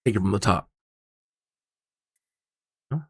Take it from the top. Huh?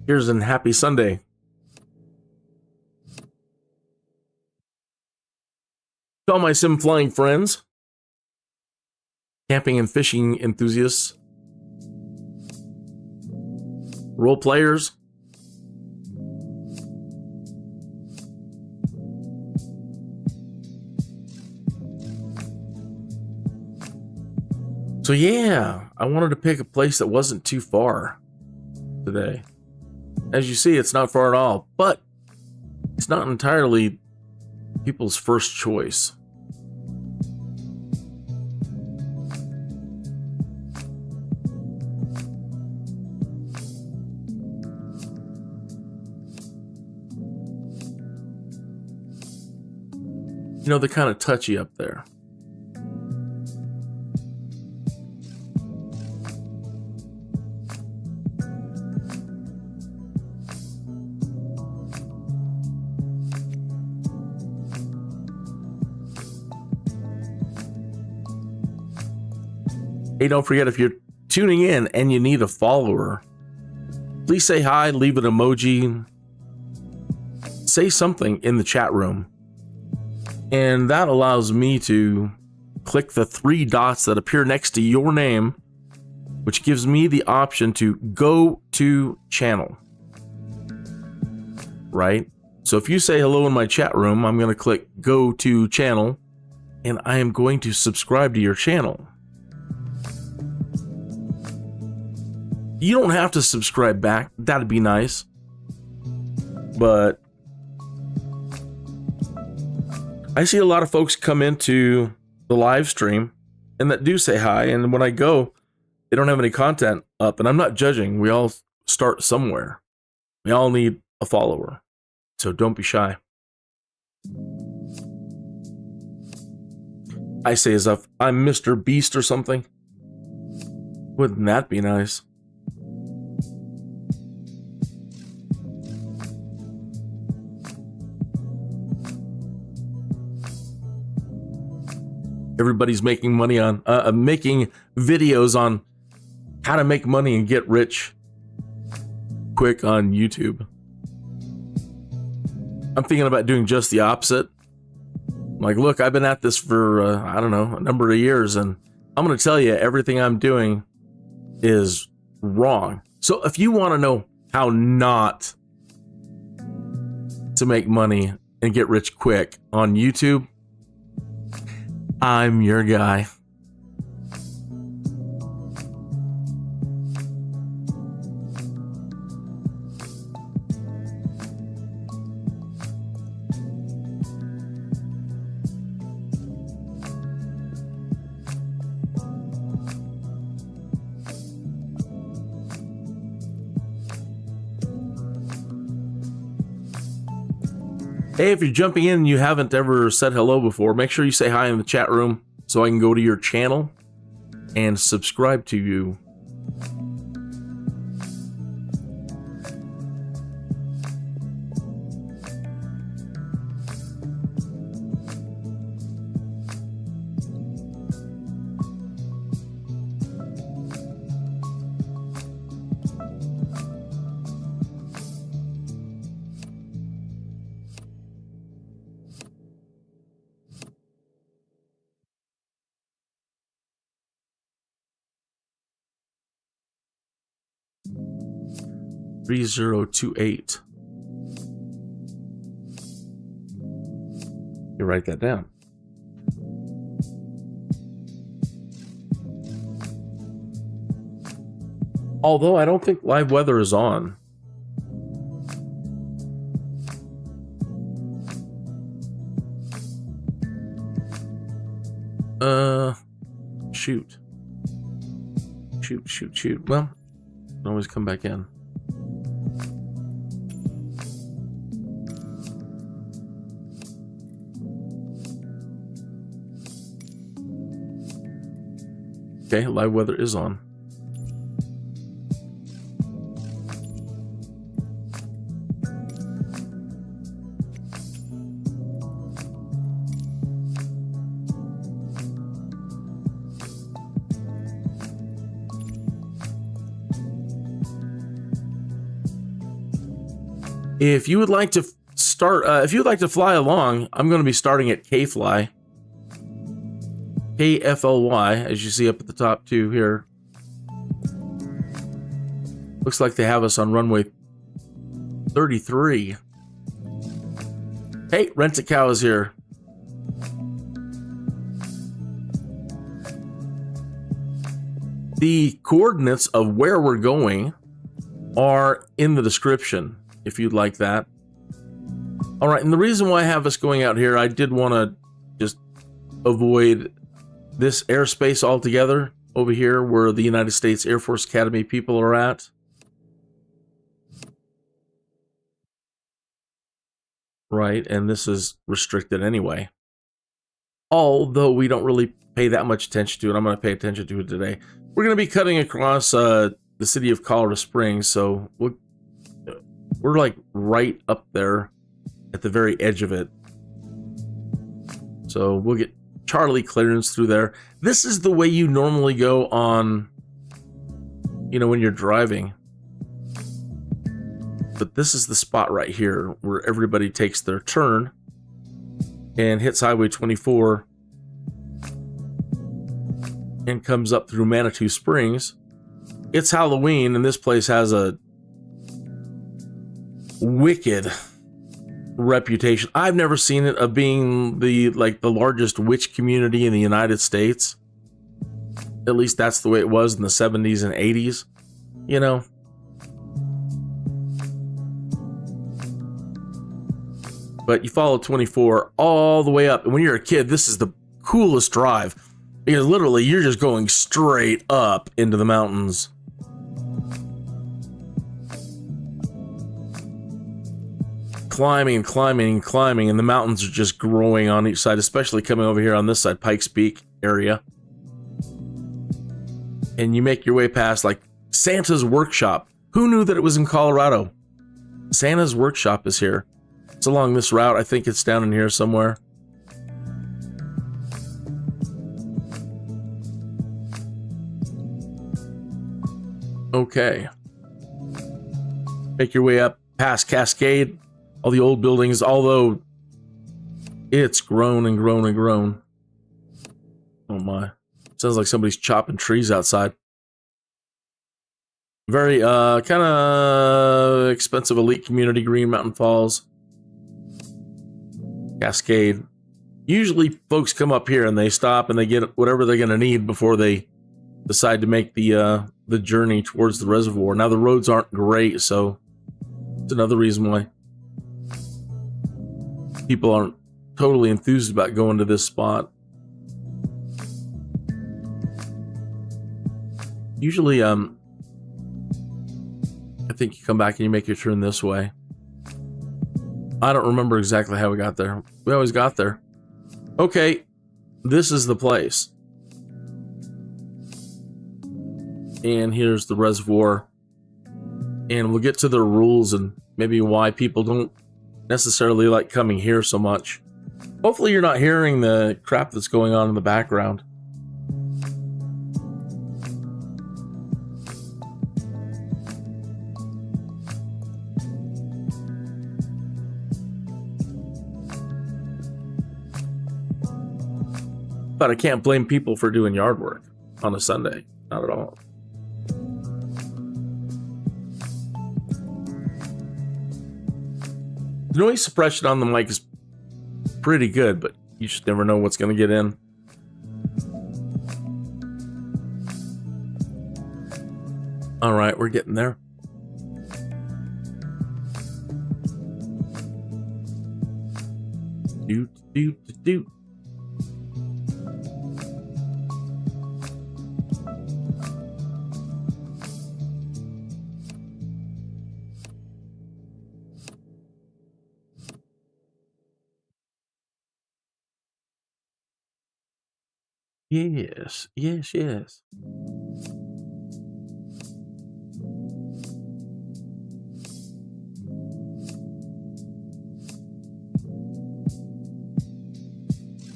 Here's an happy Sunday. To all my sim flying friends, camping and fishing enthusiasts, role players, so yeah, I wanted to pick a place that wasn't too far today. As you see, it's not far at all, but it's not entirely people's first choice. You know, they're kind of touchy up there. Hey, don't forget, if you're tuning in and you need a follower, please say hi, leave an emoji, say something in the chat room. And that allows me to click the 3 dots that appear next to your name, which gives me the option to go to channel. Right? So if you say hello in my chat room, I'm going to click go to channel, and I am going to subscribe to your channel. You don't have to subscribe back. That'd be nice. But I see a lot of folks come into the live stream and that do say hi, and when I go, they don't have any content up, and I'm not judging. We all start somewhere. We all need a follower, so don't be shy. I say as if I'm Mr. Beast or something. Wouldn't that be nice? Everybody's making money on making videos on how to make money and get rich quick on YouTube. I'm thinking about doing just the opposite. Like, look, I've been at this for I don't know, a number of years, and I'm going to tell you everything I'm doing is wrong. So if you want to know how not to make money and get rich quick on YouTube, I'm your guy. Hey, if you're jumping in and you haven't ever said hello before, make sure you say hi in the chat room so I can go to your channel and subscribe to you. $3028. You write that down. Although I don't think live weather is on. Shoot. Well, I can always come back in. Okay, live weather is on. If you would like to if you would like to fly along, I'm going to be starting at K-Fly. KFLY, as you see up at the top too here. Looks like they have us on runway 33. Hey, Rent-A-Cow is here. The coordinates of where we're going are in the description, if you'd like that. All right, and the reason why I have us going out here, I did want to just avoid this airspace altogether over here where the United States Air Force Academy people are at. Right, and this is restricted anyway. Although we don't really pay that much attention to it, I'm going to pay attention to it today. We're going to be cutting across the city of Colorado Springs, so we're like right up there at the very edge of it. So we'll get Charlie clearance through there. This is the way you normally go on, you know, when you're driving. But this is the spot right here where everybody takes their turn and hits Highway 24 and comes up through Manitou Springs. It's Halloween, and this place has a wicked reputation. I've never seen it of being the largest witch community in the United States. At least that's the way it was in the 70s and 80s, you know. But you follow 24 all the way up, and when you're a kid, this is the coolest drive, because literally you're just going straight up into the mountains. Climbing and climbing and climbing, and the mountains are just growing on each side, especially coming over here on this side, Pikes Peak area. And you make your way past like Santa's Workshop. Who knew that it was in Colorado? Santa's Workshop is here. It's along this route. I think it's down in here somewhere. Okay. Make your way up past Cascade. All the old buildings, although it's grown and grown and grown. Oh my. Sounds like somebody's chopping trees outside. Very kind of expensive elite community, Green Mountain Falls. Cascade. Usually folks come up here and they stop and they get whatever they're going to need before they decide to make the journey towards the reservoir. Now the roads aren't great, so it's another reason why people aren't totally enthused about going to this spot. Usually, I think you come back and you make your turn this way. I don't remember exactly how we got there. We always got there. Okay, this is the place. And here's the reservoir. And we'll get to the rules and maybe why people don't necessarily like coming here so much. Hopefully you're not hearing the crap that's going on in the background. But I can't blame people for doing yard work on a Sunday. Not at all. The noise suppression on the mic is pretty good, but you just never know what's going to get in. All right, we're getting there. Doot, doot, doot. Yes, yes, yes.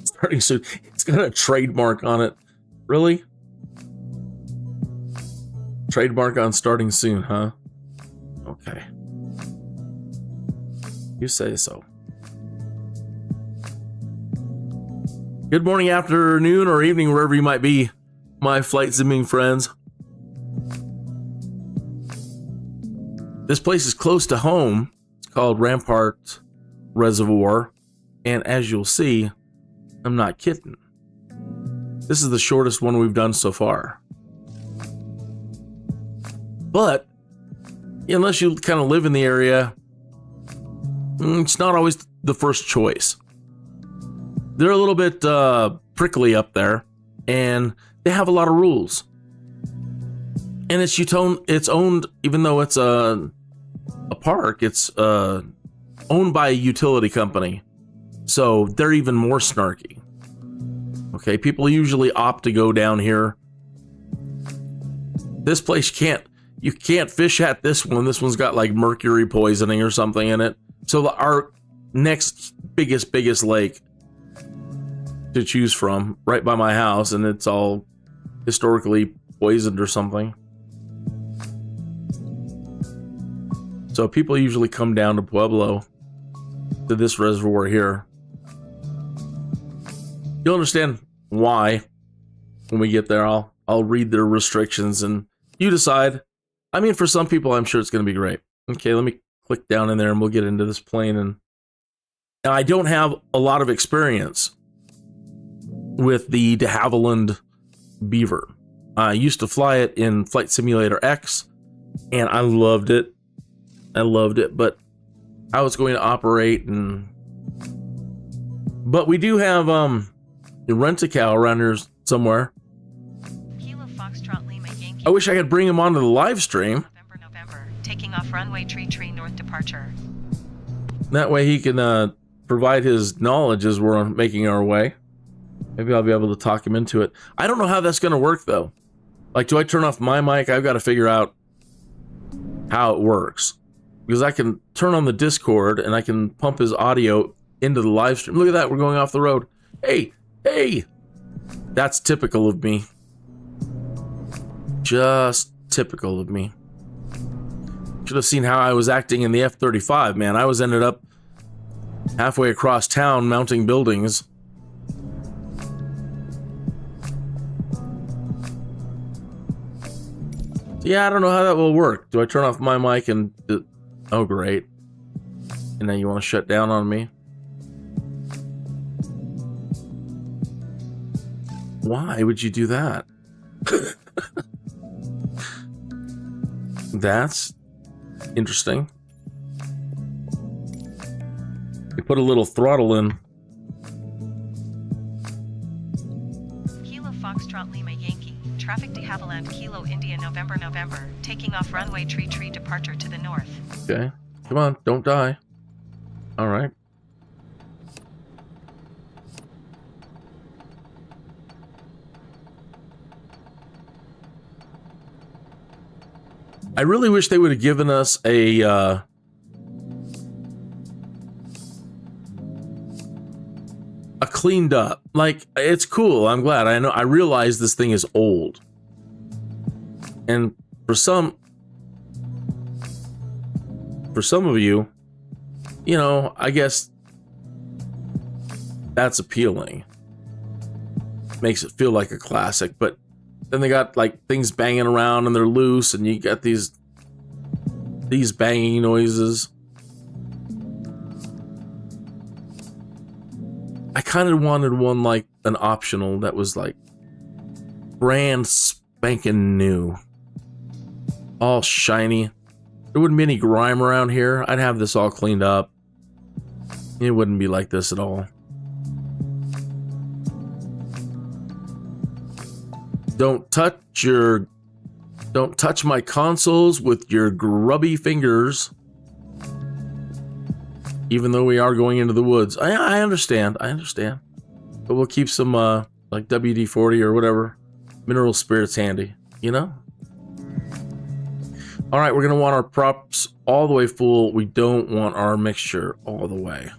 Starting soon. It's got a trademark on it. Really? Trademark on starting soon, huh? Okay. You say so. Good morning, afternoon, or evening, wherever you might be, my flight simming friends. This place is close to home. It's called Rampart Reservoir. And as you'll see, I'm not kidding. This is the shortest one we've done so far. But unless you kind of live in the area, it's not always the first choice. They're a little bit prickly up there, and they have a lot of rules. And it's owned, even though it's a park, it's owned by a utility company. So they're even more snarky. Okay, people usually opt to go down here. This place you can't fish at this one. This one's got like mercury poisoning or something in it. So our next biggest lake to choose from, right by my house, and it's all historically poisoned or something. So people usually come down to Pueblo, to this reservoir here. You'll understand why when we get there. I'll read their restrictions and you decide. I mean, for some people, I'm sure it's going to be great. Okay, let me click down in there and we'll get into this plane. And now I don't have a lot of experience with the de Havilland Beaver. I used to fly it in Flight Simulator X, and I loved it. But how it's going to operate, but we do have the rent-a-cow around here somewhere. Kilo Foxtrot Lima Yankee. I wish I could bring him onto the live stream. November. Taking off runway tree north departure. That way he can provide his knowledge as we're making our way. Maybe I'll be able to talk him into it. I don't know how that's going to work, though. Like, do I turn off my mic? I've got to figure out how it works. Because I can turn on the Discord and I can pump his audio into the live stream. Look at that, we're going off the road. Hey! That's typical of me. Just typical of me. Should have seen how I was acting in the F-35, man. I ended up halfway across town mounting buildings. Yeah, I don't know how that will work. Do I turn off my mic and... Oh, great. And now you want to shut down on me? Why would you do that? That's interesting. You put a little throttle in. Kilo Foxtrot Lima Yankee. Traffic de Havilland Kilo India November. Taking off runway tree departure to the north. Okay. Come on, don't die. All right. I really wish they would have given us a cleaned up. Like, it's cool. I'm glad. I realize this thing is old. And for some of you, you know, I guess that's appealing. Makes it feel like a classic, but then they got like things banging around and they're loose and you got these banging noises. I kind of wanted one like an optional that was like brand spanking new. All shiny. There wouldn't be any grime around here. I'd have this all cleaned up. It wouldn't be like this at all. Don't touch my consoles with your grubby fingers. Even though we are going into the woods. I understand. But we'll keep some like WD-40 or whatever mineral spirits handy, you know? All right, we're going to want our props all the way full. We don't want our mixture all the way.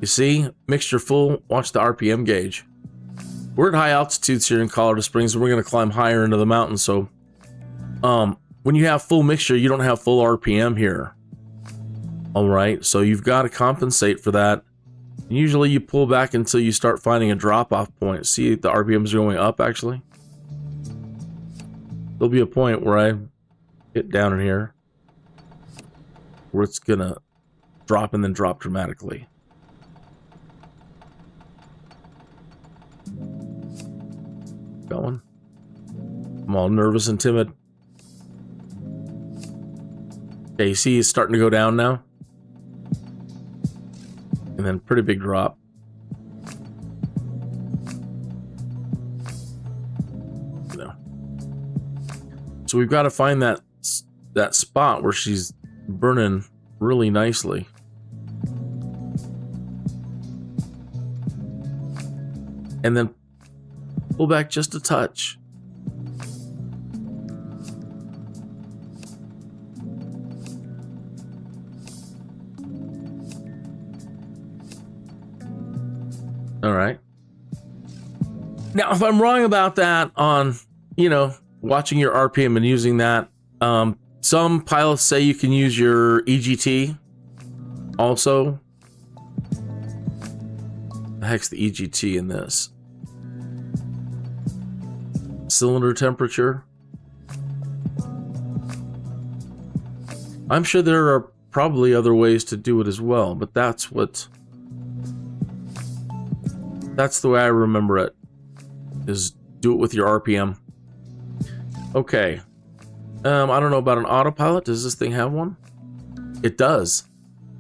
You see, mixture full, watch the RPM gauge. We're at high altitudes here in Colorado Springs, and we're going to climb higher into the mountains. So when you have full mixture, you don't have full RPM here. All right, so you've got to compensate for that. Usually you pull back until you start finding a drop-off point. See, the RPMs are going up, actually. There'll be a point where I get down in here where it's going to drop and then drop dramatically. Going. I'm all nervous and timid. Okay, you see it's starting to go down now. And then pretty big drop. No. So we've got to find that spot where she's burning really nicely. And then pull back just a touch. All right. Now, if I'm wrong about that on, watching your RPM and using that, some pilots say you can use your EGT also. The heck's the EGT in this? Cylinder temperature. I'm sure there are probably other ways to do it as well, but that's the way I remember it, is do it with your RPM. Okay. I don't know about an autopilot. Does this thing have one? It does.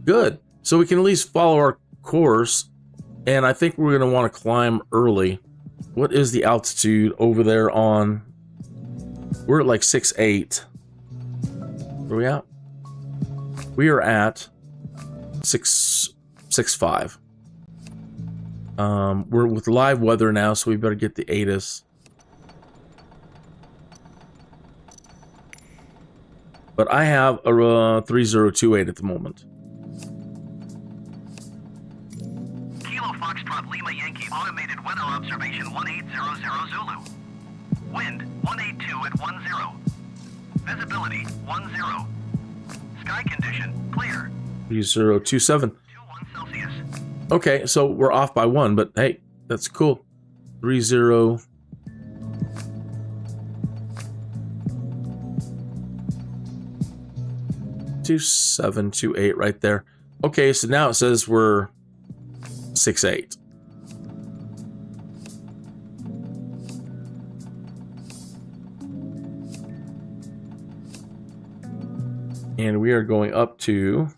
Good. So we can at least follow our course, and I think we're going to want to climb early. What is the altitude over there on... We're at like 6.8. Where are we at? We are at 6.5. We're with live weather now, so we better get the ATIS. But I have a 3028 at the moment. Kilo Foxtrot Lima Yankee automated weather observation 1800 Zulu. Wind 182 at 10. Visibility 10. Sky condition clear. 3027. 21 Celsius. Okay, so we're off by 1, but hey, that's cool. 30. 2728 right there. Okay, so now it says we're 6.8. And we are going up to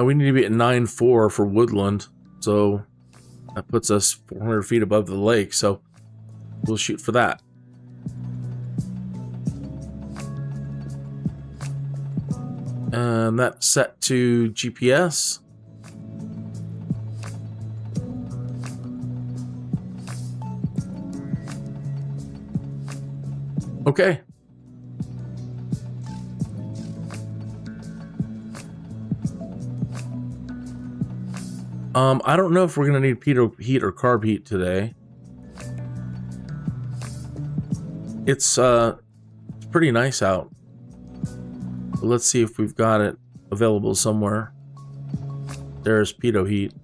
we need to be at 9.4 for Woodland, so that puts us 400 feet above the lake, so we'll shoot for that. And that's set to GPS. Okay. I don't know if we're gonna need pitot heat or carb heat today. It's pretty nice out. But let's see if we've got it available somewhere. There's pitot heat.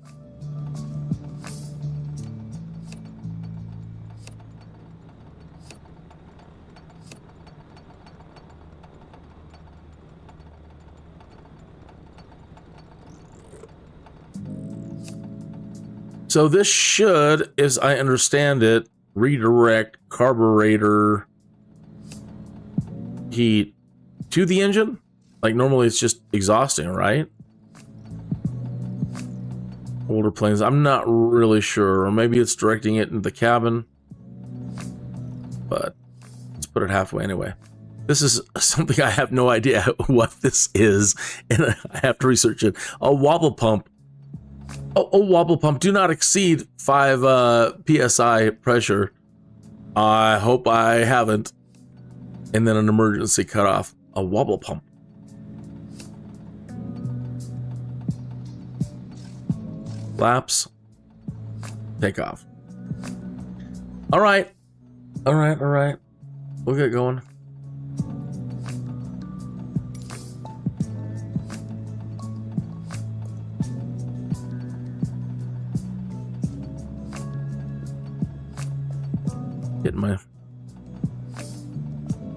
So this should, as I understand it, redirect carburetor heat to the engine. Like normally it's just exhausting, right? Older planes, I'm not really sure. Or maybe it's directing it into the cabin. But let's put it halfway anyway. This is something I have no idea what this is, and I have to research it. A wobble pump. A wobble pump. Do not exceed 5 psi pressure. I hope I haven't. And then an emergency cutoff. A wobble pump. Flaps. Take off. All right. All right, all right. We'll get going. Getting my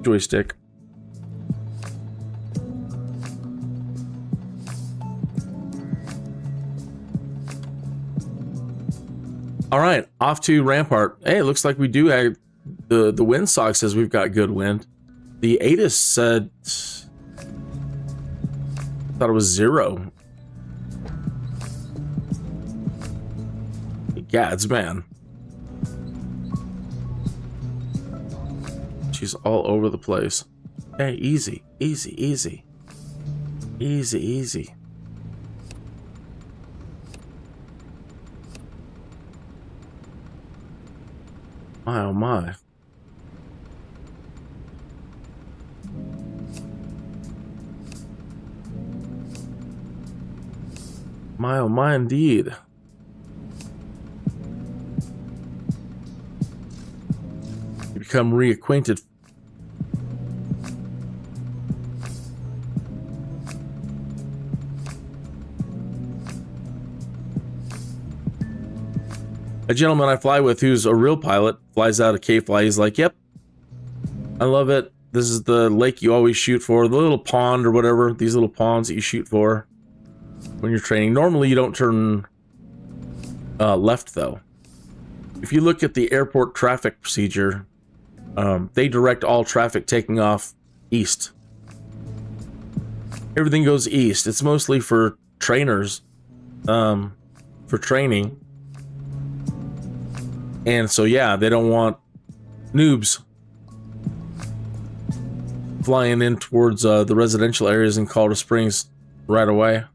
joystick. All right, off to Rampart. Hey, it looks like we do have the windsock says we've got good wind. The ATIS said thought it was 0. Gads, man. She's all over the place. Hey, easy, easy, easy. Easy, easy. My, oh my. My, oh my, indeed. You become reacquainted. A gentleman I fly with who's a real pilot flies out of K-Fly. He's like, yep, I love it. This is the lake you always shoot for, the little pond or whatever, these little ponds that you shoot for when you're training. Normally you don't turn left though. If you look at the airport traffic procedure, they direct all traffic taking off east. Everything goes east. It's mostly for trainers, for training. And so, yeah, they don't want noobs flying in towards the residential areas in Colorado Springs right away.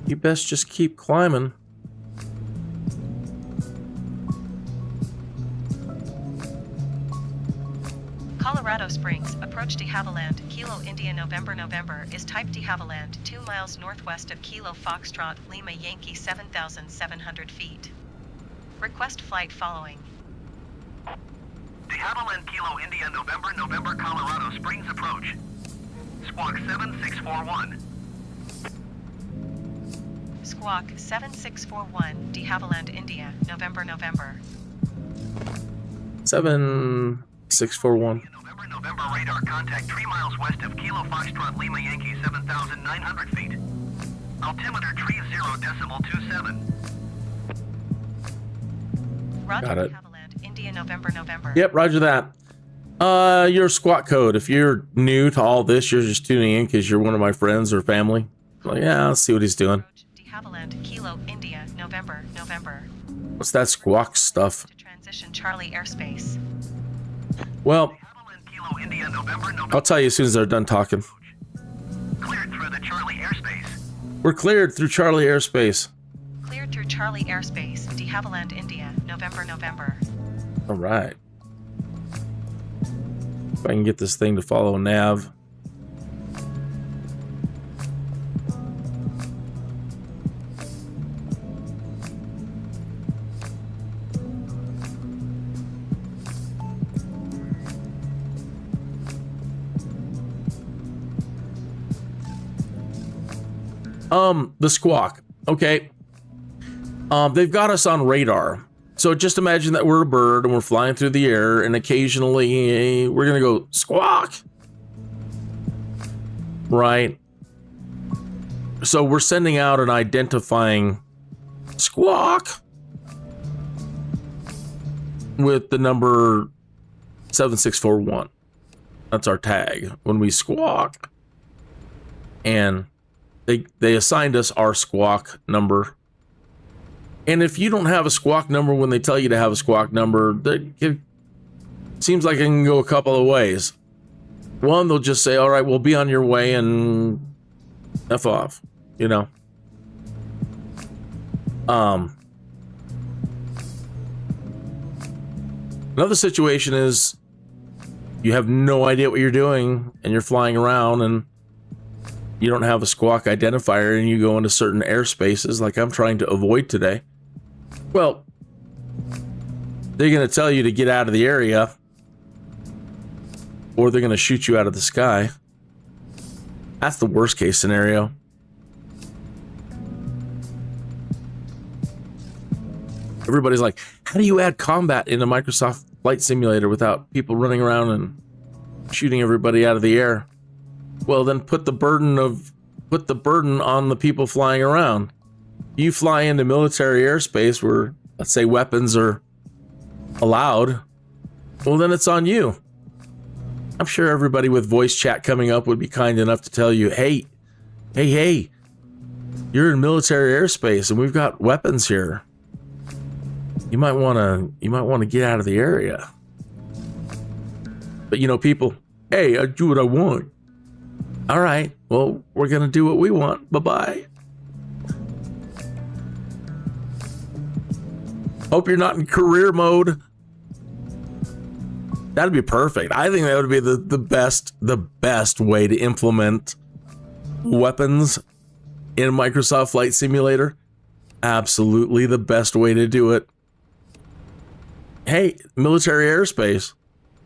You best just keep climbing. Colorado Springs, approach de Havilland, Kilo India November is type de Havilland, 2 miles northwest of Kilo Foxtrot, Lima Yankee 7,700 feet. Request flight following. De Havilland Kilo India November Colorado Springs approach. Squawk 7641. Squawk 7641, de Havilland, India, November. 7641. November radar contact 3 miles west of Kilo Foxtrot Lima Yankee 7,900 feet. Altimeter 30.27. Roger, Got it. Havilland, India, November. Yep, roger that. Your squawk code. If you're new to all this, you're just tuning in because you're one of my friends or family. Well, yeah, let's see what he's doing. De Havilland, Kilo India, November. What's that squawk stuff? To transition Charlie airspace. Well, Kilo India November. I'll tell you as soon as they're done talking. Cleared through the Charlie airspace. We're cleared through Charlie airspace. Cleared through Charlie airspace, de Havilland, India, November. All right. If I can get this thing to follow nav. The squawk. Okay. They've got us on radar. So just imagine that we're a bird and we're flying through the air and occasionally we're going to go squawk. Right. So we're sending out an identifying squawk with the number 7641. That's our tag when we squawk. And they assigned us our squawk number. And if you don't have a squawk number when they tell you to have a squawk number, it seems like it can go a couple of ways. One, they'll just say, all right, we'll be on your way and F off, you know. Another situation is you have no idea what you're doing and you're flying around and you don't have a squawk identifier and you go into certain airspaces like I'm trying to avoid today. Well, they're going to tell you to get out of the area or they're going to shoot you out of the sky. That's the worst case scenario. Everybody's like, how do you add combat in a Microsoft Flight Simulator without people running around and shooting everybody out of the air? Well, then put the burden on the people flying around. You fly into military airspace where, let's say, weapons are allowed. Well, then it's on you. I'm sure everybody with voice chat coming up would be kind enough to tell you, hey, you're in military airspace and we've got weapons here. You might want to get out of the area. But you know, people, hey, I do what I want. All right, well, we're going to do what we want. Bye-bye. Hope you're not in career mode. That'd be perfect. I think that would be the best way to implement weapons in Microsoft Flight Simulator. Absolutely the best way to do it. Hey, military airspace.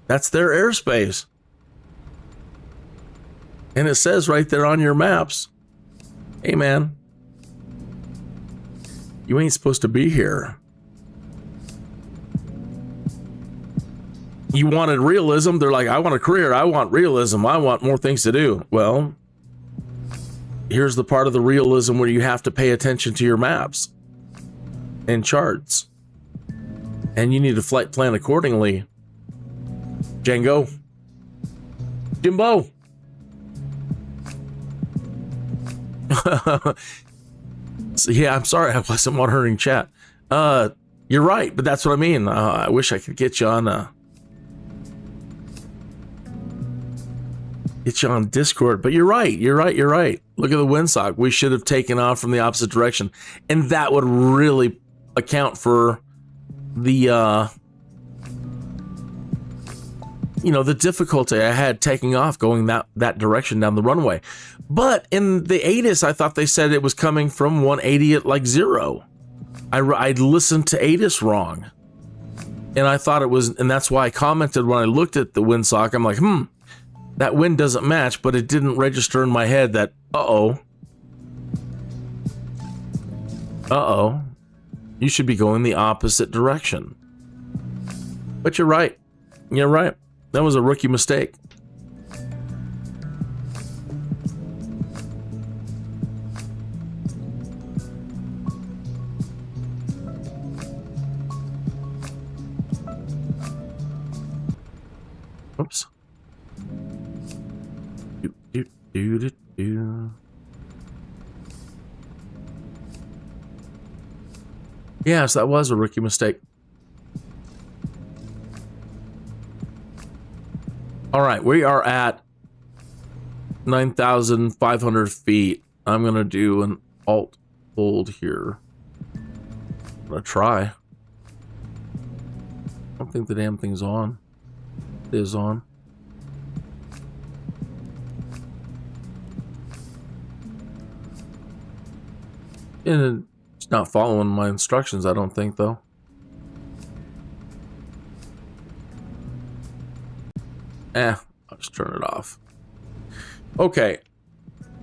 That's their airspace. And it says right there on your maps, hey man, you ain't supposed to be here. You wanted realism. They're like, I want a career. I want realism. I want more things to do. Well, here's the part of the realism where you have to pay attention to your maps and charts. And you need to flight plan accordingly. Django. Jimbo. So, yeah, I'm sorry I wasn't monitoring chat. You're right, but that's what I mean. I wish I could get you on Discord, but you're right. Look at the windsock. We should have taken off from the opposite direction, and that would really account for the the difficulty I had taking off going that direction down the runway. But in the ATIS, I thought they said it was coming from 180 at like 0. I listened to ATIS wrong, and I thought it was, and that's why I commented when I looked at the windsock. I'm like, that wind doesn't match, but it didn't register in my head that you should be going the opposite direction. But you're right. That was a rookie mistake. Oops. Yes, that was a rookie mistake. All right, we are at 9,500 feet. I'm going to do an alt hold here. I'm going to try. I don't think the damn thing's on. It is on. And it's not following my instructions, I don't think, though. I'll just turn it off. Okay.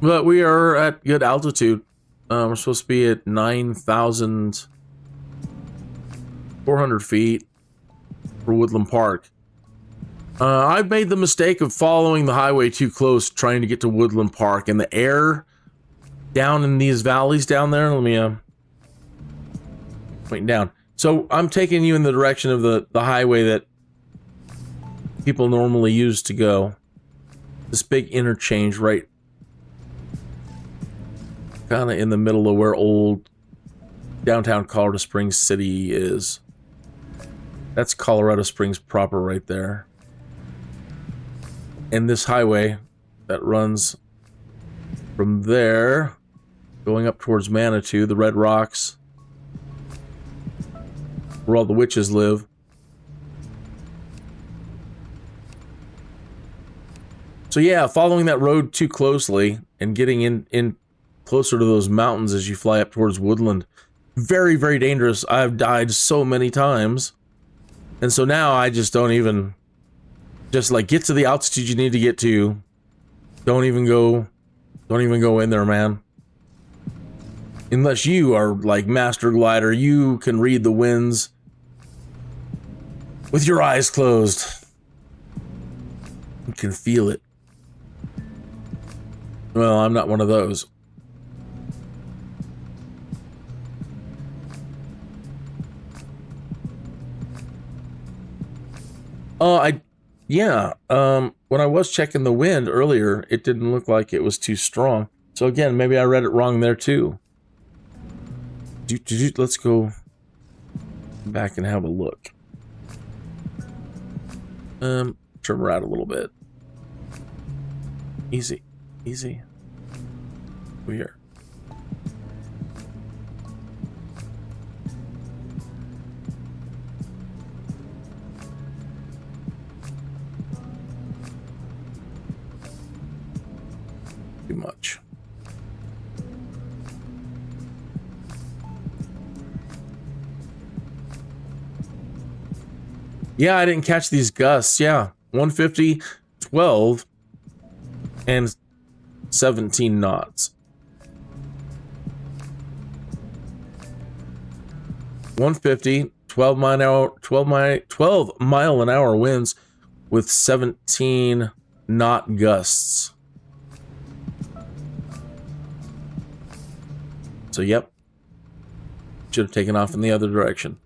But we are at good altitude. We're supposed to be at 9,400 feet for Woodland Park. I've made the mistake of following the highway too close, trying to get to Woodland Park, and the air down in these valleys down there. Let me wait down. So I'm taking you in the direction of the highway that people normally use to go. This big interchange right kind of in the middle of where old downtown Colorado Springs City is. That's Colorado Springs proper right there. And this highway that runs from there, going up towards Manitou, the Red Rocks, where all the witches live. So yeah, following that road too closely and getting in closer to those mountains as you fly up towards Woodland, very, very dangerous. I've died so many times. And so now I just don't even, just like get to the altitude you need to get to. Don't even go in there, man. Unless you are like master glider, you can read the winds with your eyes closed. You can feel it. Well, I'm not one of those. When I was checking the wind earlier, it didn't look like it was too strong. So again, maybe I read it wrong there too. Let's go back and have a look. Turn around a little bit. Easy. Over here. Too much. Yeah, I didn't catch these gusts. Yeah, 150, 12, and 17 knots. 150, 12 mile an hour winds with 17 knot gusts. So, yep. Should have taken off in the other direction.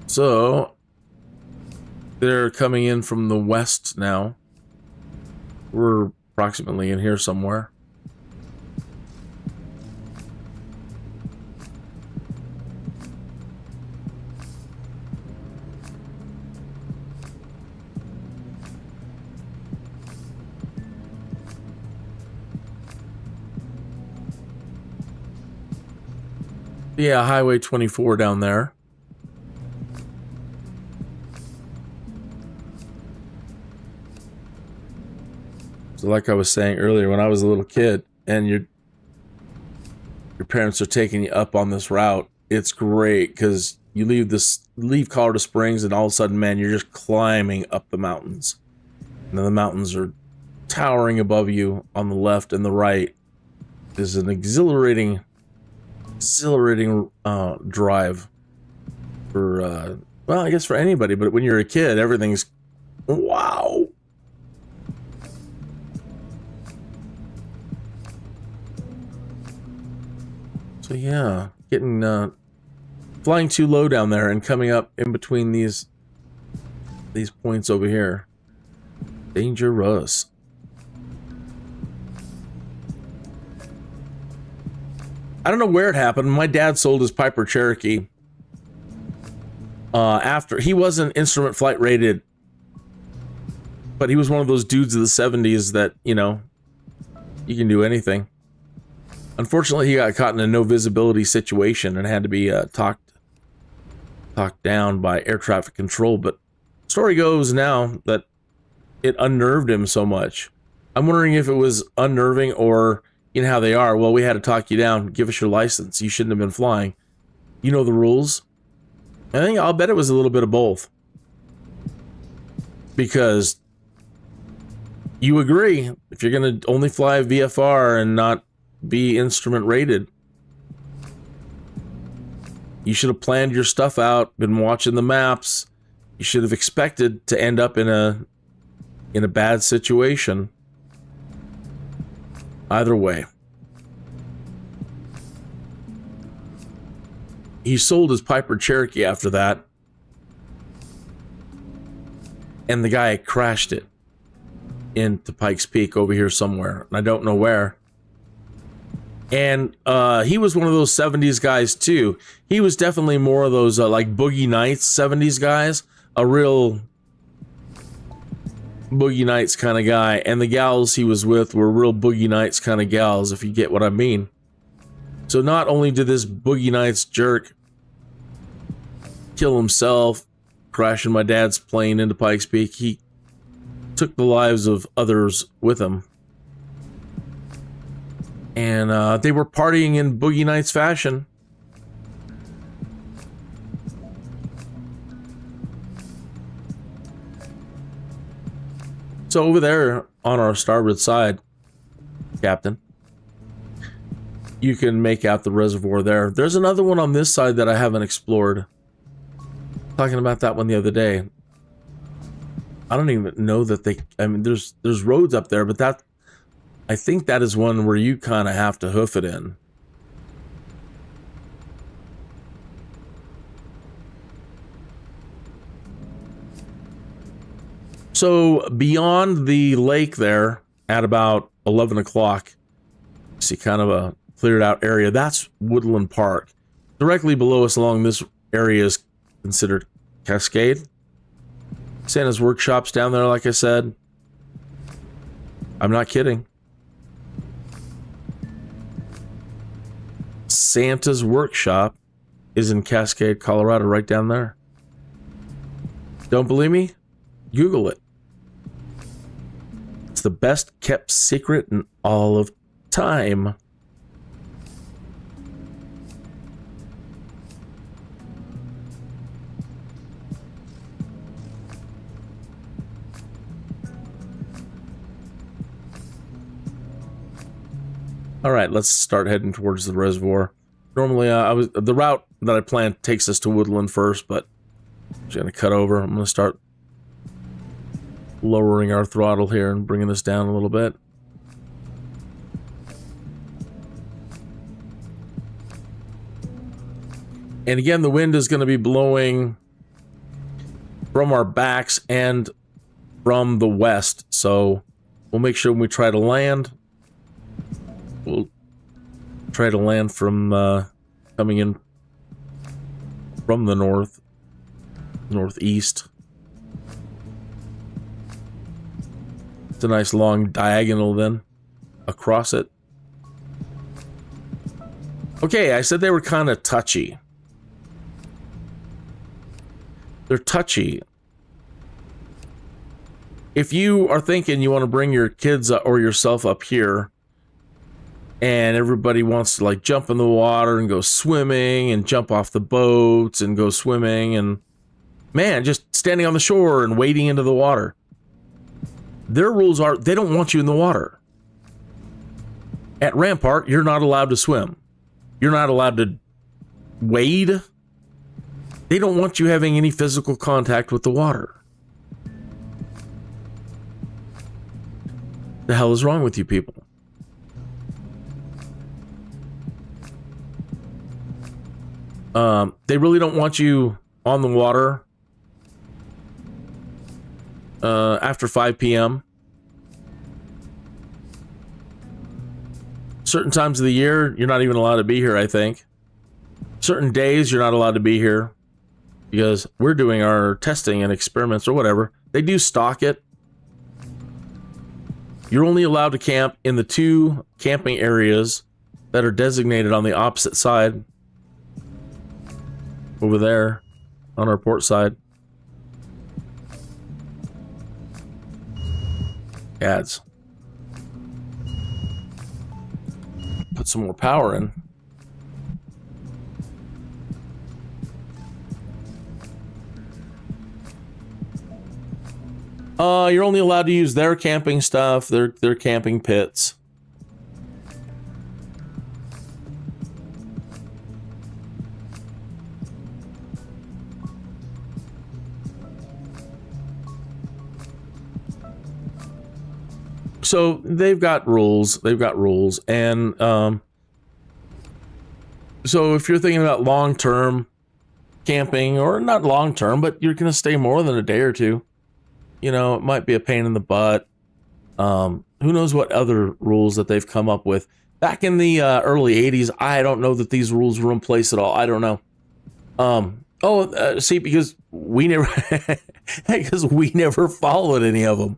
So, they're coming in from the west now. We're approximately in here somewhere. Yeah, Highway 24 down there. So like I was saying earlier, when I was a little kid and your parents are taking you up on this route, it's great because you leave Colorado Springs and all of a sudden, man, you're just climbing up the mountains. And then the mountains are towering above you on the left and the right. It's an exhilarating drive for, well, I guess for anybody, but when you're a kid, everything's, wow. So yeah, getting flying too low down there and coming up in between these points over here. Dangerous. I don't know where it happened. My dad sold his Piper Cherokee after he wasn't instrument flight rated, but he was one of those dudes of the 70s that, you know, you can do anything. Unfortunately, he got caught in a no visibility situation and had to be talked down by air traffic control. But story goes now that it unnerved him so much. I'm wondering if it was unnerving or, you know how they are. Well, we had to talk you down. Give us your license. You shouldn't have been flying. You know the rules. I'll bet it was a little bit of both. Because you agree, if you're going to only fly VFR and not be instrument rated, you should have planned your stuff out, been watching the maps. You should have expected to end up in a bad situation. Either way. He sold his Piper Cherokee after that. And the guy crashed it into Pikes Peak over here somewhere. And I don't know where. And he was one of those 70s guys too. He was definitely more of those like Boogie Nights 70s guys, a real Boogie Nights kind of guy. And the gals he was with were real Boogie Nights kind of gals, if you get what I mean. So not only did this Boogie Nights jerk kill himself, crashing my dad's plane into Pikes Peak, he took the lives of others with him. And they were partying in Boogie Nights fashion. So over there on our starboard side, Captain, you can make out the reservoir there. There's another one on this side that I haven't explored. Talking about that one the other day. I don't even know that they, I mean, there's roads up there, but that, I think that is one where you kind of have to hoof it in. So beyond the lake there at about 11 o'clock, you see kind of a cleared out area. That's Woodland Park. Directly below us along this area is considered Cascade. Santa's workshop's down there, like I said. I'm not kidding. Santa's workshop is in Cascade, Colorado, right down there. Don't believe me? Google it. It's the best kept secret in all of time. All right, let's start heading towards the reservoir. Normally, the route that I planned takes us to Woodland first, but I'm just gonna cut over. I'm gonna start lowering our throttle here and bringing this down a little bit. And again, the wind is going to be blowing from our backs and from the west, so we'll make sure when we try to land, we'll try to land from coming in from the northeast. It's a nice long diagonal then across it. Okay, I said they were kind of touchy. They're touchy. If you are thinking you want to bring your kids or yourself up here, and everybody wants to like jump in the water and go swimming and jump off the boats and go swimming and, man, just standing on the shore and wading into the water. Their rules are they don't want you in the water. At Rampart, you're not allowed to swim. You're not allowed to wade. They don't want you having any physical contact with the water. The hell is wrong with you people? They really don't want you on the water after 5 p.m. Certain times of the year, you're not even allowed to be here, I think. Certain days, you're not allowed to be here because we're doing our testing and experiments or whatever. They do stock it. You're only allowed to camp in the 2 camping areas that are designated on the opposite side. Over there on our port side. Ads. Put some more power in. You're only allowed to use their camping stuff, their camping pits. So they've got rules. And so if you're thinking about long-term camping, or not long-term, but you're going to stay more than a day or two, you know, it might be a pain in the butt. Who knows what other rules that they've come up with. back in the early 80s, I don't know that these rules were in place at all. I don't know. See, because we never followed any of them.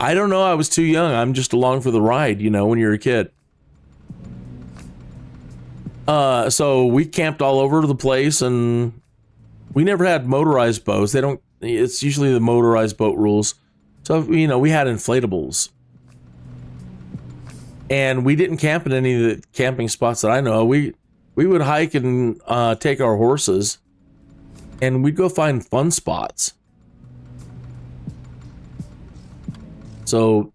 I don't know. I was too young. I'm just along for the ride, you know, when you're a kid. So we camped all over the place, and we never had motorized boats. It's usually the motorized boat rules. So, you know, we had inflatables. And we didn't camp in any of the camping spots that I know. We would hike and take our horses, and we'd go find fun spots. So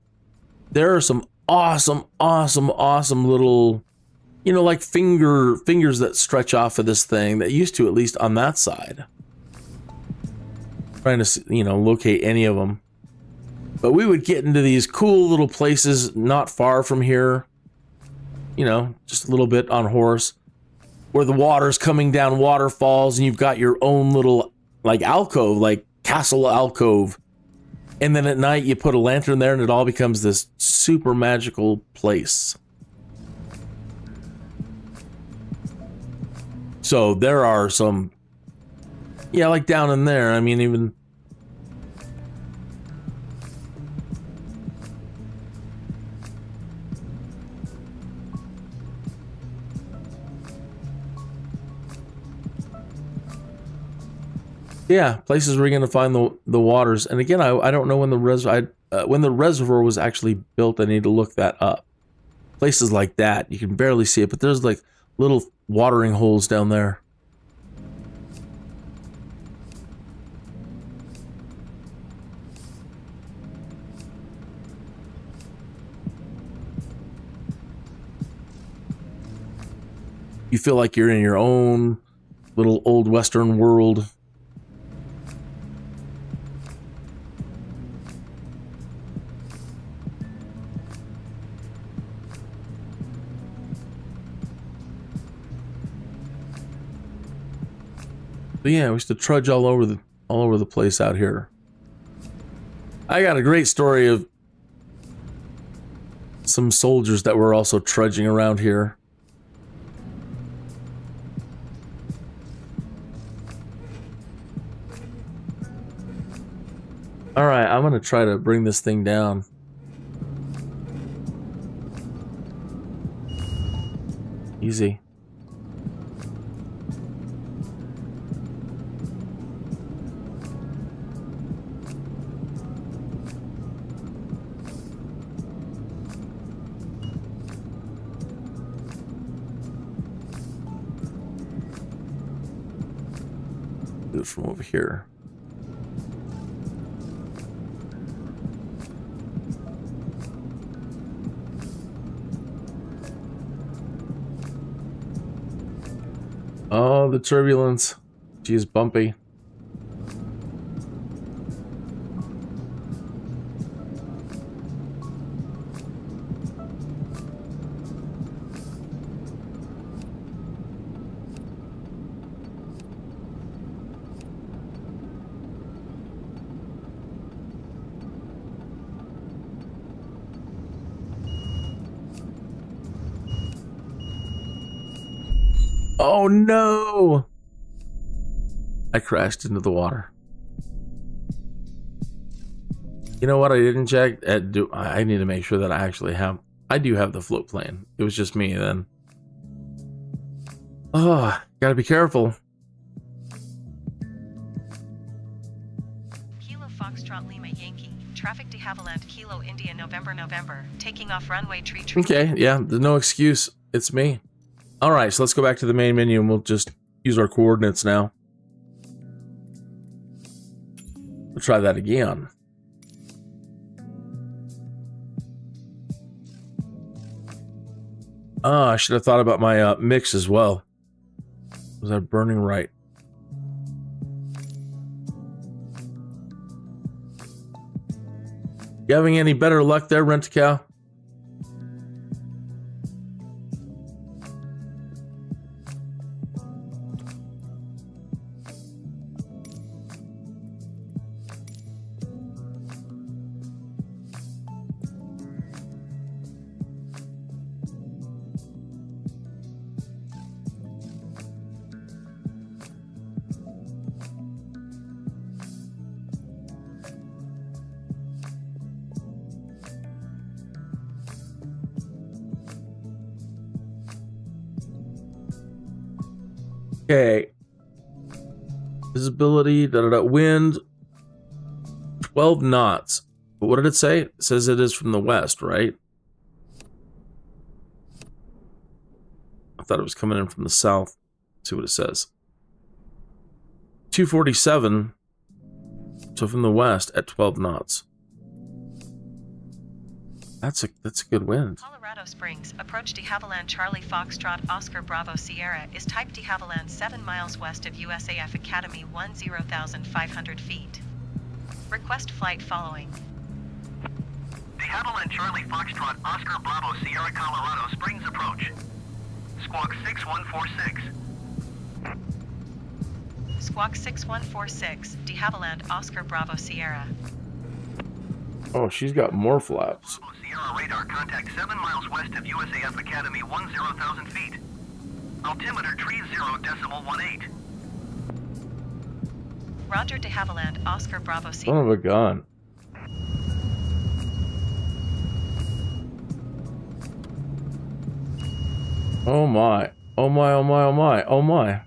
there are some awesome little, you know, like fingers that stretch off of this thing that used to, at least on that side. Trying to, you know, locate any of them. But we would get into these cool little places not far from here, you know, just a little bit on horse, where the water's coming down waterfalls, and you've got your own little like alcove, like castle alcove. And then at night you put a lantern there and it all becomes this super magical place. So there are some, yeah, like down in there, I mean, even yeah, places where you're going to find the waters. And again, I don't know when the reservoir was actually built. I need to look that up. Places like that, you can barely see it, but there's like little watering holes down there. You feel like you're in your own little old Western world. But yeah, we used to trudge all over the place out here. I got a great story of some soldiers that were also trudging around here. All right, I'm gonna try to bring this thing down. Easy. Do it from over here. Oh, the turbulence. Geez, bumpy. Oh no! I crashed into the water. You know what? I didn't check. I need to make sure that I do have the float plane. It was just me then. Oh, gotta be careful. Kilo Foxtrot Lima Yankee, traffic de Havilland, Kilo India November, taking off runway tree. Okay, yeah, there's no excuse. It's me. All right, so let's go back to the main menu and we'll just use our coordinates now. We'll try that again. Ah, I should have thought about my mix as well. Was that burning right? You having any better luck there, Rent-A-Cow? Okay. Visibility, wind, 12 knots. But what did it say? It says it is from the west, right? I thought it was coming in from the south. Let's see what it says. 247. So from the west at 12 knots. That's a good wind. Colorado Springs, approach de Havilland Charlie Foxtrot Oscar Bravo Sierra is type de Havilland 7 miles west of USAF Academy 10,500 feet. Request flight following. De Havilland Charlie Foxtrot Oscar Bravo Sierra Colorado Springs approach. Squawk 6146. Squawk 6146, de Havilland Oscar Bravo Sierra. Oh, she's got more flaps. Bravo Sierra radar contact 7 miles west of USAF Academy 10,000 feet. Altimeter 30.18. Roger de Havilland Oscar Bravo Son Sierra. of a gun. Oh my. Oh my, oh my, oh my, oh my.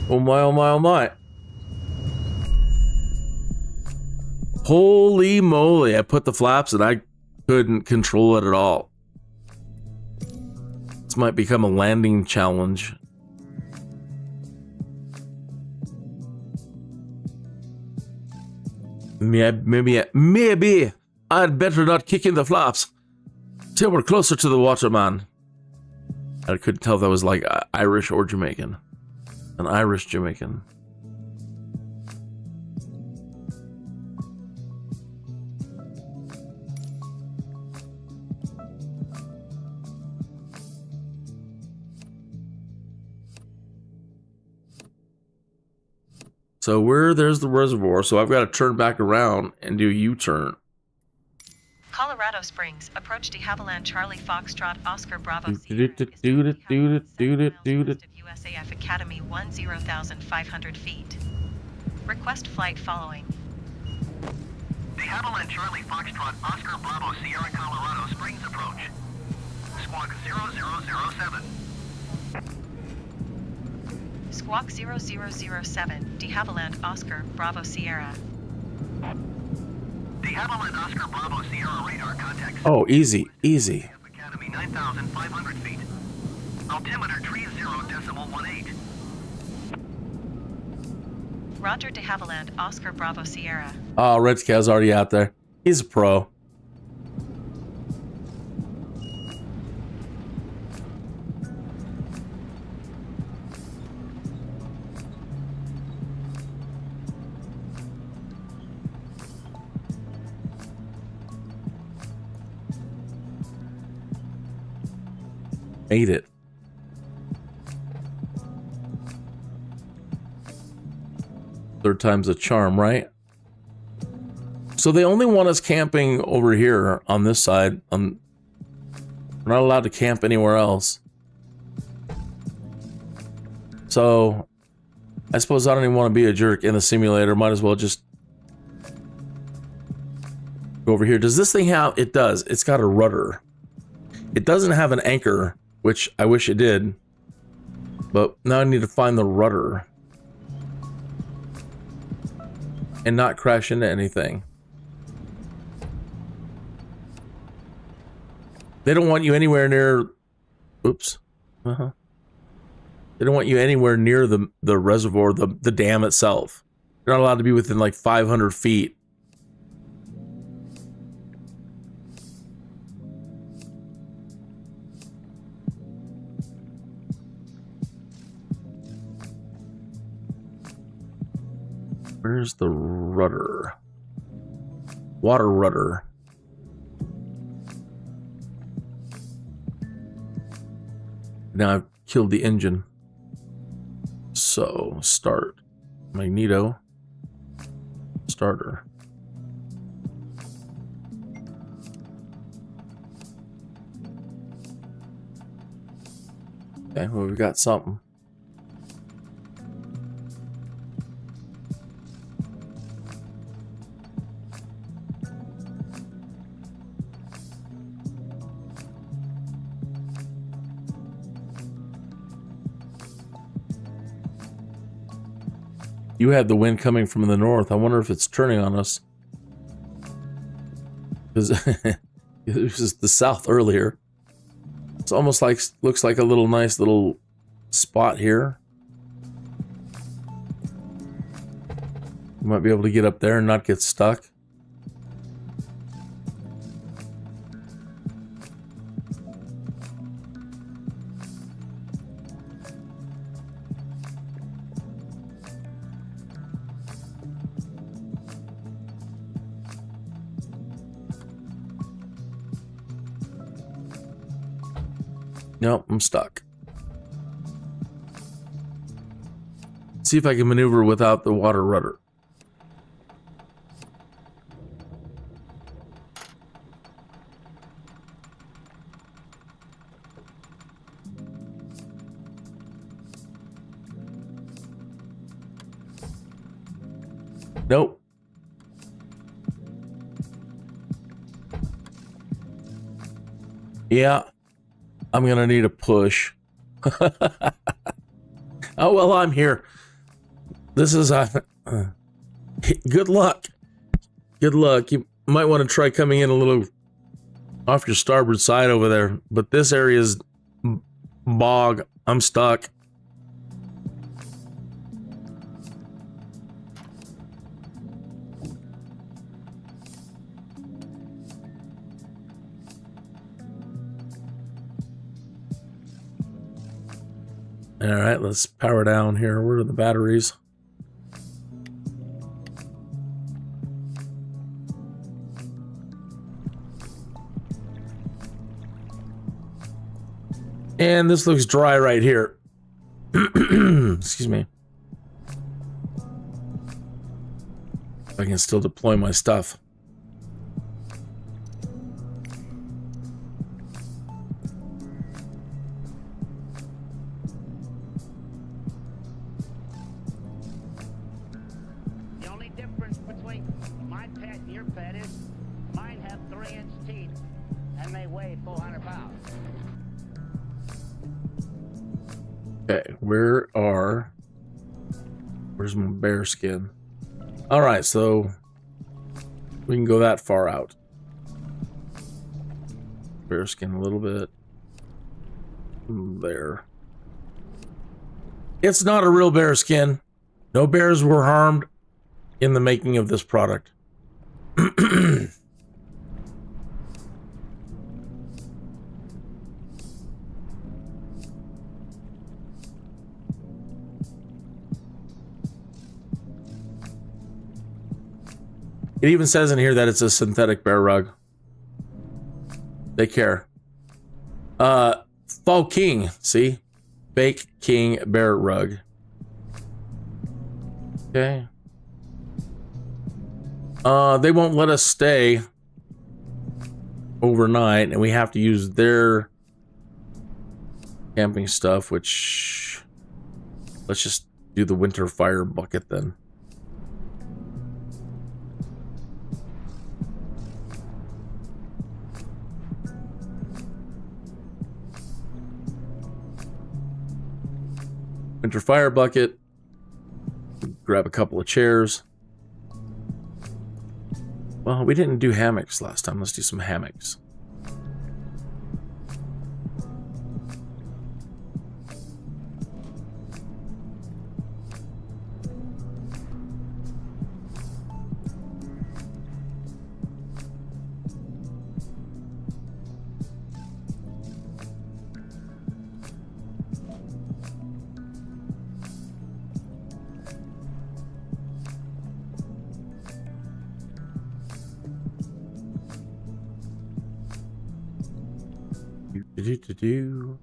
Oh my, oh my, oh my. Holy moly, I put the flaps and I couldn't control it at all. This might become a landing challenge. Maybe I'd better not kick in the flaps till we're closer to the water, man. I couldn't tell if that was like Irish or Jamaican. An Irish Jamaican. So there's the reservoir, so I've got to turn back around and do a U-turn. Colorado Springs, approach de Havilland Charlie Foxtrot Oscar Bravo Do Sierra it. USAF Academy 10,500 feet. Request flight following. De Havilland Charlie Foxtrot Oscar Bravo Sierra Colorado Springs approach. Squawk 0007. Squawk 0007, de Havilland Oscar Bravo Sierra. De Havilland Oscar Bravo Sierra radar contact. Oh, easy, easy. Academy 9,500 feet. Altimeter 30.18. Roger de Havilland Oscar Bravo Sierra. Oh, Red Scow's already out there. He's a pro. Made it. Third time's a charm, right? So they only want us camping over here on this side. We're not allowed to camp anywhere else. So I suppose I don't even want to be a jerk in the simulator. Might as well just go over here. Does this thing have... It does. It's got a rudder. It doesn't have an anchor, which I wish it did. But now I need to find the rudder. And not crash into anything. They don't want you anywhere near... Oops. They don't want you anywhere near the reservoir, the dam itself. You're not allowed to be within like 500 feet. Where's the rudder? Water rudder. Now I've killed the engine. So, start. Magneto. Starter. Okay, well, we've got something. You had the wind coming from the north. I wonder if it's turning on us. Because it was the south earlier. It's almost like, looks like a little nice little spot here. You might be able to get up there and not get stuck. Nope, I'm stuck. See if I can maneuver without the water rudder. Nope. Yeah. I'm gonna need a push. Oh, well, I'm here. This is good luck. Good luck. You might want to try coming in a little off your starboard side over there, but this area is bog. I'm stuck. All right, let's power down here. Where are the batteries? And this looks dry right here. Excuse me. I can still deploy my stuff. Okay, where's my bear skin? All right, so we can go that far out. Bear skin a little bit. There. It's not a real bear skin. No bears were harmed in the making of this product. It even says in here that it's a synthetic bear rug. They care. Fall King, see? Fake King bear rug. Okay. They won't let us stay overnight, and we have to use their camping stuff, which... Let's just do the winter fire bucket then. Winter fire bucket. Grab a couple of chairs. Well, we didn't do hammocks last time. Let's do some hammocks. Do.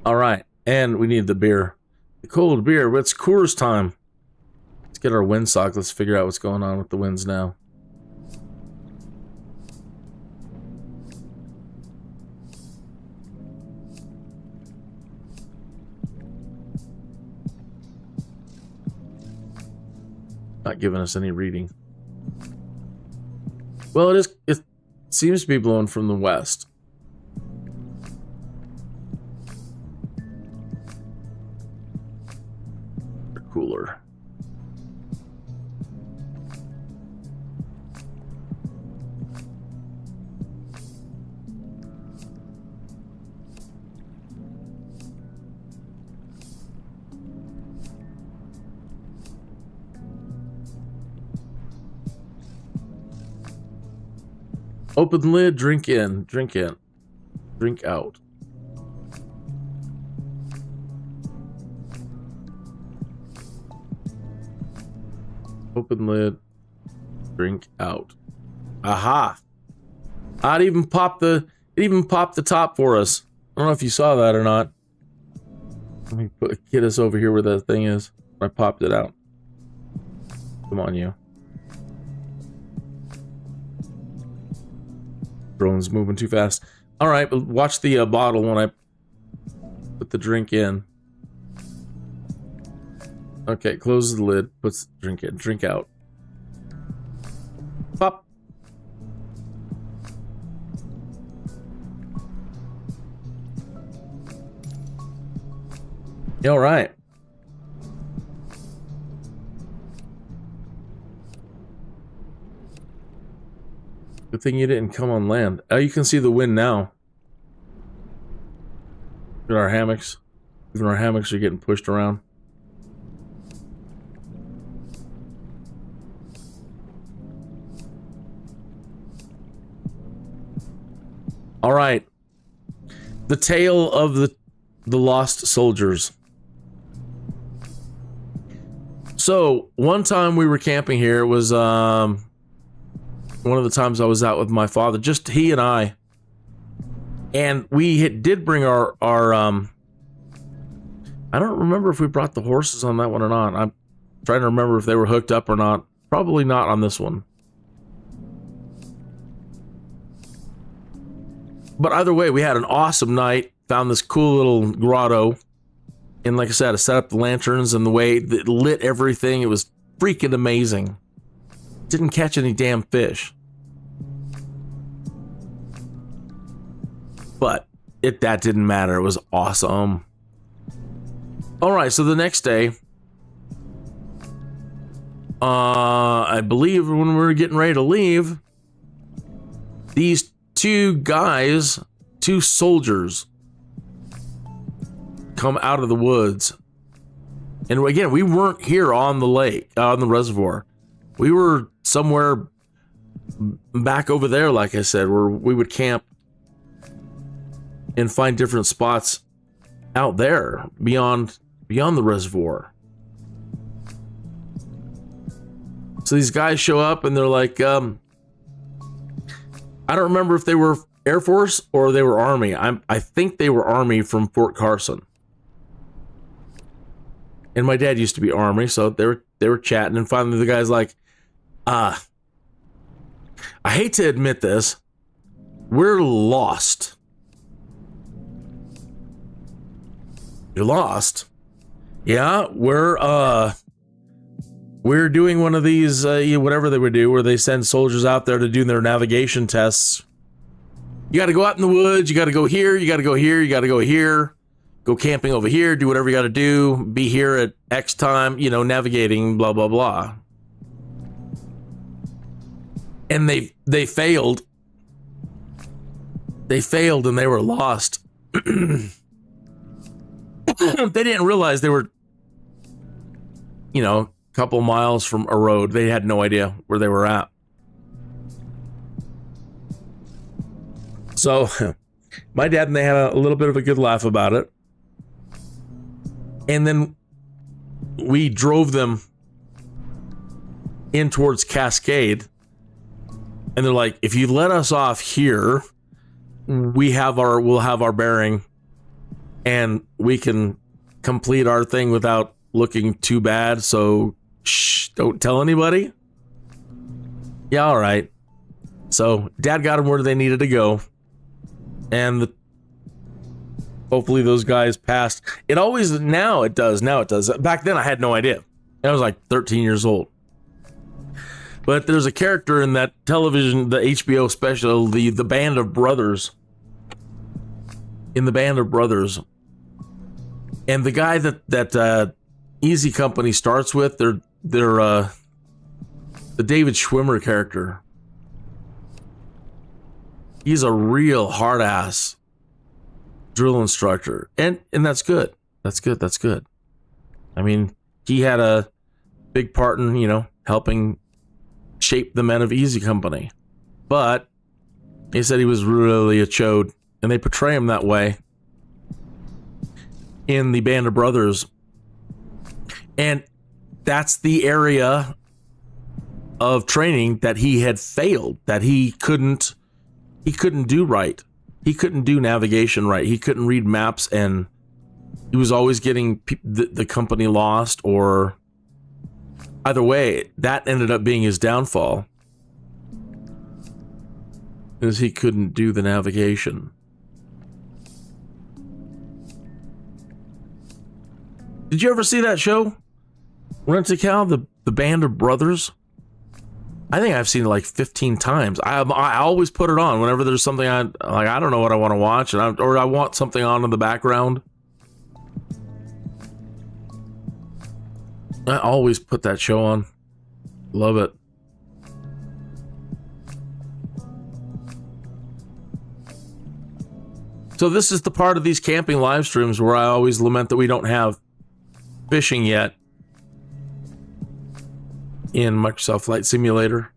All right, and we need the beer. The cold beer. It's Coors time. Let's get our windsock. Let's figure out what's going on with the winds now. Not giving us any reading. Well, it's Seems to be blowing from the west. Cooler. Open lid, drink in, drink out. Open lid, drink out. Aha! It even popped the top for us. I don't know if you saw that or not. Let me get us over here where that thing is. I popped it out. Come on, you. Drone's moving too fast. All right, but watch the bottle when I put the drink in. Okay, closes the lid, puts drink in, drink out. Pop. All right. Good thing you didn't come on land. Oh, you can see the wind now. Look at our hammocks. Even our hammocks are getting pushed around. All right. The tale of the lost soldiers. So, one time we were camping here. It was one of the times I was out with my father, just he and I, and we did bring our I don't remember if we brought the horses on that one or not. I'm trying to remember if they were hooked up or not. Probably not on this one. But either way, we had an awesome night. Found this cool little grotto, and like I said, I set up the lanterns, and the way it lit everything, it was freaking amazing. Didn't catch any damn fish. But that didn't matter. It was awesome. All right, so the next day, I believe when we were getting ready to leave, these two soldiers, come out of the woods. And again, we weren't here on the lake, on the reservoir. We were somewhere back over there, like I said, where we would camp and find different spots out there beyond the reservoir. So these guys show up and they're like, I don't remember if they were Air Force or they were Army. I think they were Army from Fort Carson. And my dad used to be Army, so they were chatting, and finally the guy's like, I hate to admit this, we're lost. You're lost? Yeah, we're doing one of these, whatever they would do, where they send soldiers out there to do their navigation tests. You got to go out in the woods, you got to go here, you got to go here, you got to go here, go camping over here, do whatever you got to do, be here at X time, navigating, blah, blah, blah. And they failed. They failed and they were lost. They didn't realize they were, a couple miles from a road. They had no idea where they were at. So my dad and they had a little bit of a good laugh about it. And then we drove them in towards Cascade. And they're like, if you let us off here, we'll have our bearing and we can complete our thing without looking too bad. So shh, don't tell anybody. Yeah, all right. So Dad got them where they needed to go. And hopefully those guys passed. Now it does. Back then I had no idea. I was like 13 years old. But there's a character in that television, the HBO special, the Band of Brothers. In the Band of Brothers. And the guy that Easy Company starts with, they're the David Schwimmer character. He's a real hard ass drill instructor, and that's good. That's good. I mean, he had a big part in, you know, helping shape the men of Easy Company, but he said he was really a chode, and they portray him that way in the Band of Brothers. And that's the area of training that he had failed, that he couldn't do right. He couldn't do navigation right. He couldn't read maps, and he was always getting the company lost, or either way, that ended up being his downfall, is he couldn't do the navigation. Did you ever see that show? Rent-A-Cow, the Band of Brothers? I think I've seen it like 15 times. I always put it on whenever there's something I don't know what I want to watch, and I want something on in the background. I always put that show on. Love it. So this is the part of these camping live streams where I always lament that we don't have fishing yet in Microsoft Flight Simulator.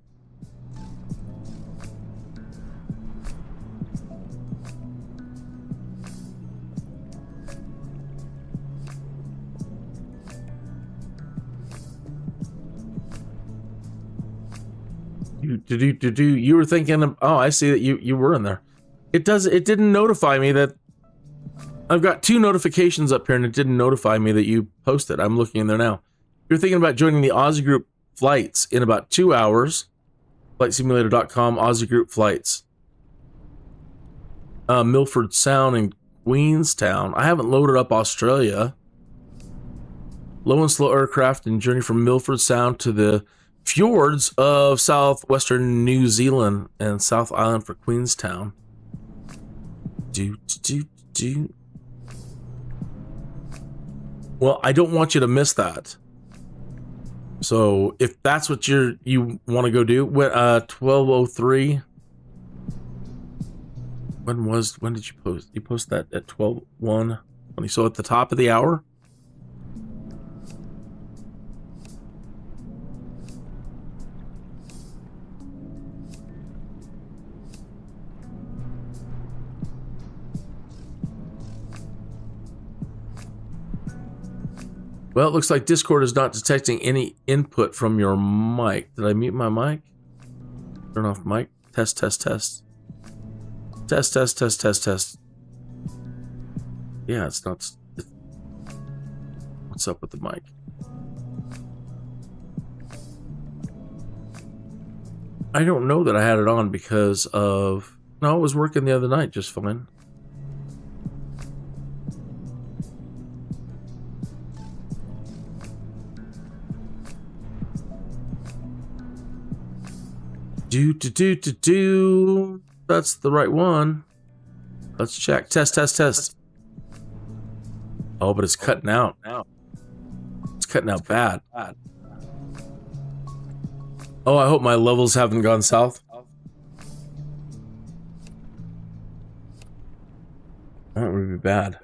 You were thinking of, oh, I see that you were in there. It didn't notify me that I've got 2 notifications up here, and it didn't notify me that you posted. I'm looking in there now. You're thinking about joining the Aussie group flights in about 2 hours. FlightSimulator.com, Aussie group flights. Milford Sound and Queenstown. I haven't loaded up Australia. Low and slow aircraft and journey from Milford Sound to the fjords of southwestern New Zealand and South Island for Queenstown. Well, I don't want you to miss that. So if that's what you want to go do, 12:03. When did you post? You posted that at 12:01. So at the top of the hour. Well, it looks like Discord is not detecting any input from your mic. Did I mute my mic? Turn off mic. Test. Test. Yeah, it's not. What's up with the mic? I don't know that I had it on because of... No, it was working the other night just fine. That's the right one. Let's check. Test. Oh, but it's cutting out. It's cutting out bad. Oh, I hope my levels haven't gone south. That would be bad.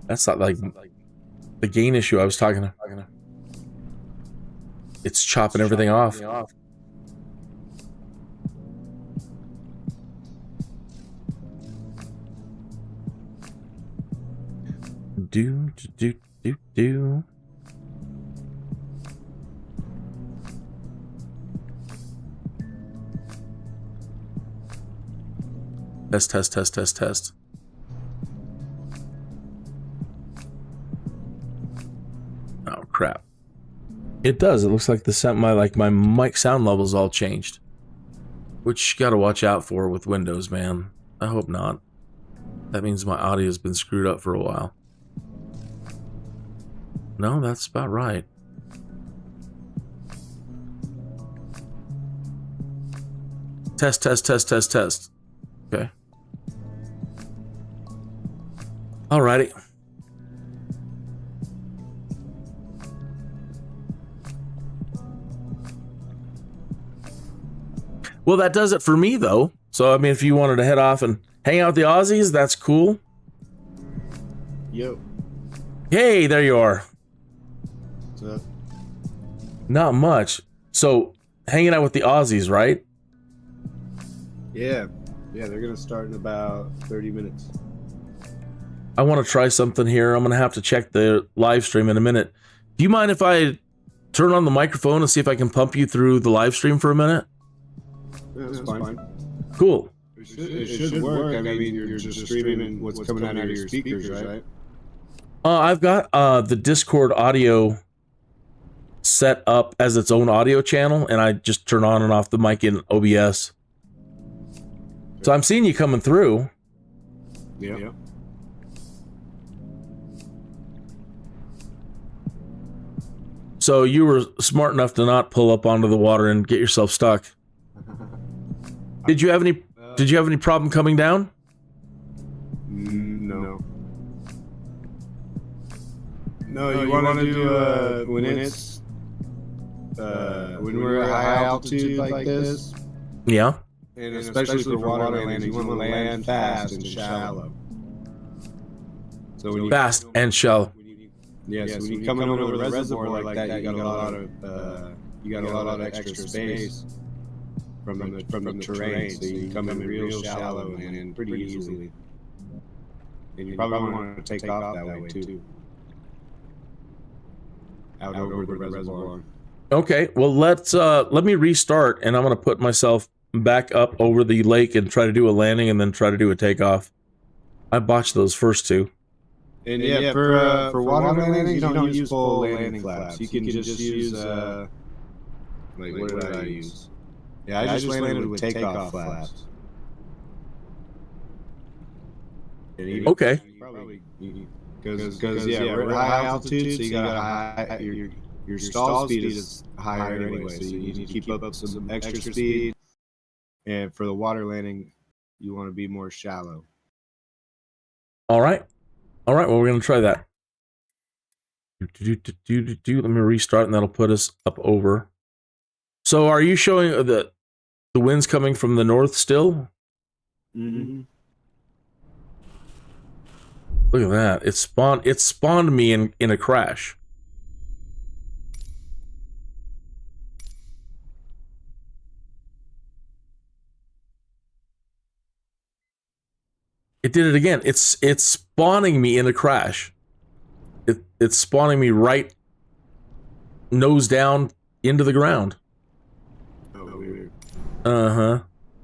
That's not like the gain issue I was talking about. It's chopping everything off. Do. Test. Oh crap! It does. It looks like the sound, my mic sound levels all changed, which you got to watch out for with Windows, man. I hope not. That means my audio's been screwed up for a while. No, that's about right. Test, test, test, test, test. Okay. Alrighty. Well, that does it for me, though. So, I mean, if you wanted to head off and hang out with the Aussies, that's cool. Yo. Hey, there you are. What's up? Not much. So, hanging out with the Aussies, right? Yeah. Yeah, they're going to start in about 30 minutes. I want to try something here. I'm going to have to check the live stream in a minute. Do you mind if I turn on the microphone and see if I can pump you through the live stream for a minute? Yeah, that's fine. Cool. It should work. I mean, you're just streaming what's coming out of your speakers, right? I've got the Discord audio set up as its own audio channel, and I just turn on and off the mic in OBS. So I'm seeing you coming through. Yeah. So you were smart enough to not pull up onto the water and get yourself stuck. Did you have any problem coming down? No. No, you want to do when we're at high altitude like this? Yeah. And especially for water landings, you want to land fast and shallow. So when you Fast and shallow. Yeah, so when you come over the reservoir like that, you got a lot of extra space from the terrain, so you can come in real shallow and in pretty easily. And you probably want to take off that way too. Out over the reservoir. Okay, well let me restart, and I'm gonna put myself back up over the lake and try to do a landing and then try to do a takeoff. I botched those first two. And yeah, for water landings, you don't use full landing flaps. You can just use like what did I use? Yeah, I just landed with takeoff flaps. Okay. Because yeah, we're at high altitude, so you got a high your stall speed is higher anyway, so you need to keep up some extra speed. And for the water landing, you want to be more shallow. All right. Well, we're gonna try that. Let me restart, and that'll put us up over. So, are you showing the wind's coming from the north still? Mm-hmm. Look at that! It spawned me in a crash. It did it again. It's spawning me in a crash. It's spawning me right nose down into the ground. Oh, weird. Uh-huh.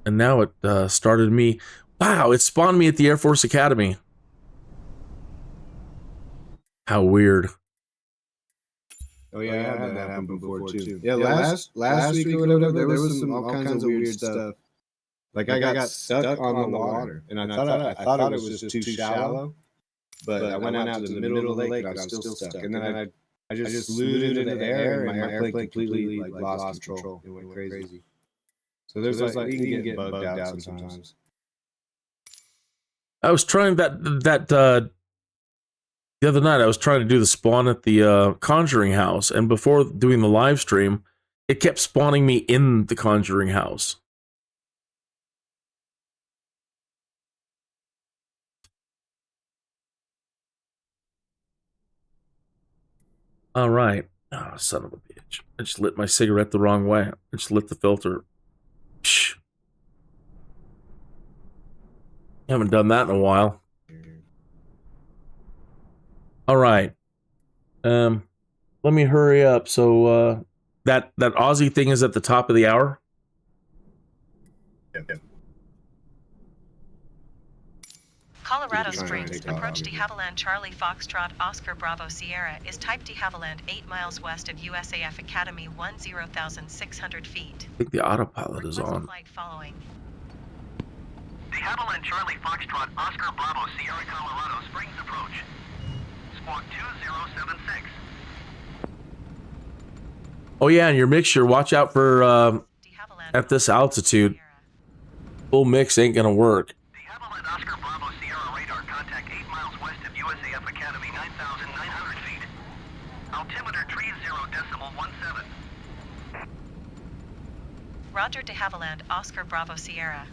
And now it started me. Wow, it spawned me at the Air Force Academy. How weird. Oh yeah, I had that happen before too. Yeah, last week or whatever, there was some all kinds of weird stuff. Like I got stuck on the water, and I thought it was just too shallow. But I went out to the middle of the lake, and I was still stuck. And then I just flew into the air, and my airplane completely lost control. It went crazy. So there's like you can get bugged out sometimes. I was trying that the other night. I was trying to do the spawn at the Conjuring house, and before doing the live stream, it kept spawning me in the Conjuring house. All right. Oh, son of a bitch. I just lit my cigarette the wrong way. I just lit the filter. Shh. Haven't done that in a while. All right. Let me hurry up. So that Aussie thing is at the top of the hour? Yep. Colorado Springs, approach de Havilland Charlie Foxtrot Oscar Bravo Sierra is type de Havilland 8 miles west of USAF Academy 10,600 feet. I think the autopilot is on. Flight following. De Havilland Charlie Foxtrot Oscar Bravo Sierra Colorado Springs approach. Squawk 2076. Oh yeah, and your mixture, watch out for De Havilland at this Oscar altitude, Sierra. full mix ain't gonna work. The Havilland Oscar Bravo Sierra radar contact 8 miles west of USAF Academy, 9,900 feet. Altimeter 30.17. Roger De Havilland Oscar Bravo Sierra.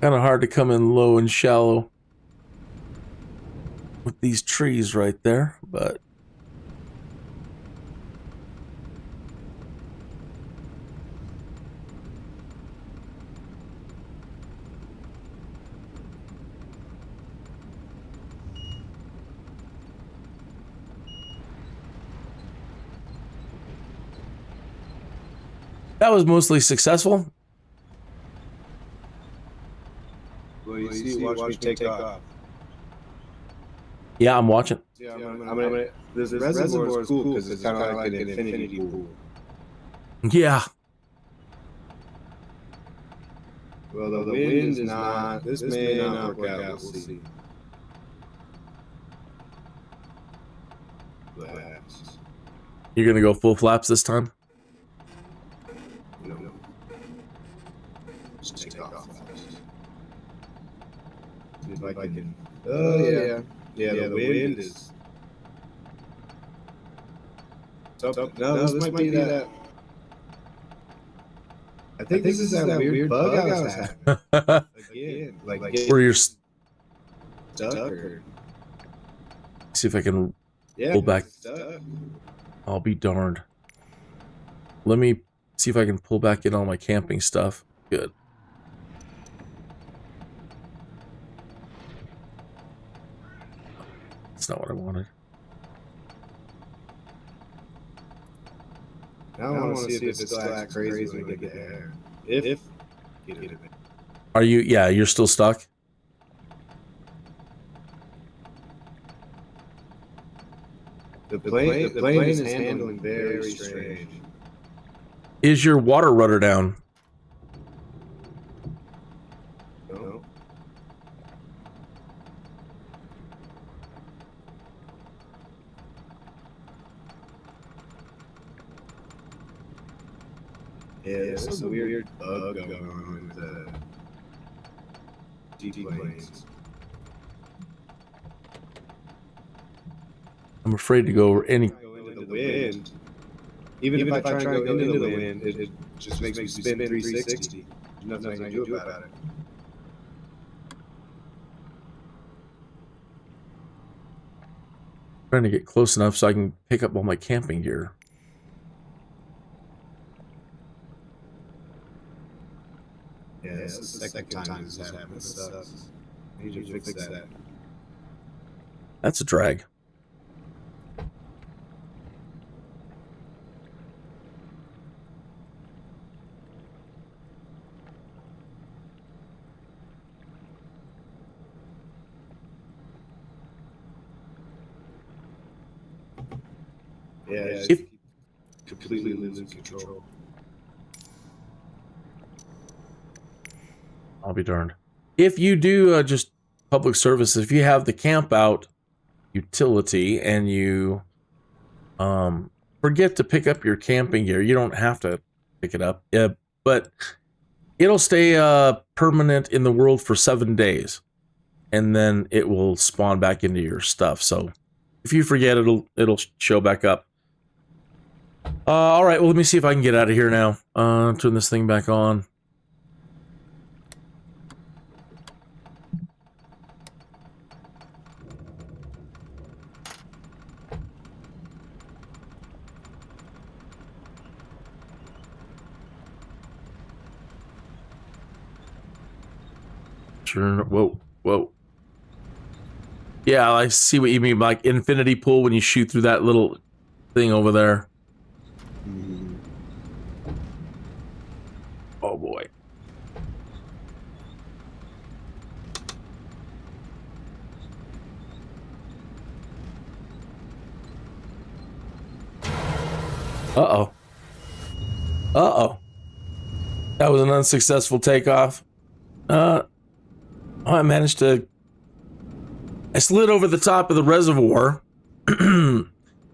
Kind of hard to come in low and shallow with these trees right there, but that was mostly successful. Well, you see, watch me take off. Yeah, I'm watching. Yeah, I'm gonna this reservoir is cool because it's kind of like an infinity pool. Yeah. Well, the wind is not. This may not work out. We'll see. Flaps. You're gonna go full flaps this time? No. Just take off. See if I can. Oh yeah. Yeah, the wind is. No, this might be that. I think this is that weird bug I was having. Again, like Where you're stuck or... see if I can Yeah, pull back. stuck. I'll be darned. Let me see if I can pull back in all my camping stuff. Good. That's not what I wanted. Now I want to see if it still acts crazy when we get there. If get it. Are you? Yeah, you're still stuck? The plane is handling very strange. Is your water rudder down? No. Yeah, there's some weird bug going on with the GT planes. I'm afraid to go over any. Go into the wind. Even if I try to go into the wind, it just makes me spin 360. There's nothing I can do about it. Trying to get close enough so I can pick up all my camping gear. Yeah, this is the second time this has happened. This sucks. I need you to fix that. That's a drag. Yeah, If completely losing control. I'll be darned. If you do just public services, if you have the camp out utility and you forget to pick up your camping gear, you don't have to pick it up. Yeah, but it'll stay permanent in the world for 7 days, and then it will spawn back into your stuff. So if you forget, it'll show back up. All right, well, let me see if I can get out of here now. Turn this thing back on. Sure. Whoa, whoa. Yeah, I see what you mean. Like infinity pool when you shoot through that little thing over there. Oh boy. Uh-oh. Uh-oh. That was an unsuccessful takeoff. I managed to... I slid over the top of the reservoir.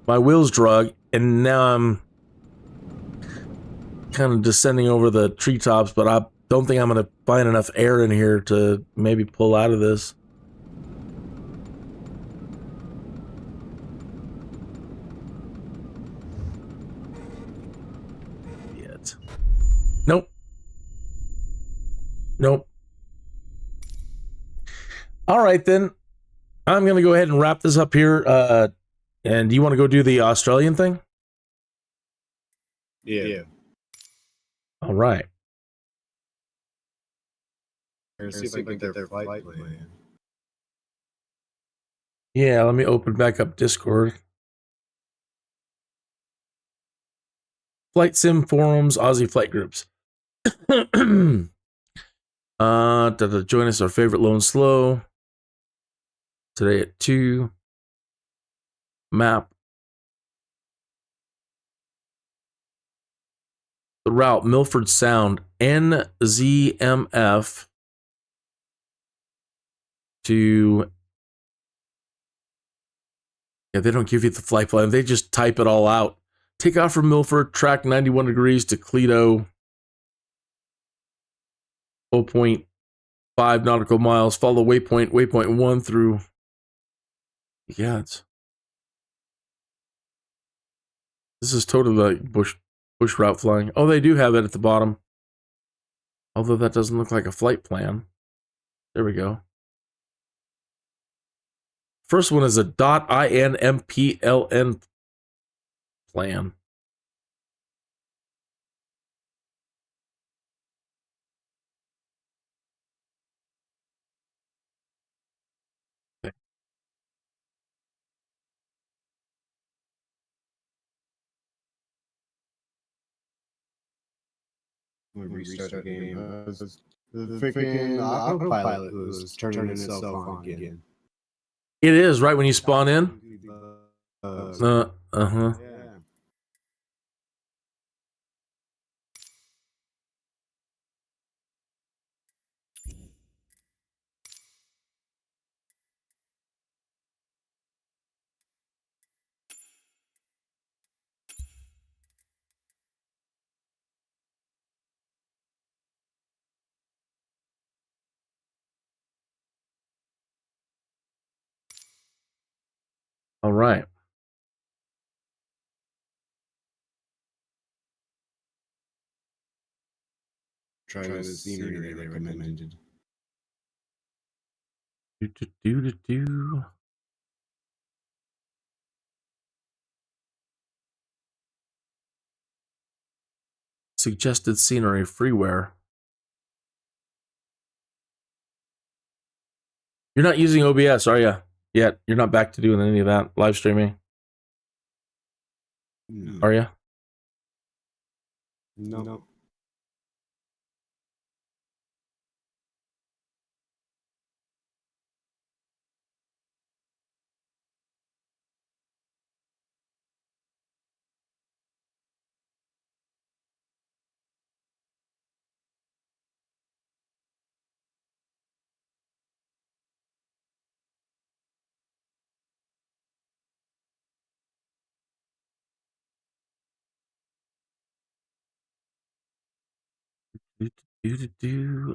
My wheels drug, and now I'm kind of descending over the treetops, but I don't think I'm going to find enough air in here to maybe pull out of this. Yet. Nope. Nope. All right, then. I'm going to go ahead and wrap this up here. And do you want to go do the Australian thing? Yeah. All right. See if I can get their flight plan. Yeah, let me open back up Discord. Flight sim forums, Aussie flight groups. Join us, our favorite low and slow. Today at 2. Map. The route, Milford Sound, NZMF to... Yeah, they don't give you the flight plan. They just type it all out. Take off from Milford, track 91 degrees to Cleto, 0.5 nautical miles. Follow waypoint 1 through... Yeah, this is totally like bush route flying. Oh, they do have it at the bottom. Although that doesn't look like a flight plan. There we go. First one is a .INMPLN plan. Okay. We restart the game. The freaking autopilot was turning itself on again. It is right when you spawn in. Yeah. All right. Try the scenery they recommended. Do. Suggested scenery freeware. You're not using OBS, are you? Yet you're not back to doing any of that live streaming, are you? No.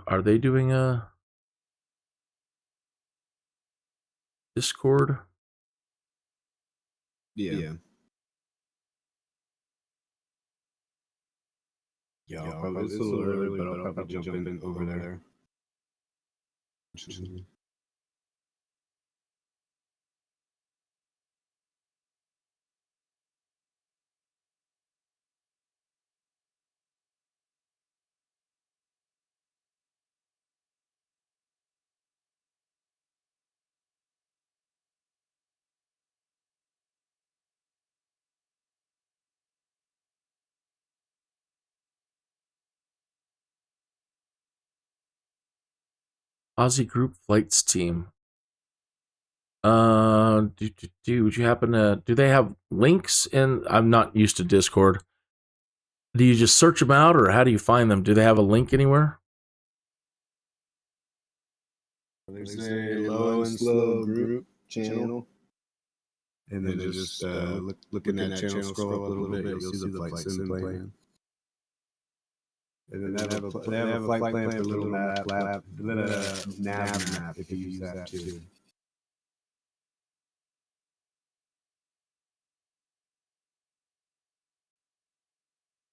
Are they doing a Discord? Yeah. Yeah, probably it's a little early, but I'll probably jump in over there. Aussie Group Flights Team. Would you happen to, do they have links in, I'm not used to Discord. Do you just search them out or how do you find them? Do they have a link anywhere? There's a low and slow group channel. And then just look in that channel, scroll up a little bit, you'll see the flight sim plan. And then they have a flight plan for a little nav map if you use that too.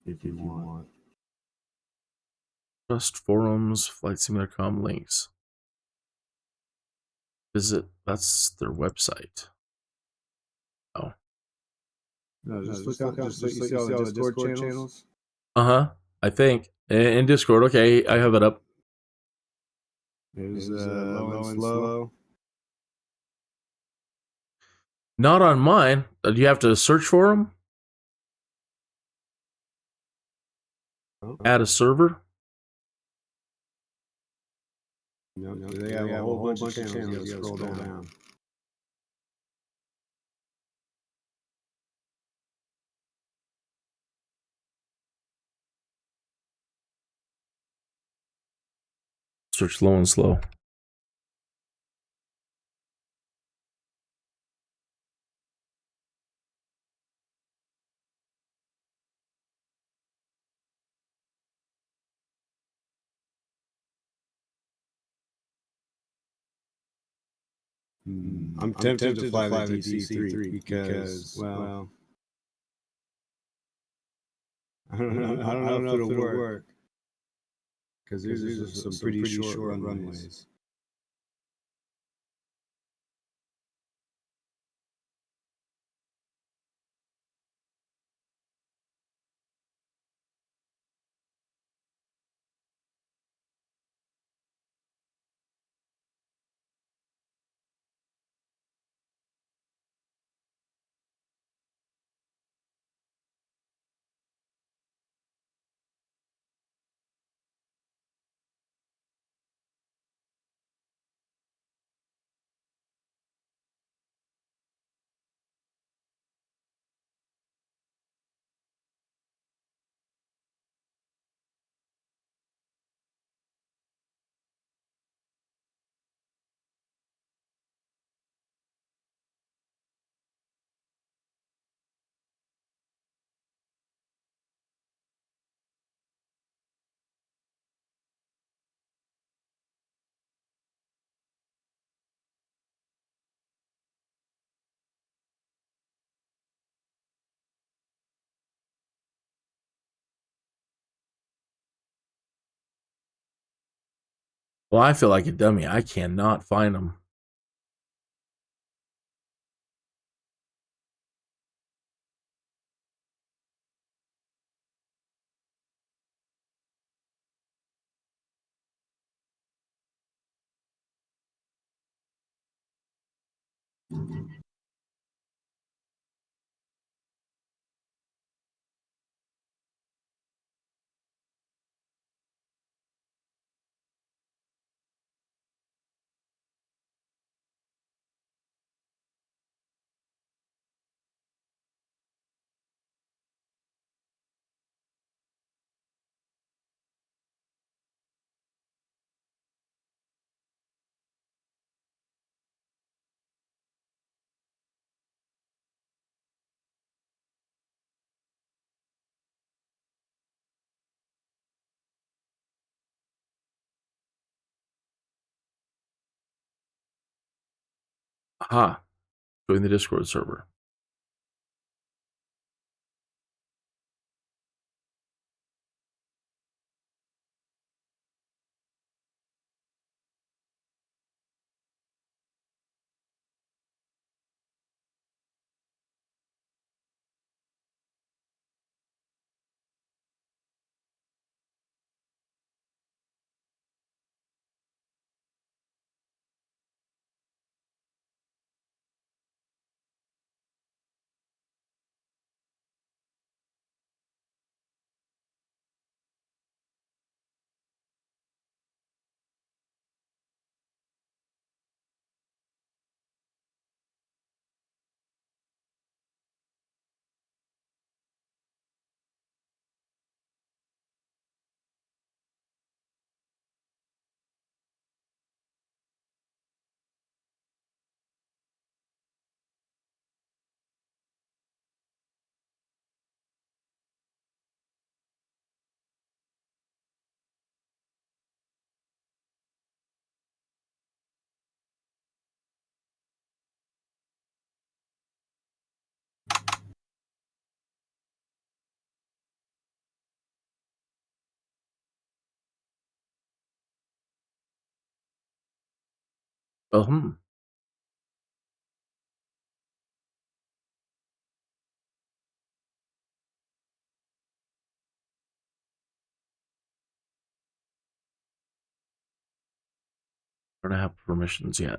If you want. Trust forums, flightsim.com links. That's their website. Oh. No, just look up, just you see all the Discord channels. I think. In Discord, okay, I have it up. There's low and slow. Not on mine. Do you have to search for them? Add a server? No, they have a whole bunch of channels. You gotta scroll down. Search low and slow. I'm tempted to fly the DC-3 because, well, I don't know if it'll work. Because these are some pretty short runways. Well, I feel like a dummy. I cannot find them. Aha. Join the Discord server. Oh, I don't have permissions yet.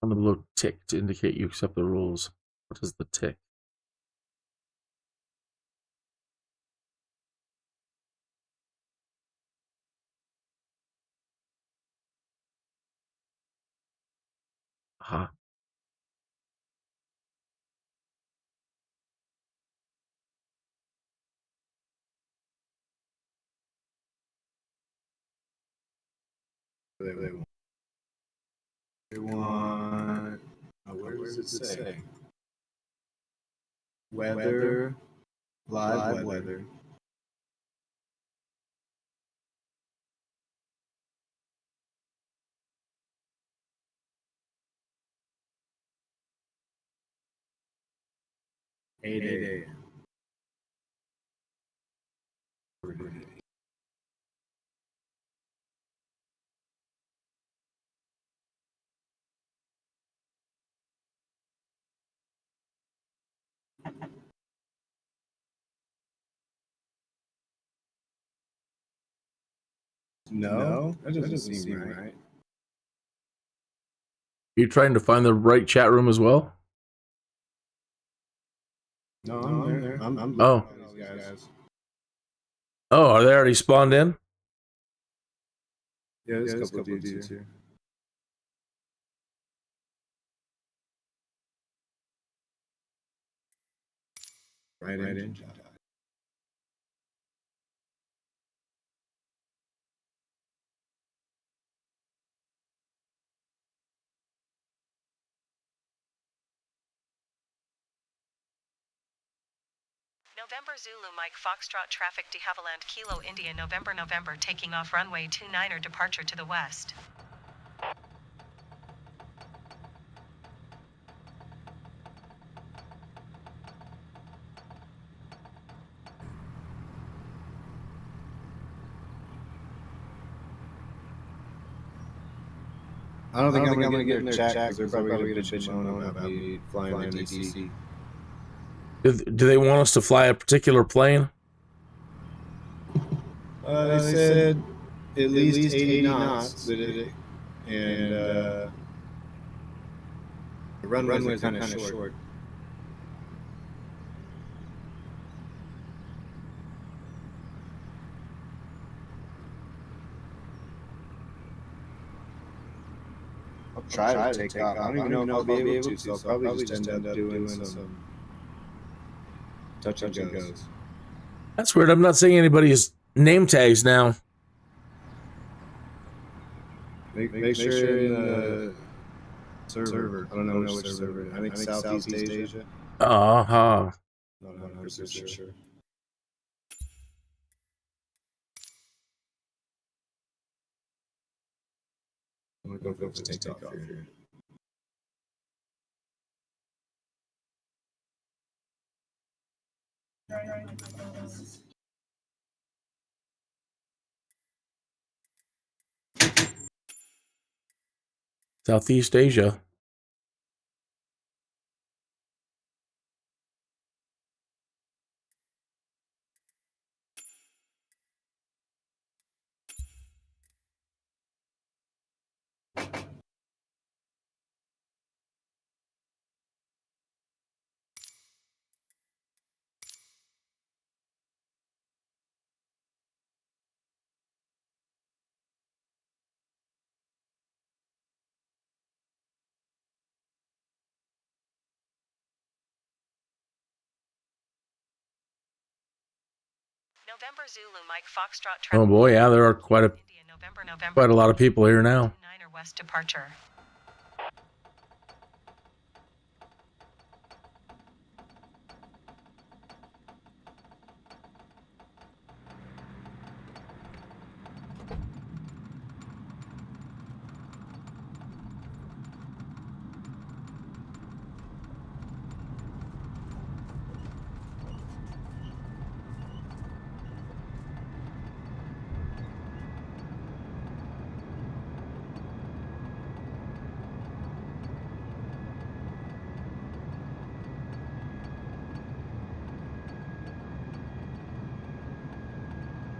On the little tick to indicate you accept the rules. What is the tick? Aha. They want. Where does it say? Weather, live weather. Eight a.m. No, that doesn't seem right. You trying to find the right chat room as well? No, I'm there. I'm Oh. looking at these guys. Oh, are they already spawned in? Yeah, there's a couple of dudes here. Right in. November Zulu Mike Foxtrot traffic de Havilland Kilo India November taking off runway 29er departure to the west. I don't think I'm gonna get in their chat because they're probably gonna bitch on about me flying in DC. Do they want us to fly a particular plane? They said at least 80 knots, and the runways are kind of short. I'll try to take off. I don't even know if I'll be able to, so I'll probably just end up doing some touch and goes. That's weird. I'm not seeing anybody's name tags now. Make sure you're in the server. I don't know which server. I think Southeast Asia. Uh-huh. Not 100% sure. I'm gonna go for take off here. Southeast Asia. November Zulu Mike Foxtrot traffic. Oh boy, yeah, there are quite a lot of people here now. 29er west departure.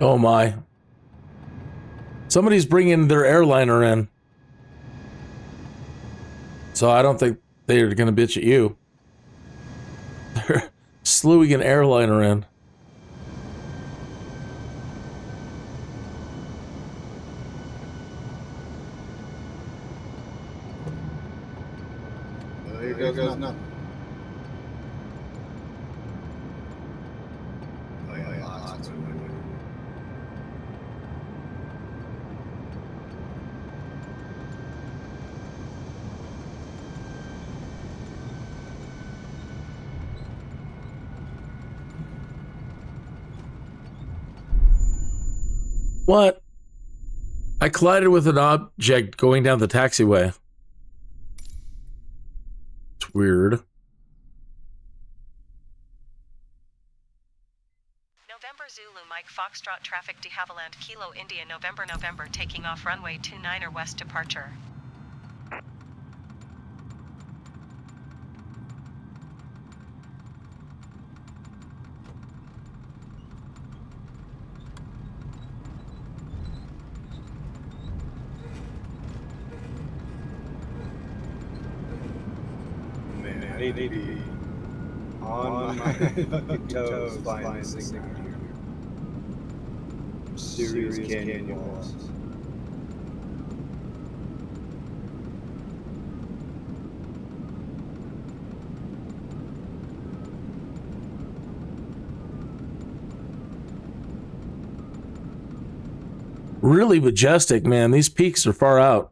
Oh my. Somebody's bringing their airliner in. So I don't think they're going to bitch at you. They're slewing an airliner in. Here goes nothing. Oh yeah, lots of wind. What? I collided with an object going down the taxiway. It's weird. November Zulu Mike Foxtrot traffic de Havilland Kilo India November taking off runway 29er west departure. Man, I need to be on my fucking toes flying this thing out here. Serious canyon walls. Really majestic, man. These peaks are far out.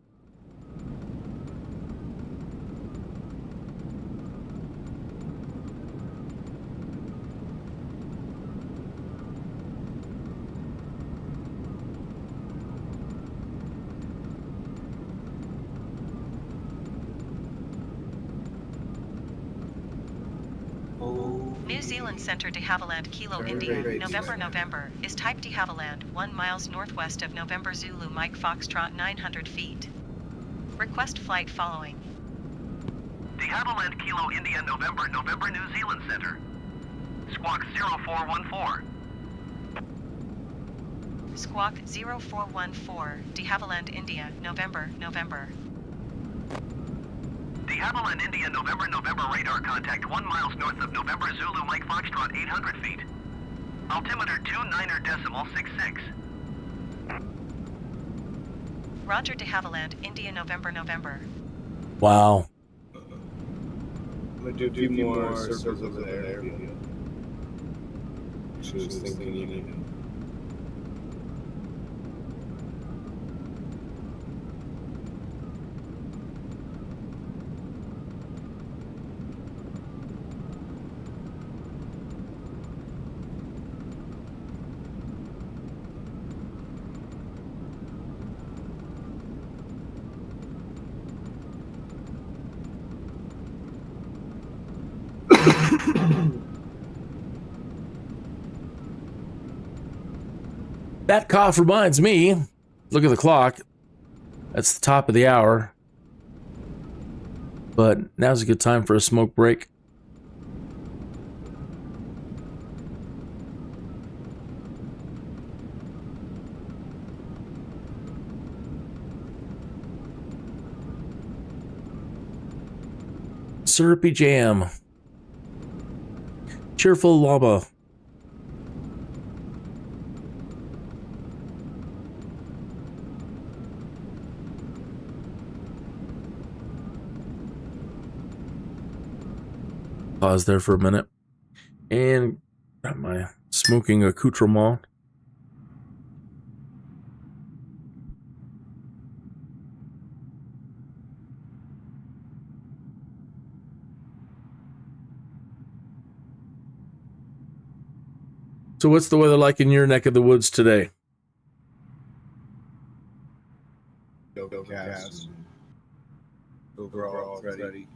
New Zealand Centre de Havilland Kilo India November is type de Havilland 1 miles northwest of November Zulu Mike Foxtrot 900 feet. Request flight following. De Havilland Kilo India November New Zealand Center. Squawk 0414. Squawk 0414 de Havilland India November. De Havilland India November radar contact 1 miles north of November Zulu Mike Foxtrot 800 feet. Altimeter 29.66. Roger de Havilland India November. Wow. I'm gonna do a few more circles over there. Actually, I was thinking even. That cough reminds me. Look at the clock. That's the top of the hour. But now's a good time for a smoke break. Syrupy jam. Cheerful llama. Pause there for a minute and grab my smoking accoutrement. So what's the weather like in your neck of the woods today? Overcast. Overall, ready.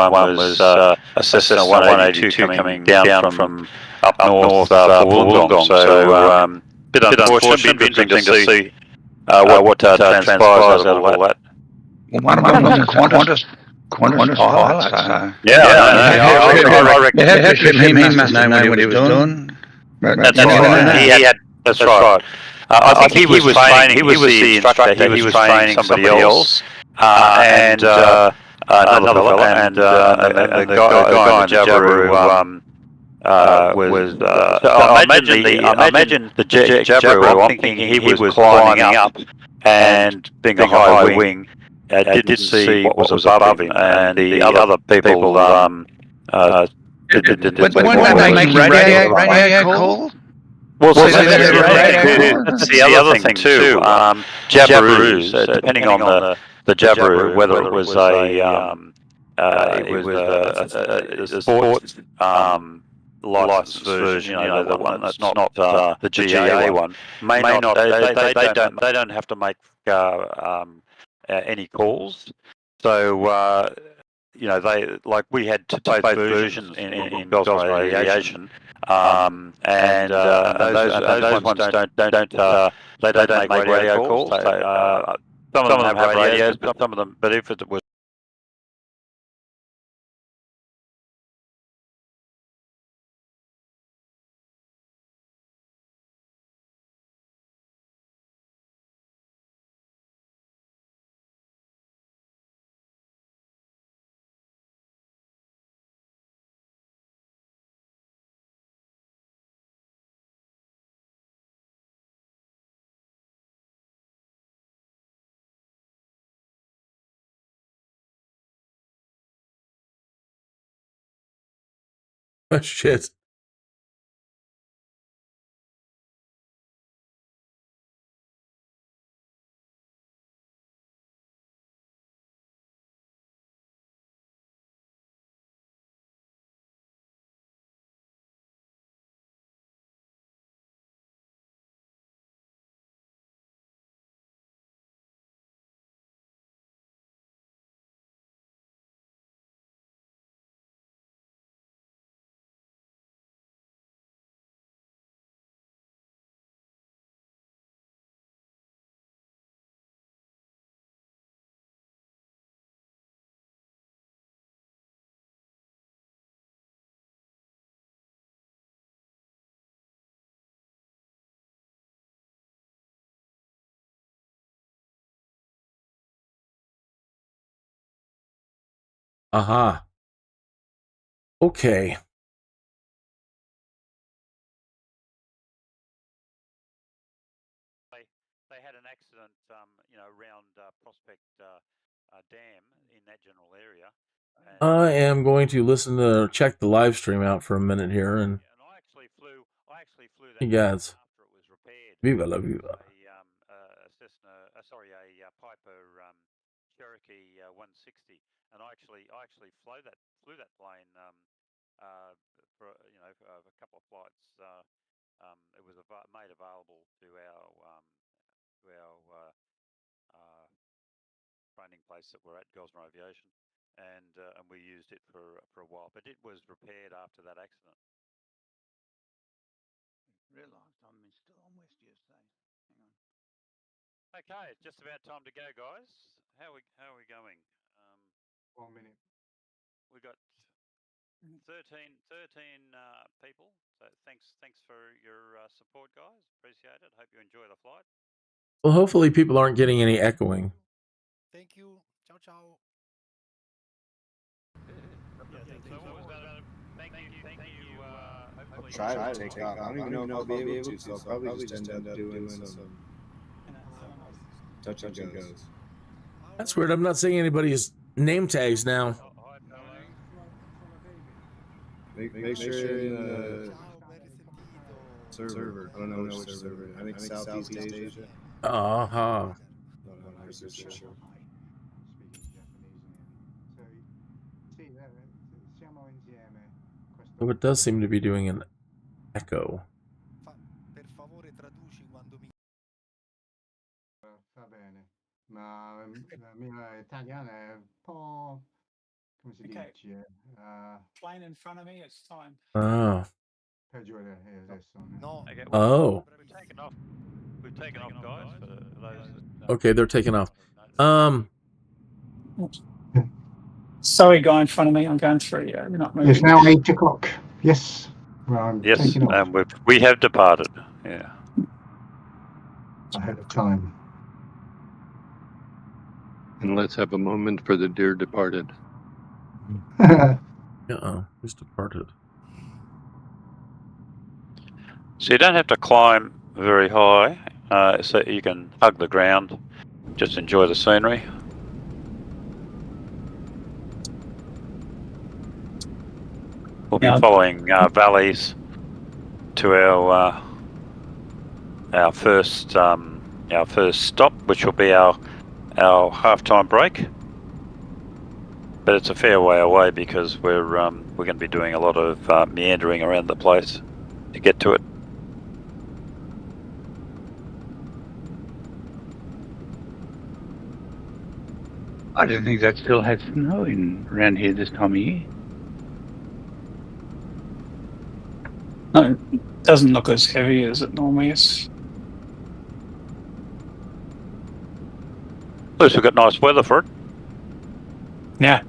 one was a Cessna 182 coming down from up north for Wollongong. So bit unfortunate, be interesting to see what transpires out of all that. Well, one of them was a Qantas pilot, so... Yeah, I reckon. He must have known what he was doing. That's right. That's right. I think he was training. He was the instructor. He was training somebody else, and another fellow, and the guy in the Jabiru was. So I imagine the Jabiru. I'm thinking he was climbing up, and being a high wing, didn't see what was above him, and the other people. Weren't they making radio calls? Well, see, that's the other thing too. Jabiroos, depending on the Jabiru, whether it was a sports license version, the one that's not the GA one, may not. They don't have to make any calls. So they we had both versions in Bellsmore Aviation. And those ones don't make radio calls. Some of them have radios, but some of them. But if it was Oh, shit. Aha. Okay. they had an accident, around Prospect Dam in that general area. I am going to check the live stream out for a minute here, and I actually flew that guys, after it was repaired. viva la viva. A Cessna, a Piper Cherokee 160, and I actually flew that plane for a couple of flights. It was made available to our training place that we're at, Gosnell Aviation, and we used it for a while. But it was repaired after that accident. Realised I'm still on West USA. Hang on. Okay, it's just about time to go, guys. How are we going? 1 minute. We got 13 people. So thanks for your support, guys. Appreciate it. Hope you enjoy the flight. Well, hopefully people aren't getting any echoing. Thank you. Ciao, ciao. Thank you. I'll try to take off. I don't even know if I'll be able to, so I'll probably just end up doing some touch and goes. That's weird. I'm not seeing anybody's name tags now. Make sure in the server. I don't know which server. I think Southeast Asia. Uh-huh. Oh, it does seem to be doing an echo. Per favore traduci quando mi... Va bene, ma la mia italiana è un po' Come si Ok. dice? Plane in front of me, it's time. Oh. Peggiore adesso. No. Okay, Oh. we've taken off. We've taken off, guys. For those that, Okay, they're taking off. Sorry, guy in front of me. I'm going through. Yeah, you're not moving. It's now 8 o'clock. Yes. Well, I'm yes, taking off we have departed. Yeah. ahead of time. And let's have a moment for the dear departed. Uh-oh, who's departed? So you don't have to climb very high, so you can hug the ground, just enjoy the scenery. We'll be following valleys to our first stop, which will be our halftime break. But it's a fair way away because we're going to be doing a lot of meandering around the place to get to it. I don't think that still has snow around here this time of year. No, it doesn't look as heavy as it normally is. At least we've got nice weather for it. Yeah.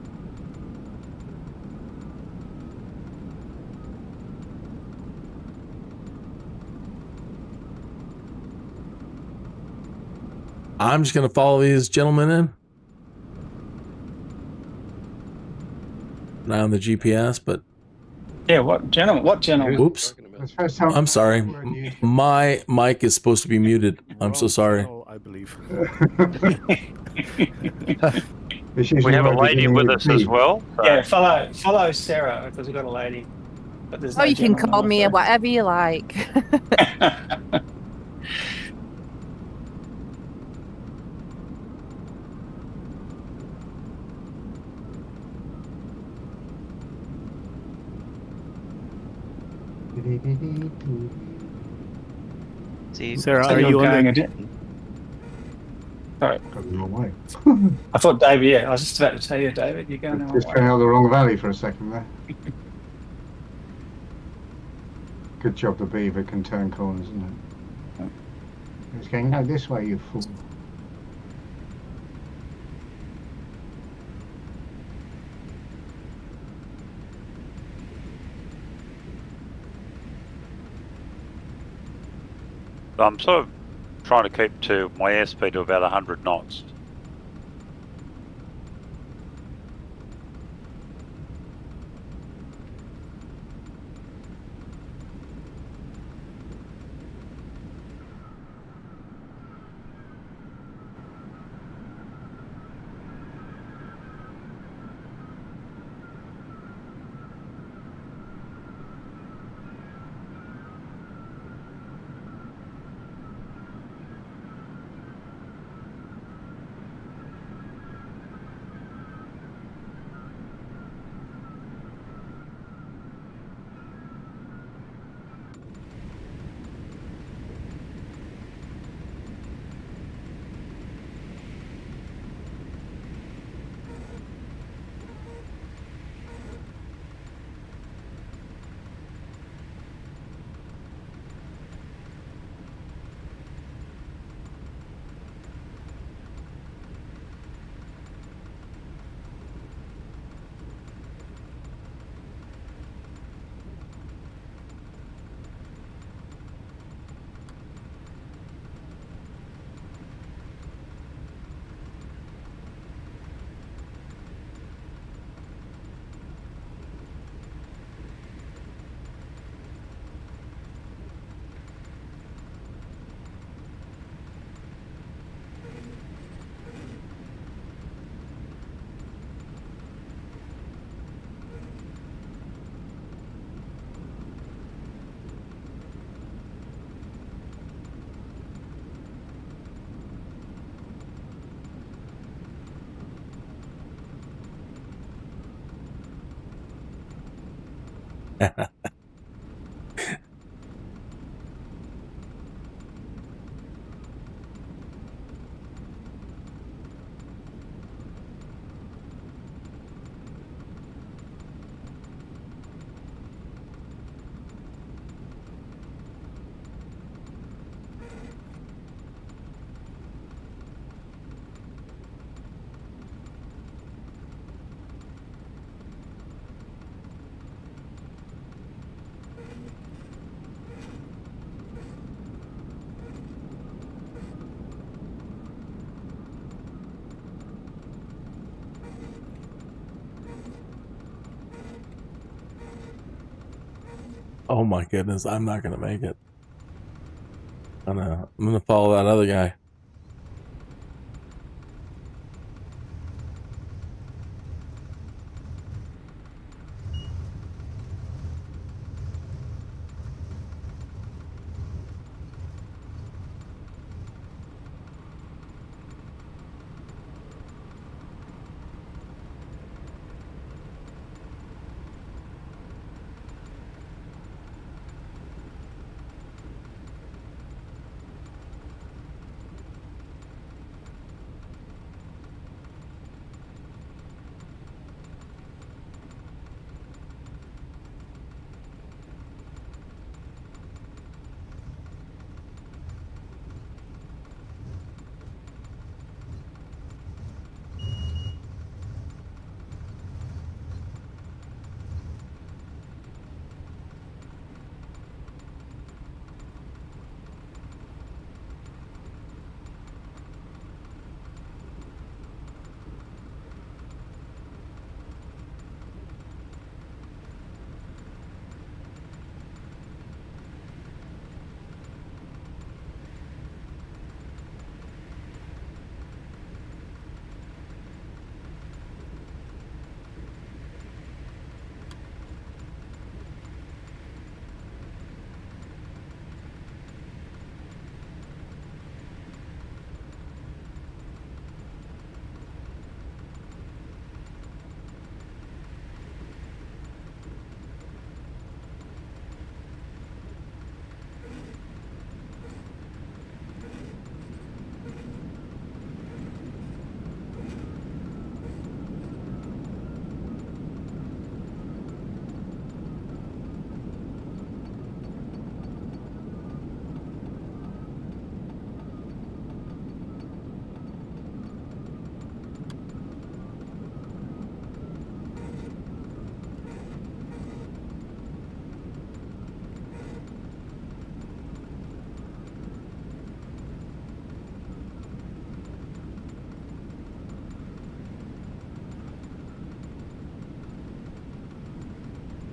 I'm just going to follow these gentlemen in. Not on the GPS, but... Yeah, what gentleman? What gentleman? Oops. I'm sorry. My mic is supposed to be muted. I'm so sorry. I believe. We have a lady with us as well. So. Yeah, follow Sarah because we've got a lady. But there's Oh, no you can gentleman call with me her. whatever you like. Sarah, So are you're you on going the... again? Sorry. Going the wrong way. I thought David, yeah, I was just about to tell you, David, you're going the wrong Just way. going out the wrong valley for a second there. Good job the beaver can turn corners, isn't it? It's going, no, this way, you fool. I'm sort of trying to keep to my airspeed of about 100 knots. Oh my goodness, I'm not gonna make it. I'm gonna follow that other guy.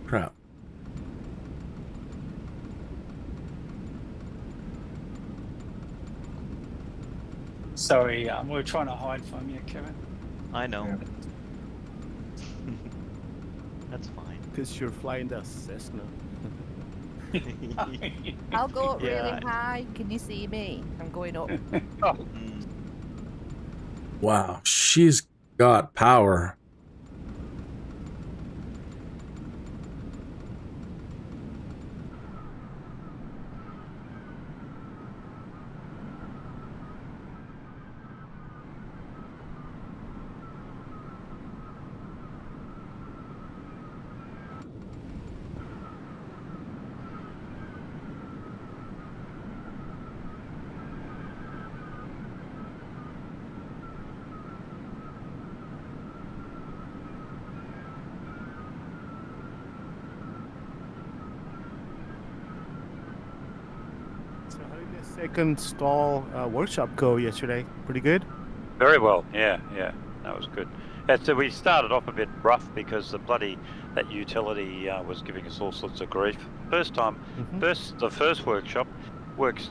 Crap. Sorry, we're trying to hide from you, Kevin. I know. That's fine. Because you're flying the Cessna. I'll go up Yeah. really high. Can you see me? I'm going up. Mm. Wow, she's got power. So how did the second stall workshop go yesterday? Pretty good? Very well, yeah, that was good. So we started off a bit rough because that utility was giving us all sorts of grief. First time, the first workshop works.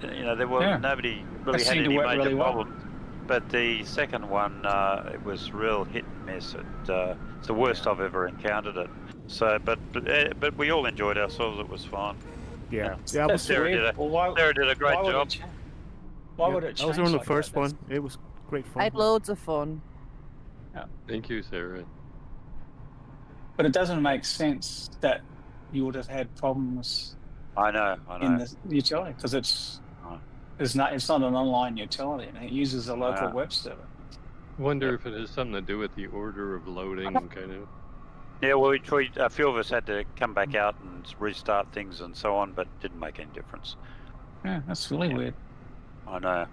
There were nobody really They had seem to any work major really well. problems. But the second one, it was real hit and miss. It's the worst I've ever encountered it. So, but we all enjoyed ourselves. It was fun. Yeah. That's Sarah weird. did Well, why Sarah did a great would job. it why would it I was change on the like first that? one. It was great I fun. had loads of fun. Thank you, Sarah. But it doesn't make sense that you would have had problems I know. in the utility because it's not an online utility and it uses a local web server. Wonder if it has something to do with the order of loading, kind of. Yeah, well, a few of us had to come back out and restart things and so on, but it didn't make any difference. Yeah, that's really weird. I know.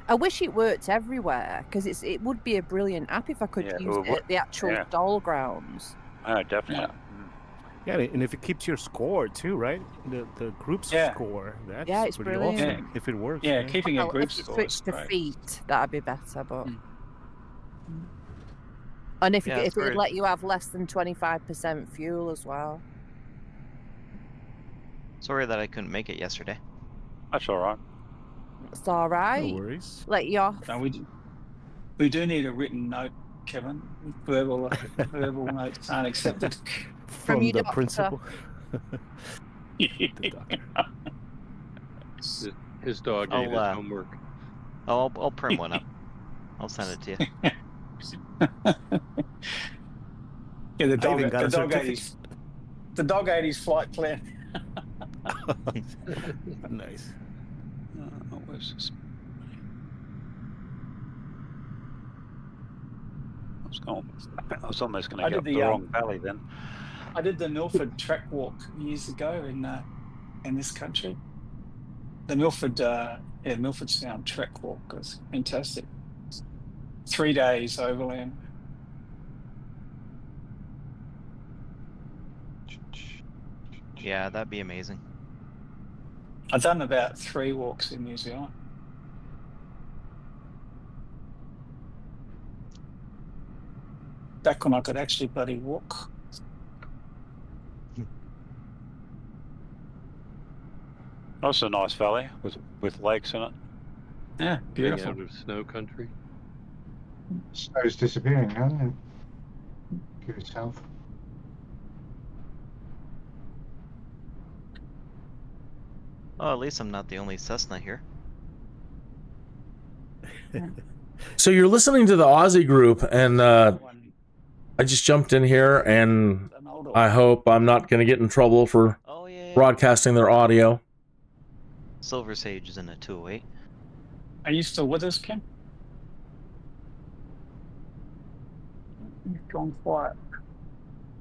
I wish it worked everywhere because it would be a brilliant app if I could use it at the actual stall grounds. Oh, definitely. Yeah, and if it keeps your score too, right? The group score. That's it's pretty brilliant. awesome if it works. Yeah, keeping a Well, group if you score switch is to great. feet, that'd be better. But and if Yeah, it it's would very- let you have less than 25% fuel as well. Sorry that I couldn't make it yesterday. That's all right. It's all right. No worries. Let you off. No, we do need a written note, Kevin. Verbal notes aren't accepted. From your the doctor. principal. The doctor. His dog ate his homework. I'll print one up. I'll send it to you. Yeah, the dog, even got a the dog ate his flight plan. Nice. Where's this? I was almost going to go up the wrong valley then. I did the Milford track walk years ago in this country. The Milford Sound track walk was fantastic. 3 days overland. Yeah, that'd be amazing. I've done about 3 walks in New Zealand. Back when I could actually bloody walk. That's a nice valley with lakes in it. Yeah, beautiful. Out of snow country. Snow's disappearing, hasn't it? Give it south. Oh, at least I'm not the only Cessna here. So you're listening to the Aussie group, and I just jumped in here, and I hope I'm not going to get in trouble for broadcasting their audio. Silver Sage is in a 208. Are you still with us, Ken? You've gone quiet.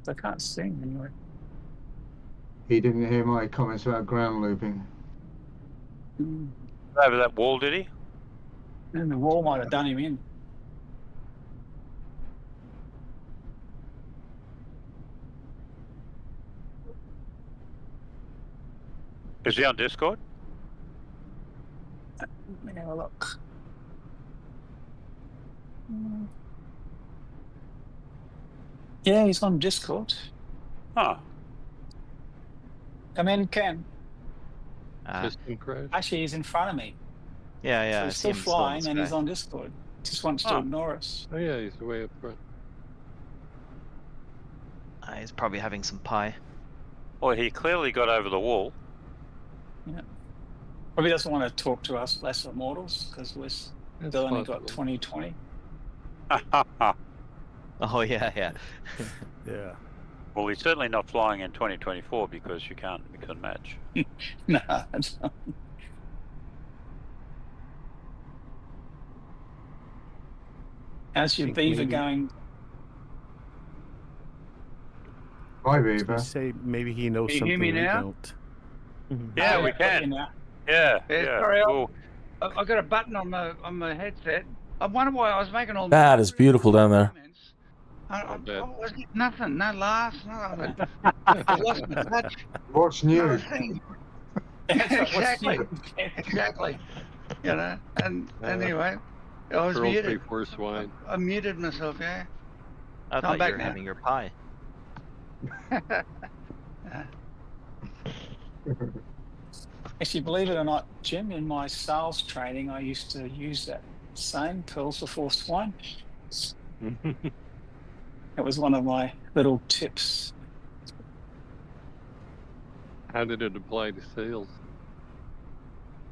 I can't sing anyway. He didn't hear my comments about ground looping. Over that wall, did he? And the wall might have done him in. Is he on Discord? Let me have a look. Yeah, he's on Discord. Huh. Come in, Ken. System crash. Actually, he's in front of me. Yeah, So I he's see still him flying in and the he's sky. on Discord. Just wants to ignore us. Oh yeah, he's way up front. He's probably having some pie. Well, he clearly got over the wall. Yeah. Probably doesn't want to talk to us lesser mortals because we're still only got 2020. Oh yeah. Yeah. Well, he's certainly not flying in 2024 because you can't mix and match. No, I don't. How's your beaver going? Hi, You Beaver. say maybe he knows Can you something hear me we now? don't. Yeah, we got can. you now. Yeah. Sorry, Cool. I've got a button on my headset. I wonder why I was making all That is beautiful down there. comments. I was getting nothing, no laughs, nothing. I lost my touch. What's new? Exactly. You know, and anyway, I was Girls muted. before swine. I muted myself, yeah. I I'm thought you back were now. having your pie. Actually, believe it or not, Jim, in my sales training, I used to use that saying, pearls before swine. It was one of my little tips. How did it apply to sales?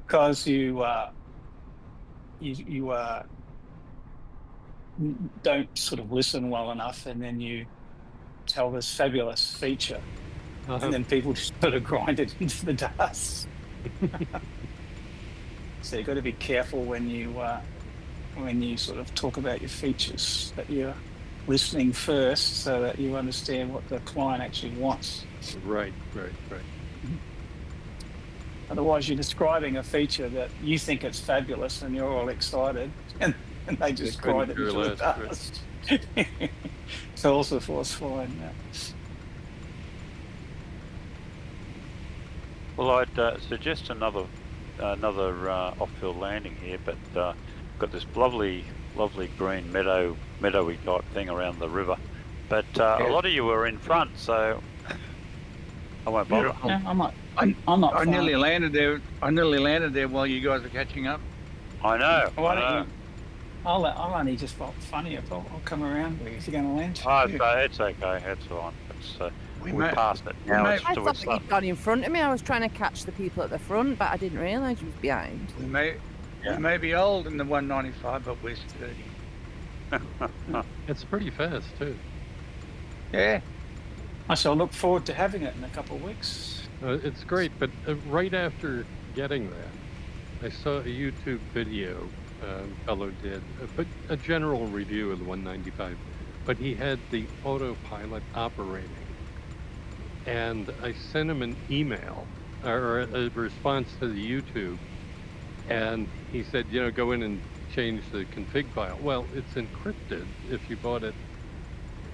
Because you don't sort of listen well enough, and then you tell this fabulous feature, and then people just sort of grind it into the dust. So you've got to be careful when you sort of talk about your features, that you're listening first so that you understand what the client actually wants. Right. Otherwise, you're describing a feature that you think it's fabulous and you're all excited, and they just grind it into the dust. So also for swine. Well, I'd suggest another off-field landing here, but got this lovely green meadowy type thing around the river. But a lot of you were in front, so I won't bother. Beautiful. Yeah, I'm not. I far. nearly landed there. I nearly landed there while you guys were catching up. I know. Why I know. don't you? I'll only just funny if I'll come around with you if you're going to land. Oh, it's okay. It's fine. It's, we passed it. Now it's I to thought its you'd gone in front of me. I was trying to catch the people at the front, but I didn't realise you was behind. We may be old in the 195, but we're sturdy. It's pretty fast too. Yeah. I shall look forward to having it in a couple of weeks. It's great, but right after getting that, I saw a YouTube video fellow did, but a general review of the 195, but he had the autopilot operating. And I sent him an email or a response to the YouTube, and he said, go in and change the config file. Well, it's encrypted if you bought it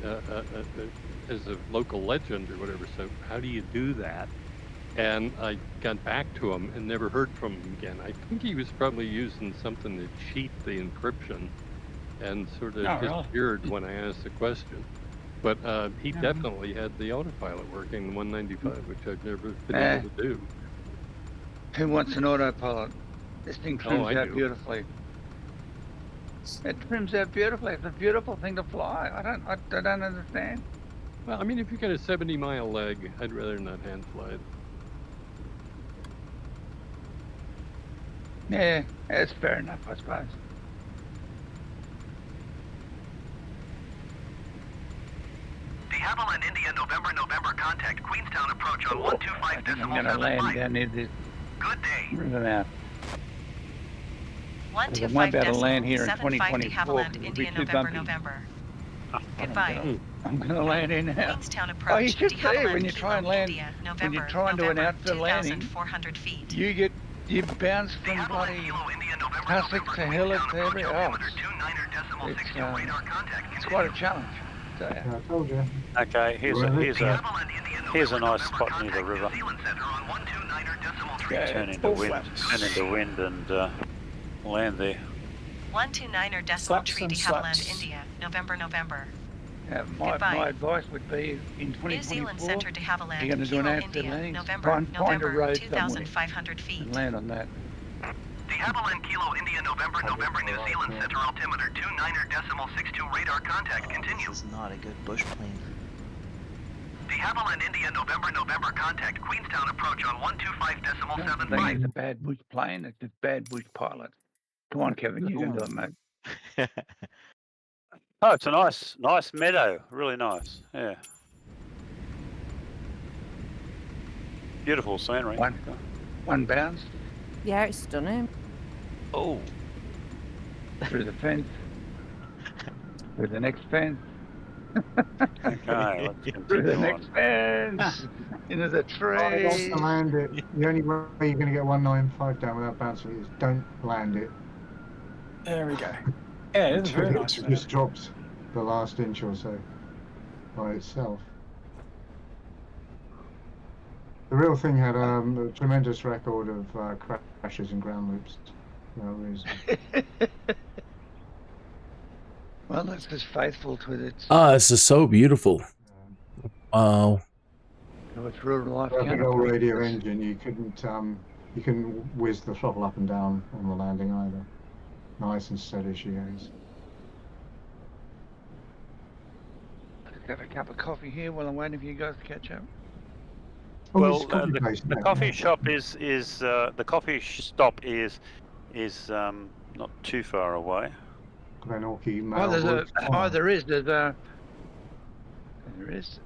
as a local legend or whatever. So how do you do that? And I got back to him and never heard from him again. I think he was probably using something to cheat the encryption and sort of disappeared when I asked the question. But he definitely had the autopilot working, the 195, which I've never been able to do. Who wants an autopilot? This thing trims out beautifully. It trims out beautifully. It's a beautiful thing to fly. I don't understand. Well, I mean, if you got a 70-mile leg, I'd rather not hand fly it. Yeah, it's fair enough, I suppose. De Havilland, India, November, contact Queenstown approach on 125.75. I'm gonna land down near this Good day. river now. 125 about to land here in 75 de 2024. Havilland, It'll be India, too November, bumpy. November. Goodbye. I'm gonna land in now. Queenstown Oh, approach, you should de see Havilland, when you try and land, India, when November, you try and do an November, outfield landing, 2,400 feet. you bounce from bloody Sussex to Hillard to every it's quite a challenge. So, Yeah, I told you. Okay, here's a nice spot near the river. Turn into wind and land there. 129er decimal tree de Havilland, India, November, November. my Goodbye. advice would be in New Zealand 2024, Centre de Havilland, you're going to do an Kilo, outfield India, landing, November, find a November, road somewhere 2,500 feet. and land on that. De Havilland, Kilo, India, November, New Zealand Center altimeter 29er.62 radar contact. Continue. This is not a good bush plane. De Havilland, India, November, contact Queenstown approach on I think 125.75. it's a bad bush plane, it's a bad bush pilot. Come on, Kevin, you can do it, mate. Oh, it's a nice meadow. Really nice. Yeah. Beautiful scenery. One bounce Yeah, it's stunning. Oh. through the fence, through the next fence, Okay, let's through the continue next on. fence, into the Don't trees. land it. The only way you're going to get 195 down without bouncing is don't land it. There we go. Yeah, it's very nice. It just drops the last inch or so by itself. The real thing had a tremendous record of crashes and ground loops. For no reason. Well, that's just faithful to its, This is so beautiful. Wow. to its rural life. With a big old radio engine, you couldn't whiz the throttle up and down on the landing either. Nice and steady she goes. Let's have a cup of coffee here while I'm waiting for you guys to catch up. Oh, Well, it's coffee place, the yeah. coffee shop is the coffee stop is not too far away. Glenorchy, Oh, there's a. Malwood. There is. There is.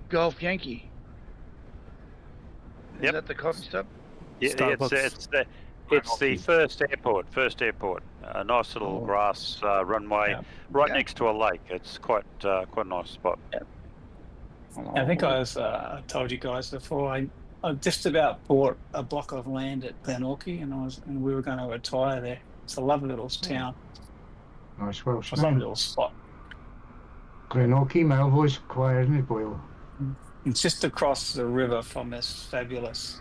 Golf Yankee. Is Yep. that the coffee stop? Yeah, it's the first airport. A nice little grass runway right next to a lake. It's quite a nice spot. I think I told you guys before. I just about bought a block of land at Glenorchy, and we were going to retire there. It's a lovely little town. Nice Welsh It's a lovely name. little spot. Glenorchy, Malvoice, quiet, isn't it, Boyle? It's just across the river from this fabulous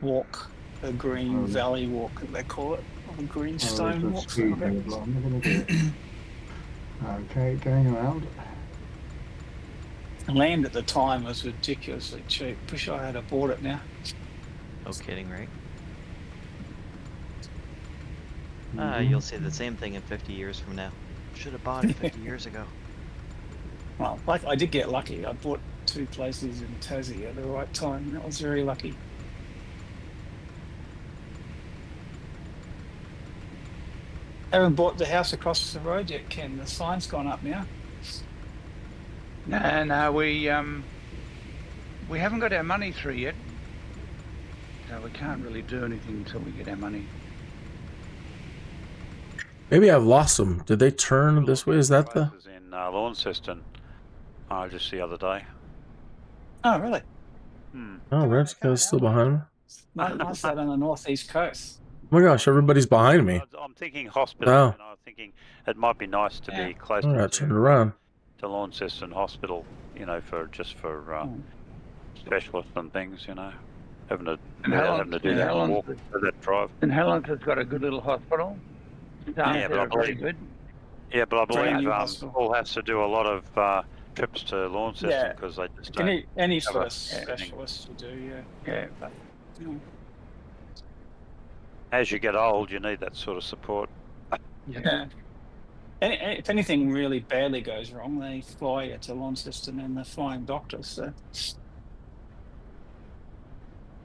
walk, the Green Valley Walk, they call it, or the Greenstone Walk. Speed something. limit, I'm not going to do it. Okay, going around. Land at the time was ridiculously cheap. Wish I had bought it now. No kidding, right? Mm-hmm. You'll see the same thing in 50 years from now. Should have bought it 50 years ago. Well, like I did get lucky. I bought 2 places in Tassie at the right time. That was very lucky. Haven't bought the house across the road yet, Ken. The sign's gone up now. No, we haven't got our money through yet, so we can't really do anything until we get our money. Maybe I've lost them. Did they turn this way? Is that the? In Launceston, just the other day. Oh, really? Oh, Red's still behind me. Nice out on the northeast coast. Oh my gosh, everybody's behind me. I'm thinking hospital. Oh. And I'm thinking it might be nice to be closer All right, turn around. to Launceston Hospital. You know, for specialists and things. You know, having to do that walk for that drive. And Helen's has got a good little hospital. Yeah, but I believe good. Yeah, but I believe hospital. Paul has to do a lot of trips to Launceston because they just don't. Any sort of specialist to do, Yeah. But, as you get old, you need that sort of support. Yeah. If anything really badly goes wrong, they fly you to Launceston and they're flying doctors. So.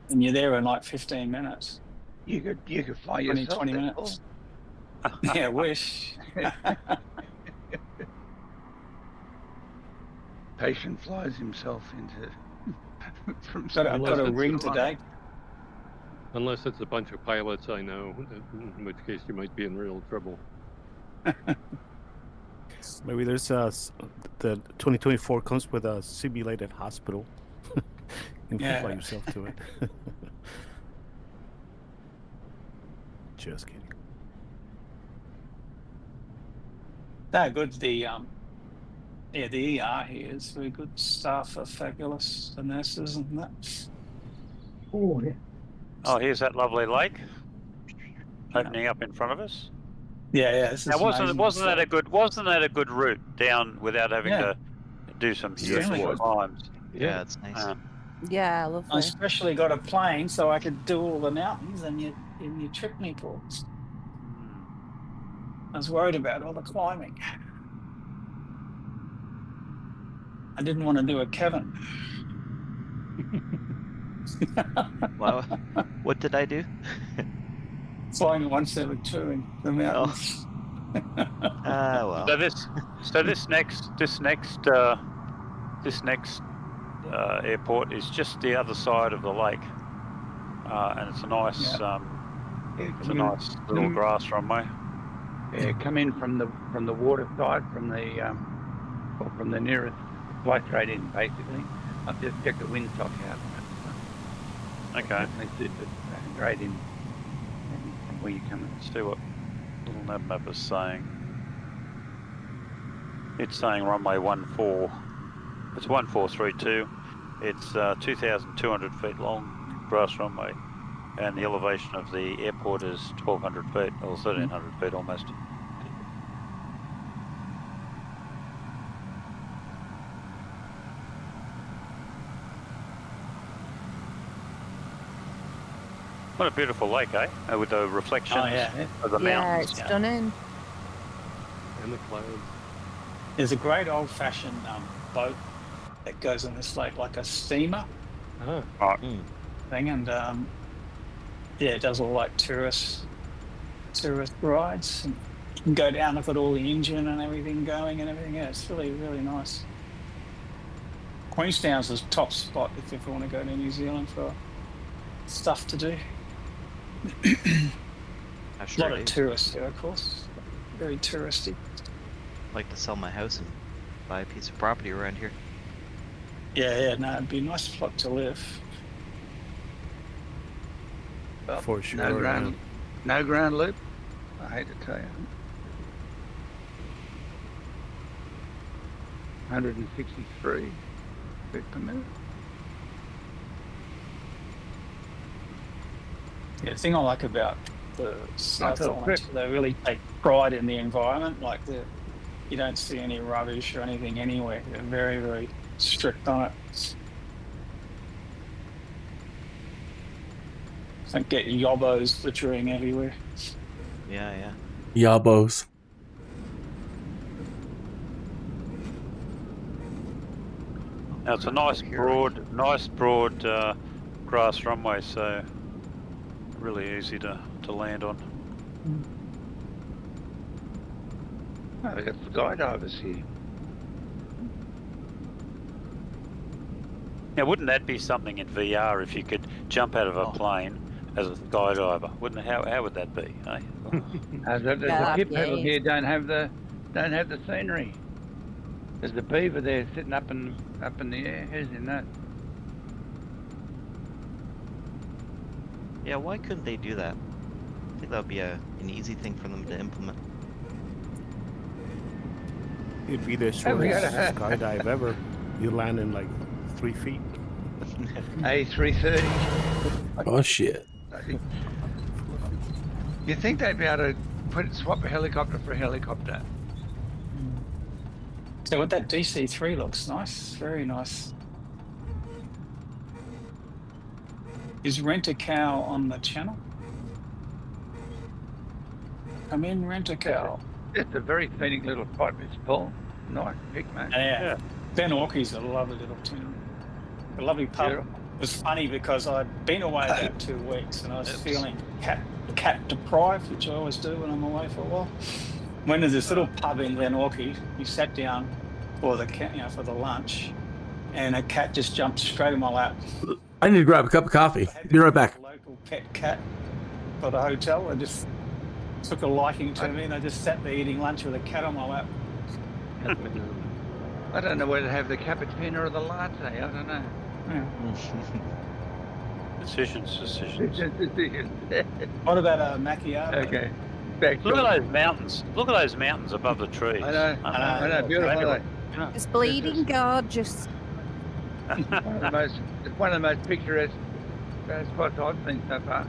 And you're there in like 15 minutes. You could fly yourself 20 minutes. Yeah, wish. Patient flies himself into. I've got a ring today. Unless it's a bunch of pilots I know, in which case you might be in real trouble. Maybe there's the 2024 comes with a simulated hospital. You can fly yourself to it. Just kidding. No, good. The ER here is very good. Staff are fabulous. The nurses and that. Oh yeah. Oh, here's that lovely lake opening up in front of us. Yeah. This is now, wasn't that a good route down without having to do some huge climbs? Yeah, it's nice. Yeah, lovely. I especially got a plane so I could do all the mountains and you tripped me, Paul. I was worried about all the climbing. I didn't want to do a cabin. Wow. What did I do? Flying 172 in the mountains. Well. So this next airport is just the other side of the lake, and it's a nice, nice little grass runway. Yeah, come in from the water side, from the nearest flight straight in, basically. I've just checked the windsock out. Okay. Straight in where you come in. Let's see what little nav map is saying. It's saying runway 14. It's 1432. It's 2,200 feet long, grass runway, and the elevation of the airport is 1,200 feet, or 1,300 feet almost. What a beautiful lake, eh? With the reflections of the mountains. Yeah, it's stunning. And the clouds. There's a great old-fashioned boat that goes on this lake, like a steamer thing, and it does all like tourist rides. And you can go down, look at all the engine and everything going and everything. Yeah, it's really, really nice. Queenstown's the top spot if you ever want to go to New Zealand for stuff to do. A lot of tourists here, of course. Very touristy. I'd like to sell my house and buy a piece of property around here. Yeah, no, it'd be a nice spot to live. Well, for sure. No ground loop. I hate to tell you. 163 feet per minute. Yeah, the thing I like about the South Island, they really take pride in the environment. Like you don't see any rubbish or anything anywhere. They're very, very strict on it. Don't get yobbos littering everywhere. Yeah. Yabos. Now it's a nice broad grass runway, so really easy to land on. Oh, we got skydivers here. Now, wouldn't that be something in VR if you could jump out of a plane as a skydiver? Wouldn't it? How would that be? Eh? The pit people here don't have the scenery. There's the beaver there sitting up in the air. Who's in that? Yeah, why couldn't they do that? I think that would be an easy thing for them to implement. It'd be the shortest skydive ever. You land in like 3 feet. A330. Oh shit! You think they'd be able to swap a helicopter for a helicopter? So what that DC-3 looks nice, very nice. Is Rent-A-Cow on the channel? Come in, Rent-A-Cow. It's a very scenic little spot, Miss Paul. Nice pick, mate. Yeah. Ben Orkey's a lovely little town. A lovely pub. It was funny because I'd been away about 2 weeks and I was feeling cat deprived, which I always do when I'm away for a while. When there's this little pub in Glen Orkey, we sat down for the lunch, and a cat just jumped straight in my lap. I need to grab a cup of coffee. Be right back. A local pet cat for the hotel. I just took a liking to me, and I just sat there eating lunch with a cat on my lap. I don't know whether to have the cappuccino or the latte. I don't know. Decisions. What about a macchiato? Okay. Look at those mountains. Look at those mountains above the trees. I know. Beautiful. It's bleeding gorgeous. It's one of the most picturesque spots I've seen so far.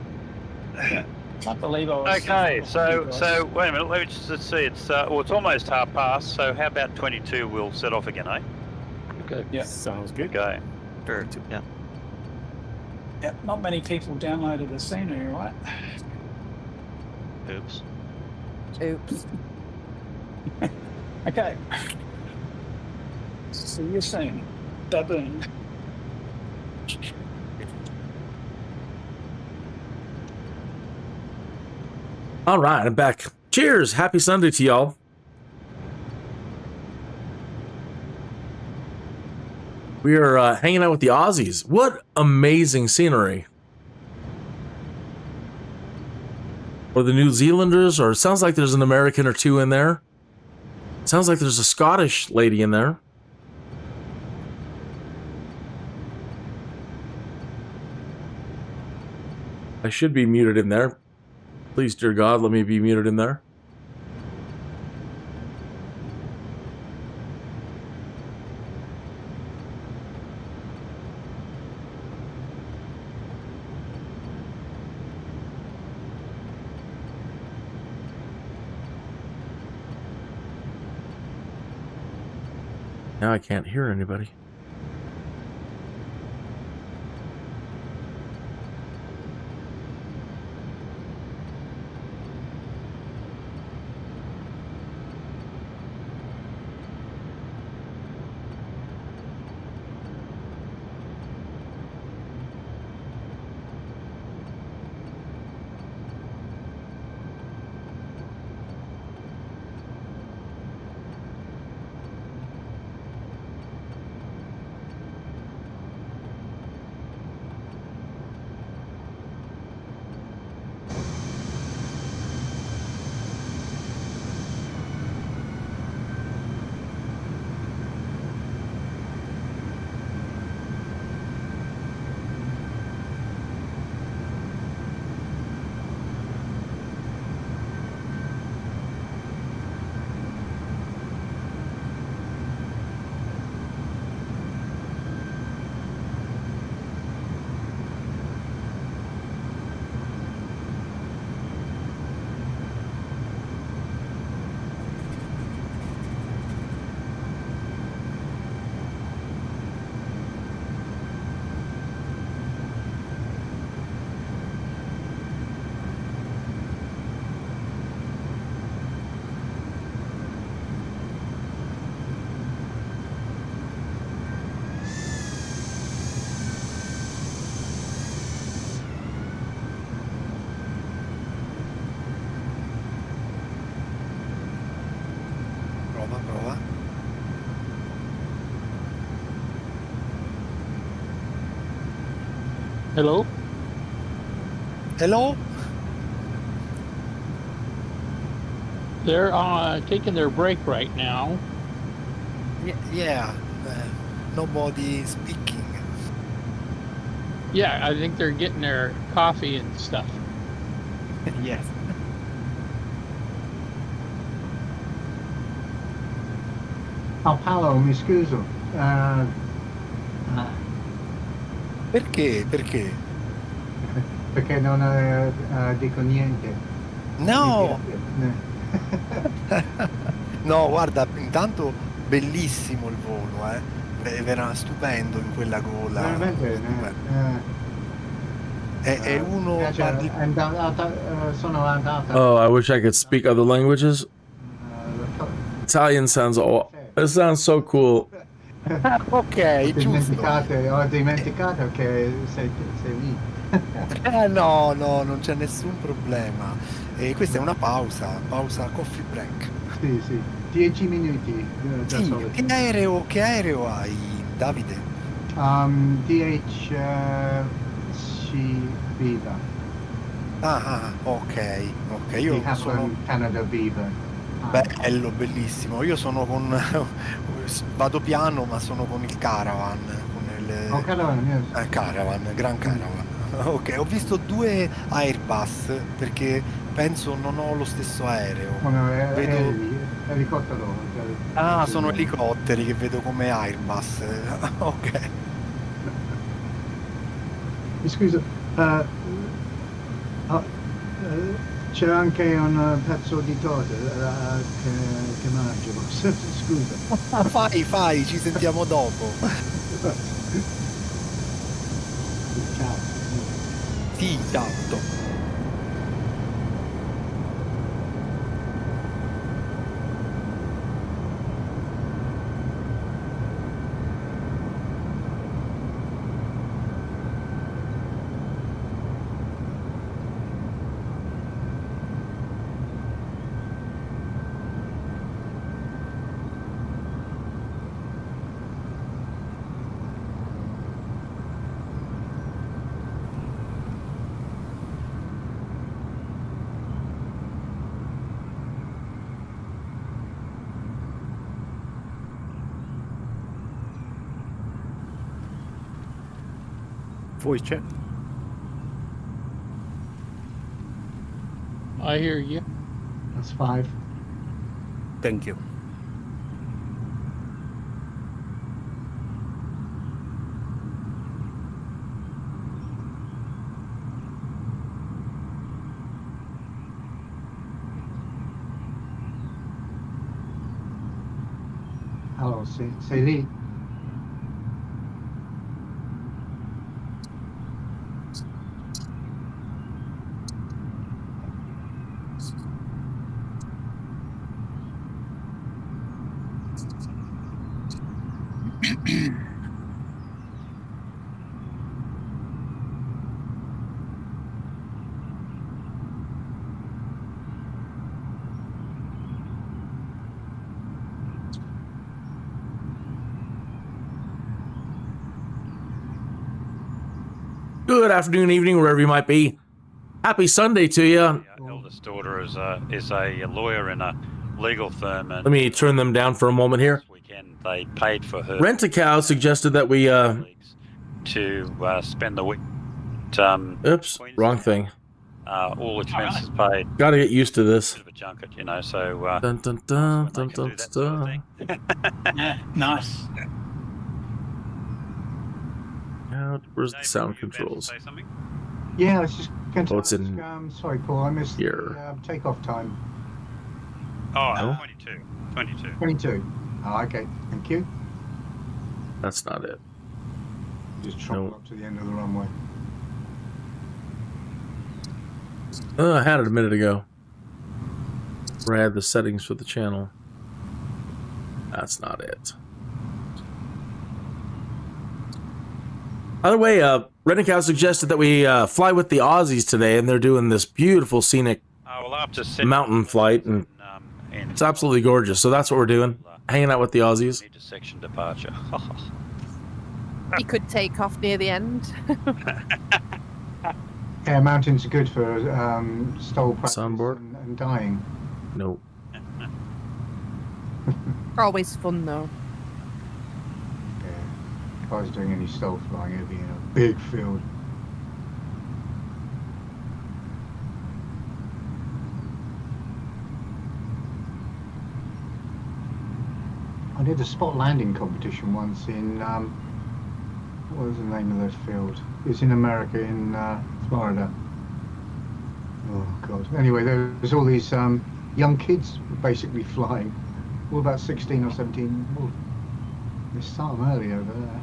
Can't believe I was. Okay, so wait a minute. Let me just see. It's it's almost past. So how about 22? We'll set off again, eh? Okay. Yeah. Sounds good. Okay. Sure. Yeah. Yep. Not many people downloaded the scenery, right? Oops. Okay. See you soon. Baboon. All right, I'm back. Cheers. Happy Sunday to y'all. We are hanging out with the Aussies. What amazing scenery. Or the New Zealanders, or it sounds like there's an American or two in there. Sounds like there's a Scottish lady in there. I should be muted in there. Please, dear God, let me be muted in there. Now I can't hear anybody. Hello? Hello? They're taking their break right now. Yeah. Nobody speaking. Yeah, I think they're getting their coffee and stuff. Yes. Oh, Paolo, mi scuso. Perché? Perché? Perché non dico niente. No! Mi No, guarda, intanto bellissimo il volo, Era stupendo in quella gola. Veramente, È uno parli... sono andata. Oh, I wish I could speak other languages. Italian sounds it sounds so cool. Ok, giusto. Ho dimenticato che sei lì. No, non c'è nessun problema. E questa è una pausa coffee break. Sì, 10 minuti. Sì, che aereo hai, Davide? DHC Viva. Ok, io sono... Canada Viva. Bello, bellissimo. Io sono con... vado piano, ma sono con il Caravan. Con il... Caravan, yes. Caravan, Gran Caravan. Ok, ho visto 2 Airbus perché penso non ho lo stesso aereo. Vedo... elicottero. sono elicotteri che vedo come Airbus. Ok. Mi scusa, c'è anche un pezzo di torta che mangio. Scusa. Fai, ci sentiamo dopo. Ciao. Sì, ciao. Voice check. I hear you. That's 5. Thank you. Allora, sei lì? Good afternoon, evening, wherever you might be. Happy Sunday to you. Our eldest daughter is a lawyer in a legal firm. And let me turn them down for a moment here. This weekend they paid for her. Rent-A-Cow suggested that we to spend the week. Oops, wrong thing. All expenses paid. Got to get used to this. Bit of a junket, you know. So. Dun, dun, dun, dun, dun, dun. Yeah, nice. Where's the sound controls? Yeah, let's just continue. Oh, it's in sorry, Paul, I missed here. The takeoff time. Oh, No? 22. 22. Oh, okay, thank you. That's not it. Just travel Nope. up to the end of the runway. I had it a minute ago. Where I had the settings for the channel. That's not it. By the way, Rent-A-Cow suggested that we fly with the Aussies today, and they're doing this beautiful scenic mountain flight, and it's absolutely gorgeous. So that's what we're doing, hanging out with the Aussies. Section departure. He could take off near the end. Yeah, mountains are good for stole practice Sunboard? and dying. Nope. Always fun though. Yeah. If I was doing any stole flying, it'd be in a big field. I did a spot landing competition once in, what was the name of that field? It's in America, in Florida. Oh God. Anyway, there's all these young kids basically flying. All about 16 or 17. Oh, they start them early over there.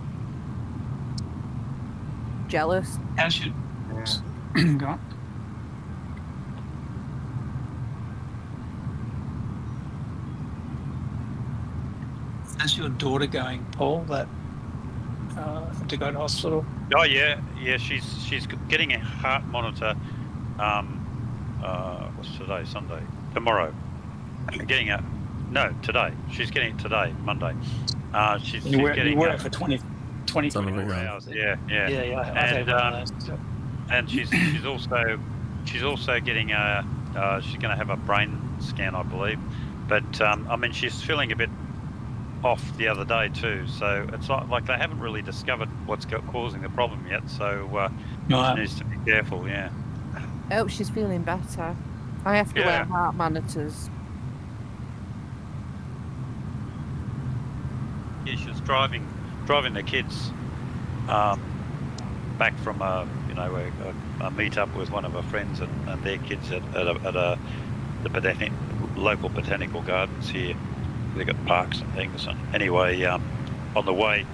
Jealous. As should. Yeah. Go on. How's your daughter going, Paul? That to go to hospital? Oh yeah, she's getting a heart monitor. What's today? Sunday. Tomorrow. Today. She's getting it today, Monday. She's getting you wear it for 24 hours. Yeah. And she's also getting she's going to have a brain scan, I believe. But I mean, she's feeling a bit off the other day too, so it's like they haven't really discovered what's causing the problem yet, so she needs to be careful. Yeah. I hope she's feeling better. I have to wear heart monitors. Yeah, she was driving the kids back from a meet-up with one of her friends and their kids at the local botanical gardens here. They got parks and things. And anyway, on the way,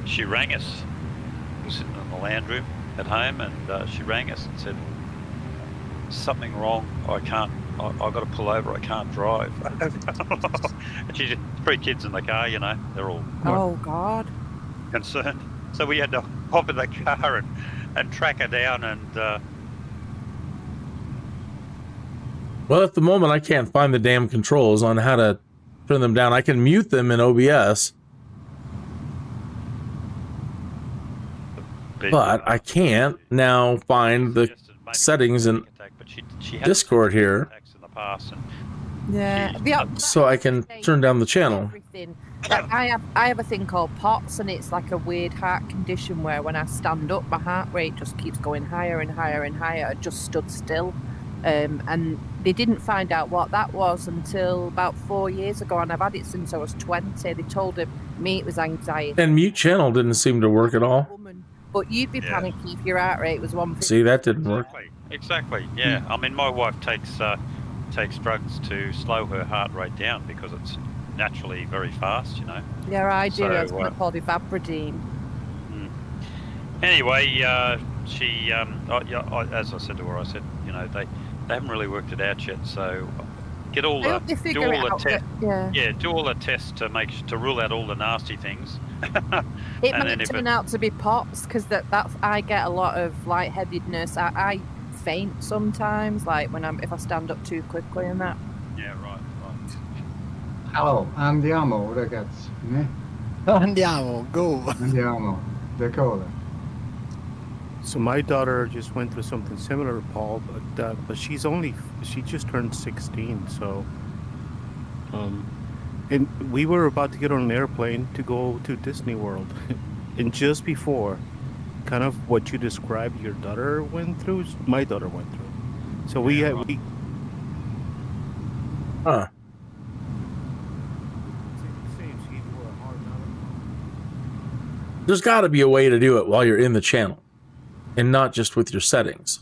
she rang us. We were sitting in the lounge room at home, and she rang us and said, "Something wrong. I've got to pull over. I can't drive." And she's 3 kids in the car. They're all concerned. So we had to hop in the car and track her down. And well, at the moment, I can't find the damn controls on how to turn them down. I can mute them in OBS, but I can't now find the settings in Discord here. Yeah. So I can turn down the channel. I have a thing called POTS, and it's like a weird heart condition where when I stand up, my heart rate just keeps going higher and higher and higher. I just stood still. And they didn't find out what that was until about 4 years ago, and I've had it since I was 20. They told me it was anxiety. And mute channel didn't seem to work at all. But you'd be panicky if your heart rate was 150. See, that didn't work. Exactly. Yeah. I mean, my wife takes drugs to slow her heart rate down because it's naturally very fast. Yeah, I do. So, It's called Ivabradine. Anyway, she as I said to her, they haven't really worked it out yet, so do all the tests to rule out all the nasty things. It might turn out to be POTS, because that's I get a lot of lightheadedness. I faint sometimes, like if I stand up too quickly and that. Yeah, right. Oh, andiamo, ragazzi. Andiamo, go. Andiamo, decola. So my daughter just went through something similar, Paul, but she just turned 16, so and we were about to get on an airplane to go to Disney World, and just before, kind of what you described your daughter went through, my daughter went through. So There's got to be a way to do it while you're in the channel, and not just with your settings.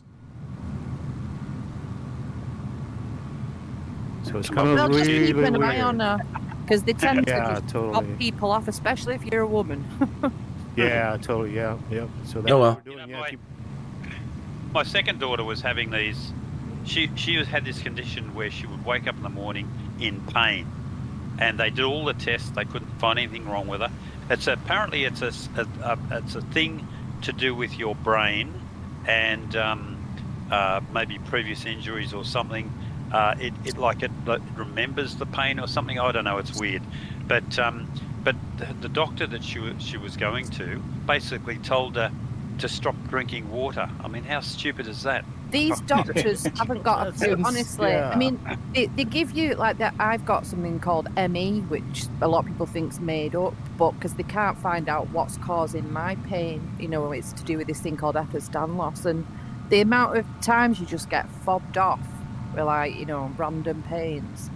So it's kind of really keep an eye weird. on her, because they tend to just totally. pop people off, especially if you're a woman. Yeah, totally. Yeah. So that's well. what we're doing. My second daughter was having these. She had this condition where she would wake up in the morning in pain, and they did all the tests. They couldn't find anything wrong with her. Apparently it's a thing to do with your brain and maybe previous injuries or something. It remembers the pain or something. I don't know. It's weird, but but the doctor that she was going to basically told her to stop drinking water. I mean, how stupid is that? These doctors haven't got a clue, honestly. yeah. I mean, they give you like that. I've got something called ME, which a lot of people think's made up, but because they can't find out what's causing my pain, you know, it's to do with this thing called Ehlers-Danlos loss, and the amount of times you just get fobbed off with like, you know, random pains.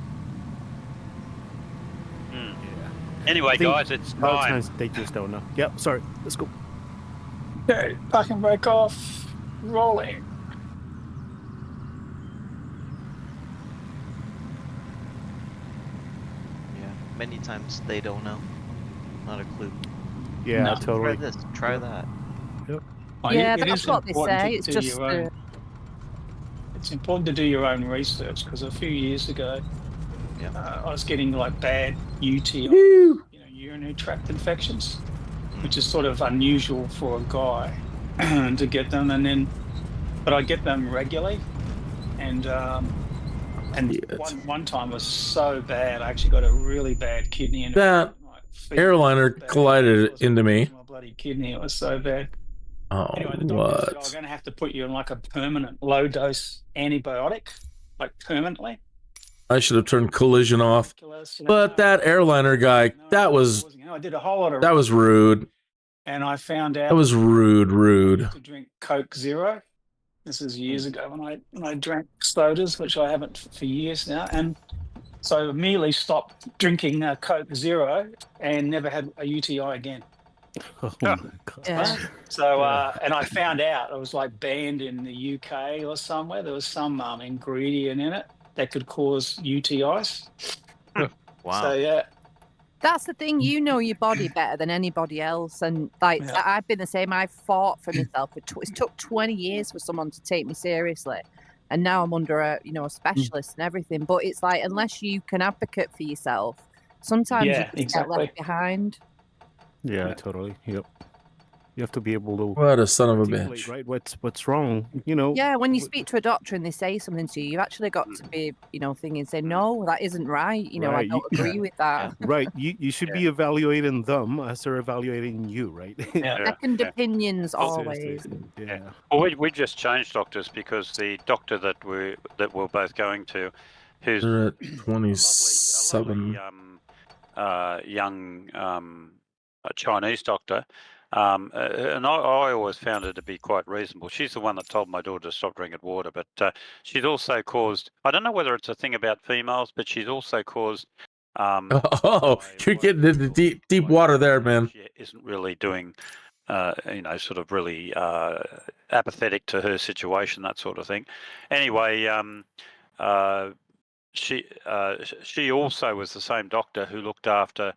Yeah. Anyway, guys, it's a lot of time. times they just don't know. Yep. Sorry. Let's go. Okay, parking brake off, rolling. Yeah, many times they don't know. Not a clue. Yeah, No. totally. Try this, try that. Yep. Yeah, It that's is what they important say. to It's do just your own. It's important to do your own research because a few years ago, I was getting like bad UTI, you know, urinary tract infections, which is sort of unusual for a guy to get them. And then, but I get them regularly, and one time was so bad. I actually got a really bad kidney infection. That airliner collided into me. My bloody kidney, it was so bad. Oh, Anyway, the doctor said, what? I'm going to have to put you on like a permanent low dose antibiotic, like permanently. I should have turned collision off. But that airliner guy, that was I did a whole lot of that was rude. and I found out That was rude. to drink Coke Zero. This is years ago when I drank sodas, which I haven't for years now, and so immediately stopped drinking Coke Zero and never had a UTI again. Oh my God. So and I found out it was like banned in the UK or somewhere. There was some ingredient in it that could cause UTIs. Wow. So yeah. That's the thing, you know your body better than anybody else, and like I've been the same. I've fought for myself. It took 20 years for someone to take me seriously, and now I'm under a specialist and everything. But it's like unless you can advocate for yourself, sometimes you just get left behind. Yeah, totally. Yep. You have to be able to. What a son of a articulate, bitch. Right? What's wrong? You know. Yeah, when you speak to a doctor and they say something to you, you've actually got to be, thinking and say, no, that isn't right. I Right, don't agree with that. Right. You should be evaluating them as they're evaluating you, right? Second opinions always. Yeah. Well, we just changed doctors because the doctor that we're both going to, who's They're at 27. young Chinese doctor, and I always found her to be quite reasonable. She's the one that told my daughter to stop drinking water, but she's also caused, I don't know whether it's a thing about females, but she's also caused You're getting into deep water there, man. she isn't really doing sort of really apathetic to her situation, that sort of thing. Anyway, she also was the same doctor who looked after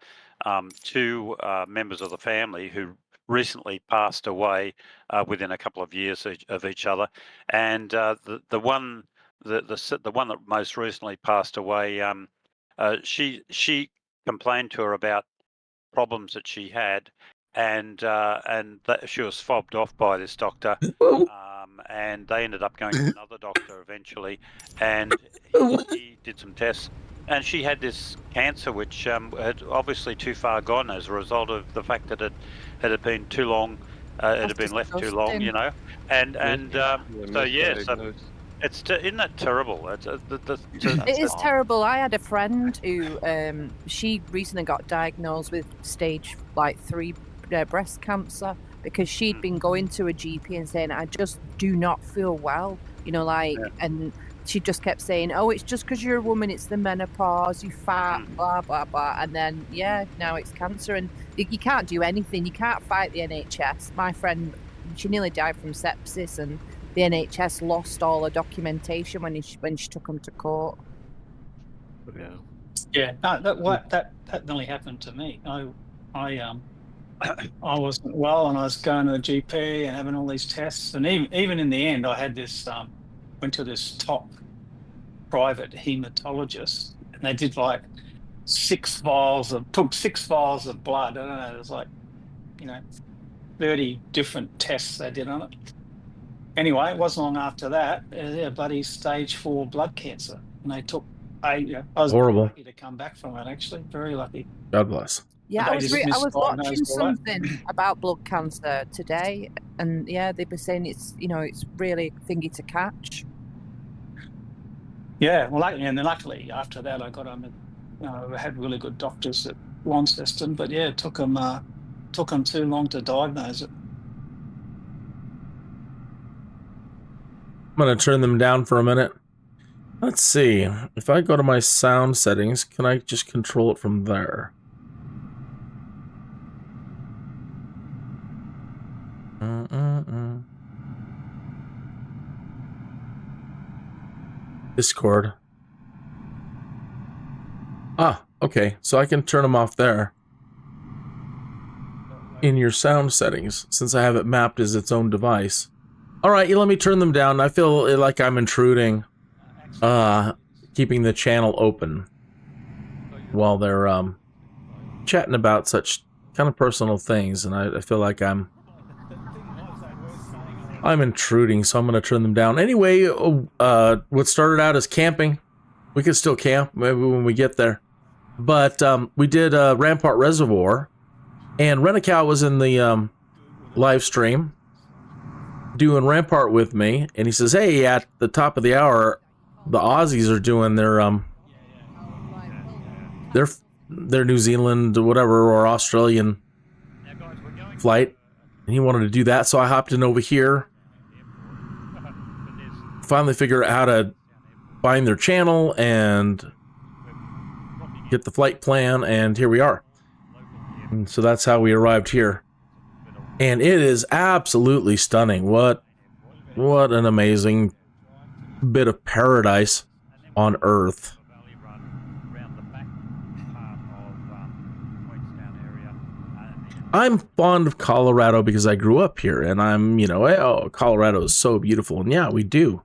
two members of the family who recently passed away within a couple of years of each other, and the one that most recently passed away, she complained to her about problems that she had, and that she was fobbed off by this doctor, and they ended up going to another doctor eventually, and he did some tests, and she had this cancer which had obviously too far gone as a result of the fact that it had been too long, it had been left too long, and so yes. Isn't that terrible? It is terrible. I had a friend who she recently got diagnosed with stage 3 breast cancer because she'd been going to a GP and saying, I just do not feel well, and she just kept saying, oh, it's just because you're a woman, it's the menopause, you fat, blah, blah, blah. And then, now it's cancer. And you can't do anything. You can't fight the NHS. My friend, she nearly died from sepsis, and the NHS lost all her documentation when she took them to court. Yeah, no, that nearly happened to me. I wasn't well, and I was going to the GP and having all these tests, and even in the end, I had this went to this top private hematologist, and they did like took 6 vials of blood. I don't know, it was like 30 different tests they did on it. Anyway, it wasn't long after that, bloody stage 4 blood cancer, and they took. I was horrible. lucky to come back from it. Actually, very lucky. God bless. Yeah, I was watching misdiagnosed all that. something about blood cancer today, and yeah, they were saying it's really thingy to catch. Yeah, well, luckily after that I got I had really good doctors at Launceston, but yeah, it took them too long to diagnose it. I'm going to turn them down for a minute. Let's see. If I go to my sound settings, can I just control it from there? Discord. Ah, okay. So I can turn them off there. In your sound settings, since I have it mapped as its own device. Alright, you let me turn them down. I feel like I'm intruding. Keeping the channel open. While they're, chatting about such kind of personal things. And I feel like I'm intruding, so I'm going to turn them down. Anyway, what started out as camping, we can still camp maybe when we get there. But we did Rampart Reservoir, and Rent-A-Cow was in the live stream doing Rampart with me, and he says, hey, at the top of the hour, the Aussies are doing their New Zealand, whatever, or Australian flight. And he wanted to do that, so I hopped in over here. Finally figured out how to find their channel and get the flight plan, and here we are. And so that's how we arrived here. And it is absolutely stunning. What an amazing bit of paradise on Earth. I'm fond of Colorado because I grew up here, and I'm, Colorado is so beautiful. And yeah, we do.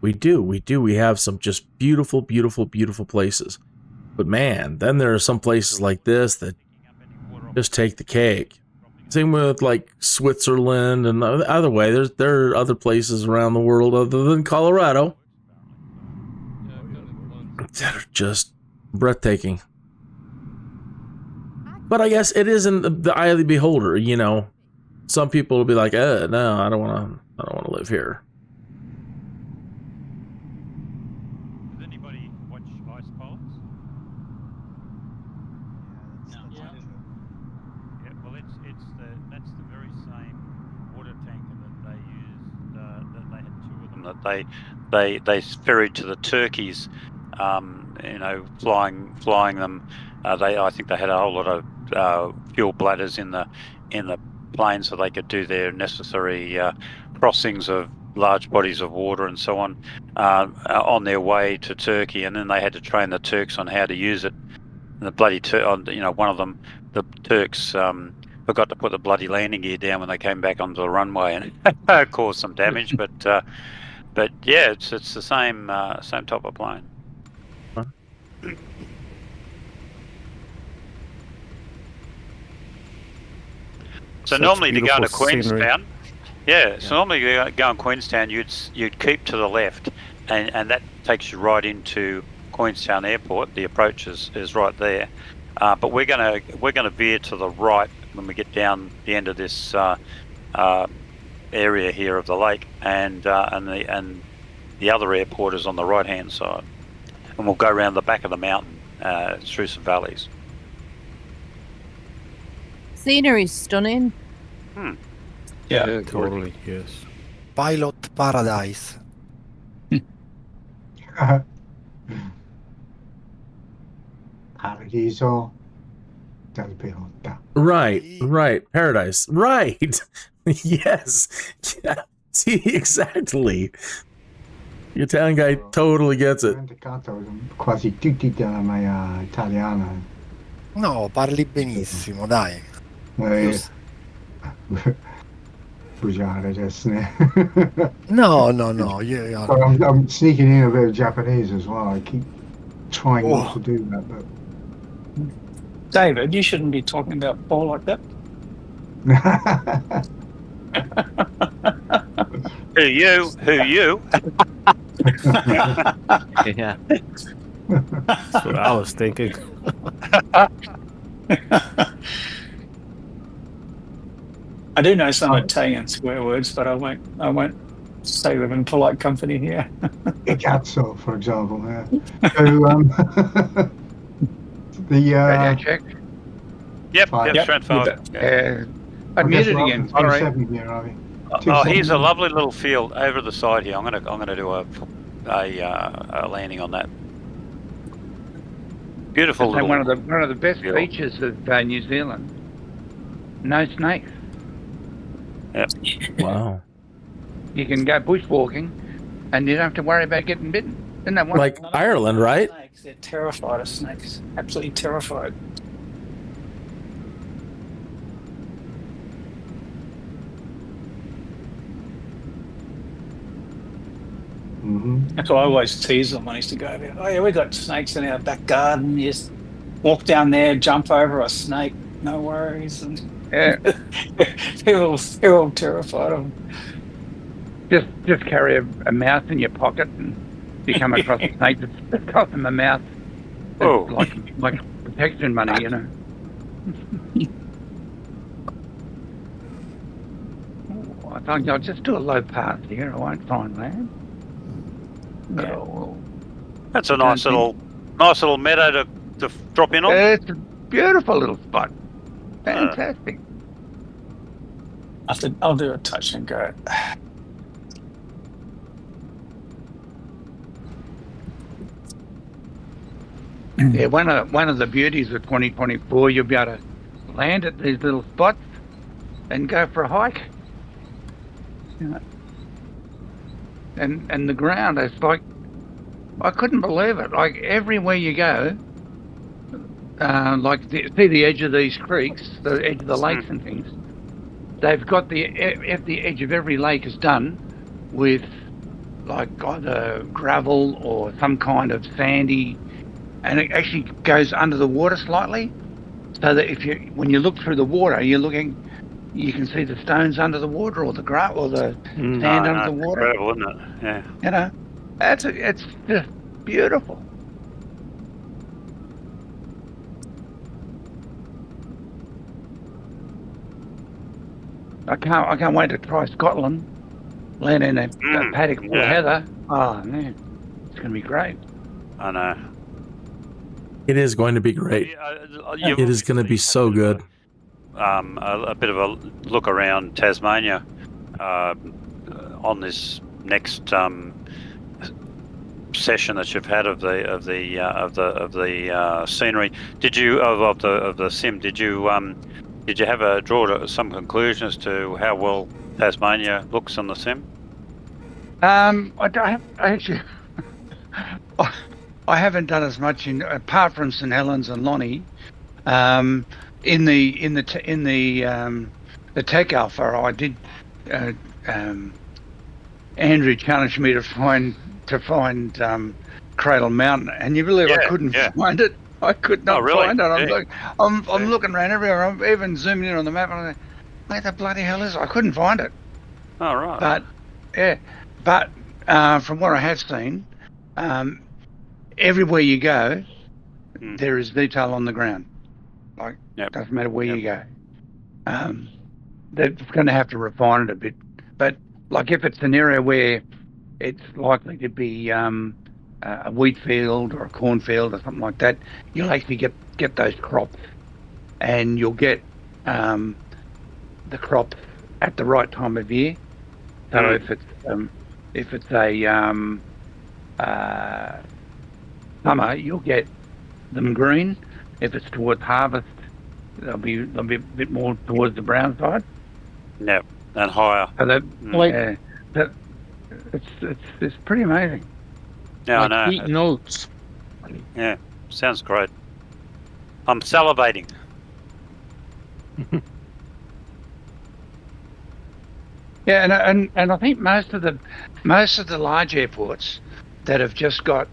We have some just beautiful, beautiful, beautiful places. But man, then there are some places like this that just take the cake. Same with like Switzerland and the other way. There are other places around the world other than Colorado that are just breathtaking. But I guess it isn't the eye of the beholder, Some people will be like, no, I don't want to live here. Does anybody watch ice pilots? Yeah, well, that's the very same water tanker that they used. That they had two of them that they ferried to the turkeys. Flying them. I think they had a whole lot of fuel bladders in the plane, so they could do their necessary crossings of large bodies of water and so on their way to Turkey, and then they had to train the Turks on how to use it. And the bloody one of them, the Turks forgot to put the bloody landing gear down when they came back onto the runway and caused some damage. But yeah, it's the same type of plane. So normally to go into Queenstown, normally to go in Queenstown, you'd keep to the left, and that takes you right into Queenstown Airport. The approach is right there, but we're gonna veer to the right when we get down the end of this area here of the lake, and the other airport is on the right hand side, and we'll go around the back of the mountain through some valleys. Scenery's stunning. Yeah, totally, yes. Pilot paradise. Paradiso del pilota. Right. Paradise. Right. Yes. Yeah. See, exactly. The Italian guy totally gets it. Quasi tutti della mia italiana. No, parli benissimo, dai. Bugiare, jasne. No. Yeah. But I'm sneaking in a bit of Japanese as well. I keep trying not to do that, but. David, you shouldn't be talking about Paul like that. Who you? Yeah. That's what I was thinking. I do know some Italian swear words, but I won't say them in polite company here. A cazzo, for example. Yeah. So the Radio check. Yep, Fine. yep, straight forward. I'd I mute guess it we're up again. to Sorry. 27 here, are we? Oh, here's a lovely little field over the side here. I'm gonna do a landing on that. Beautiful And little. one of the best features of New Zealand. No snakes. Yep. Wow. You can go bushwalking, and you don't have to worry about getting bitten. Isn't that Like Ireland, right? Snakes. They're terrified of snakes. Absolutely terrified. That's why I always tease them when I used to go there. Oh yeah, we got snakes in our back garden. You just walk down there, jump over a snake, no worries. And Yeah. they're all terrified of them. Just carry a mouse in your pocket, and you come across a snake that's got in the mouth. Oh, like protection money, you know. I thought I'll just do a low pass here. I won't find land. Yeah. that's a nice little meadow to drop in on. It's a beautiful little spot. Fantastic. I'll do a touch and go. Yeah, one of the beauties of 2024, you'll be able to land at these little spots and go for a hike. Yeah. And the ground is like, I couldn't believe it. Like everywhere you go, see the edge of these creeks, the edge of the lakes and things. They've got the edge of every lake is done with like either gravel or some kind of sandy, and it actually goes under the water slightly, so that when you look through the water, you can see the stones under the water or the grass or the sand under the water. Incredible, isn't it? Yeah. You know, it's just beautiful. I can't wait to try Scotland, land in a paddock full of heather. Oh man, it's going to be great. I know. It is going to be great. It is going to be so good. A bit of a look around Tasmania on this next session that you've had of the scenery. Did you of the sim? Did you have draw some conclusion as to how well Tasmania looks on the sim? I haven't done as much apart from St Helens and Lonnie. In the Tech Alpha, I did. Andrew challenged me to find Cradle Mountain, and you believe I couldn't find it. I could not find it. I'm looking around everywhere. I'm even zooming in on the map, and I'm like, where the bloody hell is it? I couldn't find it. Oh, right. But from what I have seen, everywhere you go, there is detail on the ground. Like, doesn't matter where you go. They're going to have to refine it a bit. But, like, if it's an area where it's likely to be a wheat field or a cornfield or something like that, you'll actually get those crops. And you'll get the crops at the right time of year. So if it's a summer, you'll get them green. If it's towards harvest, they'll be a bit more towards the brown side. Yep, and higher. So it's pretty amazing. Yeah, like I know. eating oats. Yeah, sounds great. I'm salivating. Yeah, and I think most of the large airports that have just got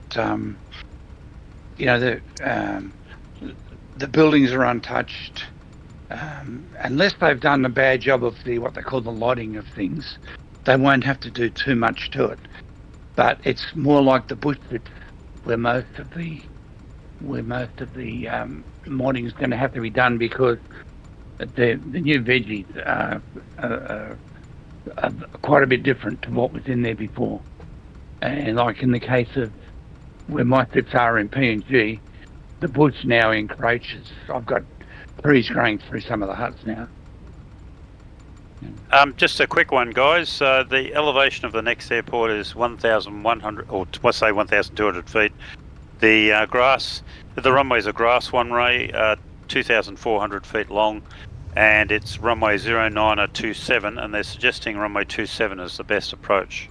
the buildings are untouched, unless they've done a bad job of what they call the lighting of things, they won't have to do too much to it. But it's more like the bush bits where most of the modding is going to have to be done, because the new veggies are quite a bit different to what was in there before. And like in the case of where my strips are in PNG, the bush now encroaches. I've got trees growing through some of the huts now. Just a quick one, guys. The elevation of the next airport is 1,100, or let's say 1,200 feet. The runway is a grass runway, 2,400 feet long, and it's runway 0927, and they're suggesting runway 27 is the best approach.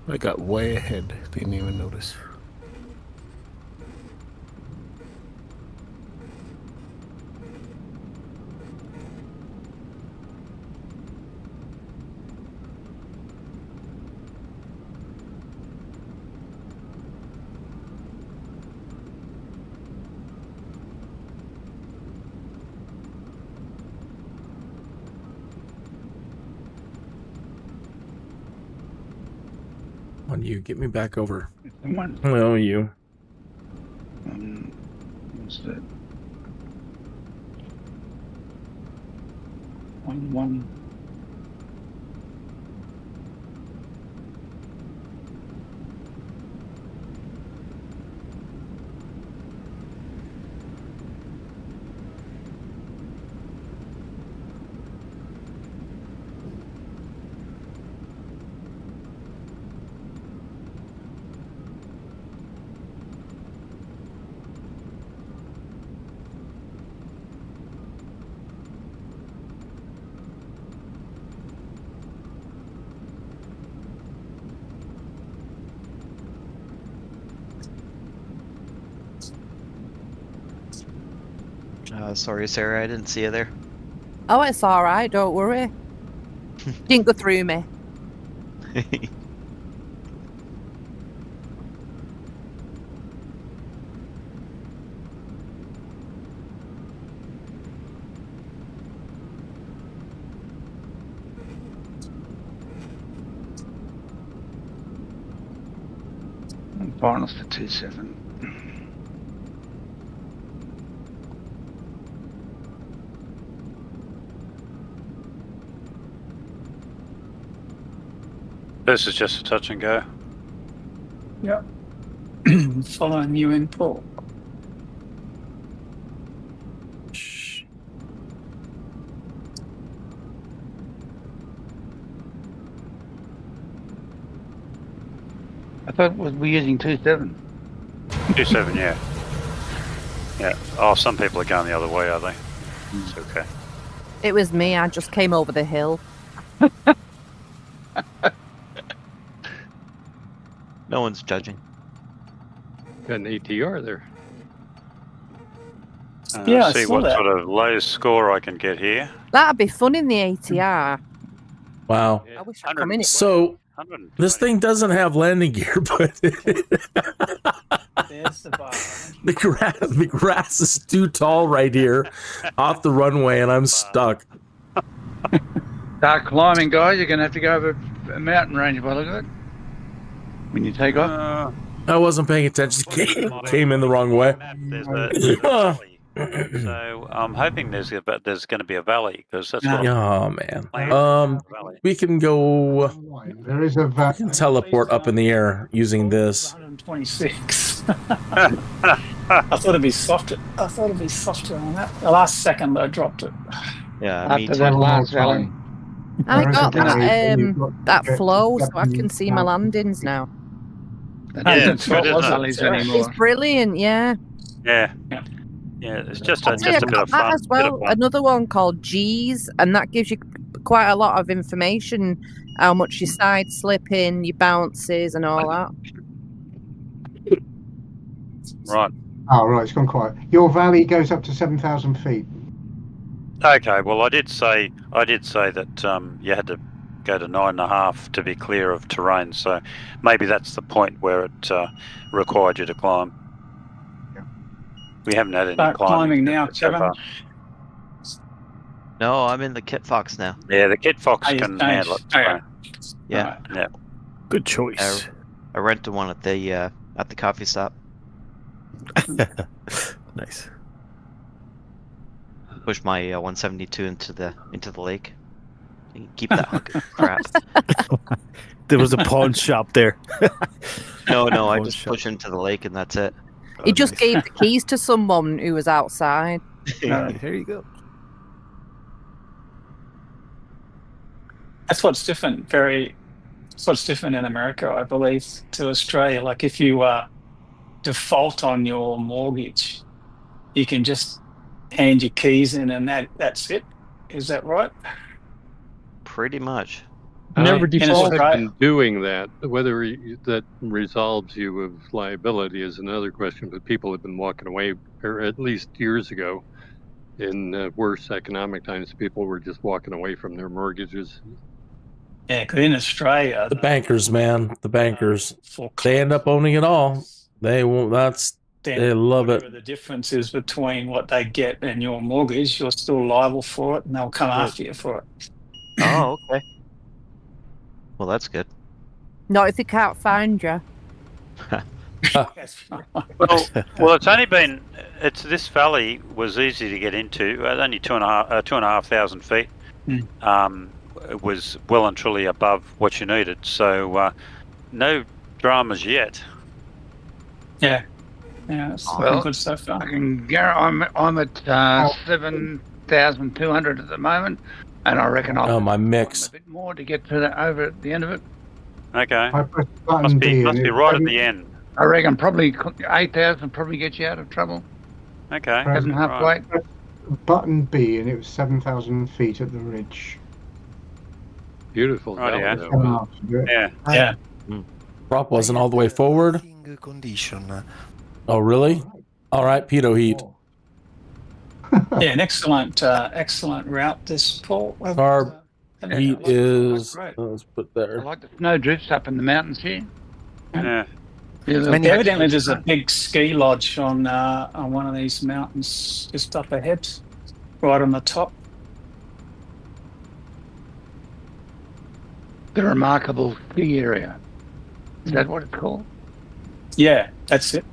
I got way ahead. Didn't even notice. On you, get me back over. One. Oh, you. What's that? One. Sorry, Sarah, I didn't see you there. Oh, it's all right. Don't worry. Didn't go through me. Finals to 27. This is just a touch and go. Yep. Following you in port. I thought we're using 27. 27, yeah. Yeah. Oh, some people are going the other way, are they? It's okay. It was me. I just came over the hill. No one's judging. Got an ATR there. Yeah, I see saw what that. sort of low score I can get here. That'd be fun in the ATR. Wow. I wish I'd come in it. So this thing doesn't have landing gear, but There's the bar. the grass is too tall right here off the runway, and I'm stuck. Start climbing, guys. You're going to have to go over a mountain range by the look of it. When you take off. I wasn't paying attention. Came in the wrong way. There's a valley. So I'm hoping there's going to be a valley, because that's what. Oh man. We can go. There is a We can teleport up in the air using this. 126. I thought it'd be softer. I thought it'd be softer on that. The last second I dropped it. Yeah, After that last valley. I There is got a valley, and you've that got that to flow, get so I can see my landings now. it's good, isn't it? valleys anymore. It's brilliant, yeah. Yeah. Yeah, it's just a I'd say I bit got of that fun. as well. Another one called G's, and that gives you quite a lot of information, how much your side slipping, your bounces, and all that. Right. Oh, right, it's gone quiet. Your valley goes up to 7,000 feet. Okay. Well, I did say that you had to go to 9.5 to be clear of terrain. So maybe that's the point where it required you to climb. We haven't had any Start climbing now, so Kevin. far. No, I'm in the Kit Fox now. Yeah, the Kit Fox Oh, you can changed. handle it. Oh, yeah. Yeah. Alright. Yeah. Good choice. I rented one at the coffee stop. Nice. Push my 172 into the lake. You can keep that hunk of crap. There was a pawn shop there. No, I Pawn just shop. push into the lake and that's it. He just nice. gave the keys to someone who was outside. Here you go. That's what's different. That's what's different in America, I believe, to Australia. Like if you default on your mortgage, you can just hand your keys in, and that's it. Is that right? Pretty much. Never in defaulted Australia- in doing that. Whether that resolves you of liability is another question, but people have been walking away, or at least years ago, in worse economic times, people were just walking away from their mortgages. Yeah, because in Australia, The bankers, man, the bankers, they end up owning it all. They won't. They love it. The difference is between what they get and your mortgage. You're still liable for it, and they'll come after you for it. Oh, okay. Well, that's good. Not if they can't find you. Well, it's only been. This valley was easy to get into. Only 2,500 feet. It was well and truly above what you needed. So no dramas yet. Yeah, it's looking Well, good so far. I can I'm at 7,200 at the moment, and I reckon I'll my mix. a bit more to get to over at the end of it. Okay. I pressed button Must D be and right at the end. I reckon probably 8,000 probably get you out of trouble. Okay. Heading halfway. button B and it was 7,000 feet at the ridge. Beautiful. Right, yeah. Valley, Yeah. Prop wasn't all the way forward. Condition. Oh, really? All right, pedo heat. Yeah, an excellent route. This Paul. Carb heat is. Right. Let's put I there. like the snow drifts up in the mountains here. Yeah. Evidently, there's a big ski lodge on one of these mountains just up ahead, right on the top. The remarkable ski area. Is that what it's called? Yeah, that's it.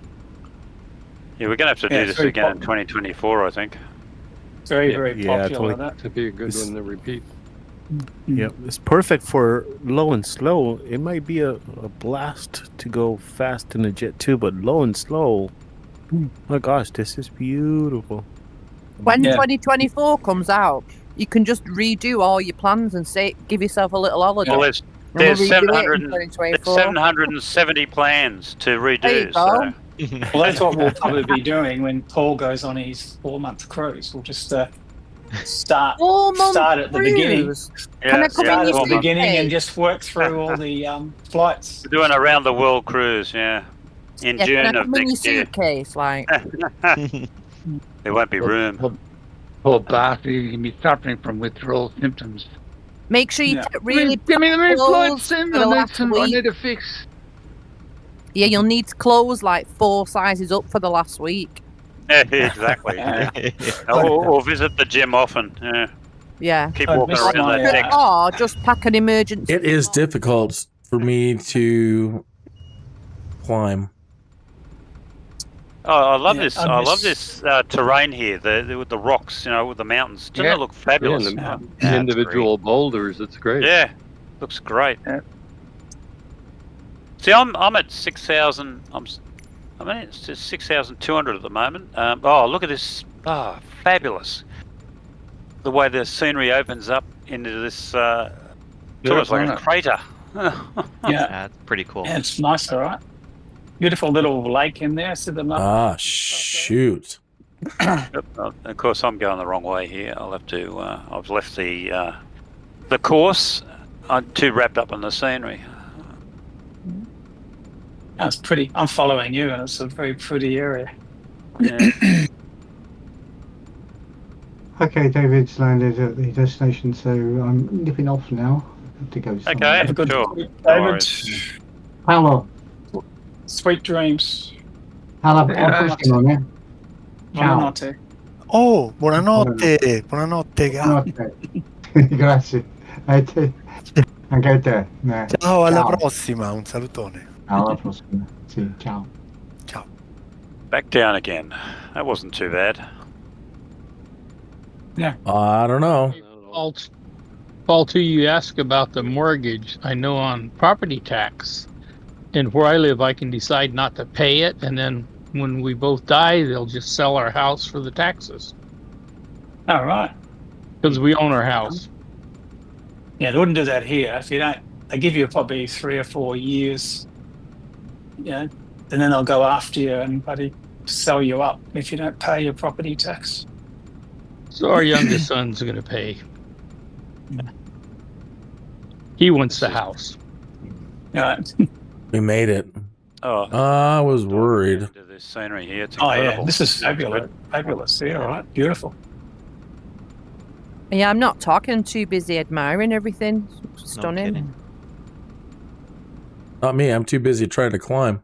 Yeah, we're going to have to do Yeah, this very again in 2024, I think. Very, Yeah. very Yeah, popular. totally. That. To be a good one to repeat. Yep, it's perfect for low and slow. It might be a blast to go fast in a jet too, but low and slow. My gosh, this is beautiful. When Yeah. 2024 comes out, you can just redo all your plans and say, give yourself a little holiday. Well, And there's we'll redo it 700 770 plans to There you redo. go. So. Well, that's what we'll probably be doing when Paul goes on his 4-month cruise. We'll just start 4-month at the beginning. cruise. Yeah, Can I come Start in at your the beginning and suitcase? just work through all the flights. We're doing a round the world cruise, in Yeah, can I June of come in your next year. suitcase? Like, There won't be room. Poor bastard, you can be suffering from withdrawal symptoms. make sure you Yeah. really Give me the new clothes flight sim. for the last I week. need a fix. Yeah, you'll need clothes like 4 sizes up for the last week. Yeah, exactly. Or visit the gym often. Yeah. Yeah. Keep I'd walking miss around my, that deck. Or just pack an emergency. It is difficult for me to climb. Oh, I love Yeah, this. I I love miss- this terrain here. With the rocks, with the mountains. Doesn't Yeah. it look Yeah, fabulous? and Yeah, the individual boulders, it's great. looks great. Yeah. See, I'm at 6,000. It's just 6,200 at the moment. Look at this! Fabulous. The way the scenery opens up into this. It's almost like a crater. Yeah, That's pretty cool. yeah, it's nice, all right. Beautiful little lake in there. See the Shoot. Of course, I'm going the wrong way here. I'll have to. I've left the course. I'm too wrapped up in the scenery. That's pretty. I'm following you, and it's a very pretty area. Yeah. Okay, David's landed at the destination, so I'm nipping off now to go somewhere. Okay, Have a good sure. week, No David. worries. Hello. Sweet dreams. Hello. Yeah. I'm pushing on you. Ciao. Buonanotte. Oh, buonanotte, buonanotte. Buonanotte. Grazie. A te. Anche a te. Ciao, alla prossima, un salutone. Alla prossima. Sì, ciao. Ciao. Back down again. That wasn't too bad. Yeah. I don't know. Paul, too, you ask about the mortgage. I know on property tax, and where I live, I can decide not to pay it, and then when we both die, they'll just sell our house for the taxes. All right. Because we own our house. Yeah, they wouldn't do that here. If you don't, they give you probably 3 or 4 years. Yeah, and then they'll go after you and bloody sell you up if you don't pay your property tax. So our youngest son's going to pay. He wants the house. Right. We made it. Oh, I was worried. This scenery here, it's Oh incredible. yeah, this is fabulous. Fabulous. Yeah, all right. Beautiful. Yeah, I'm not talking. I'm too busy admiring everything. Stunning. Not me. I'm too busy trying to climb.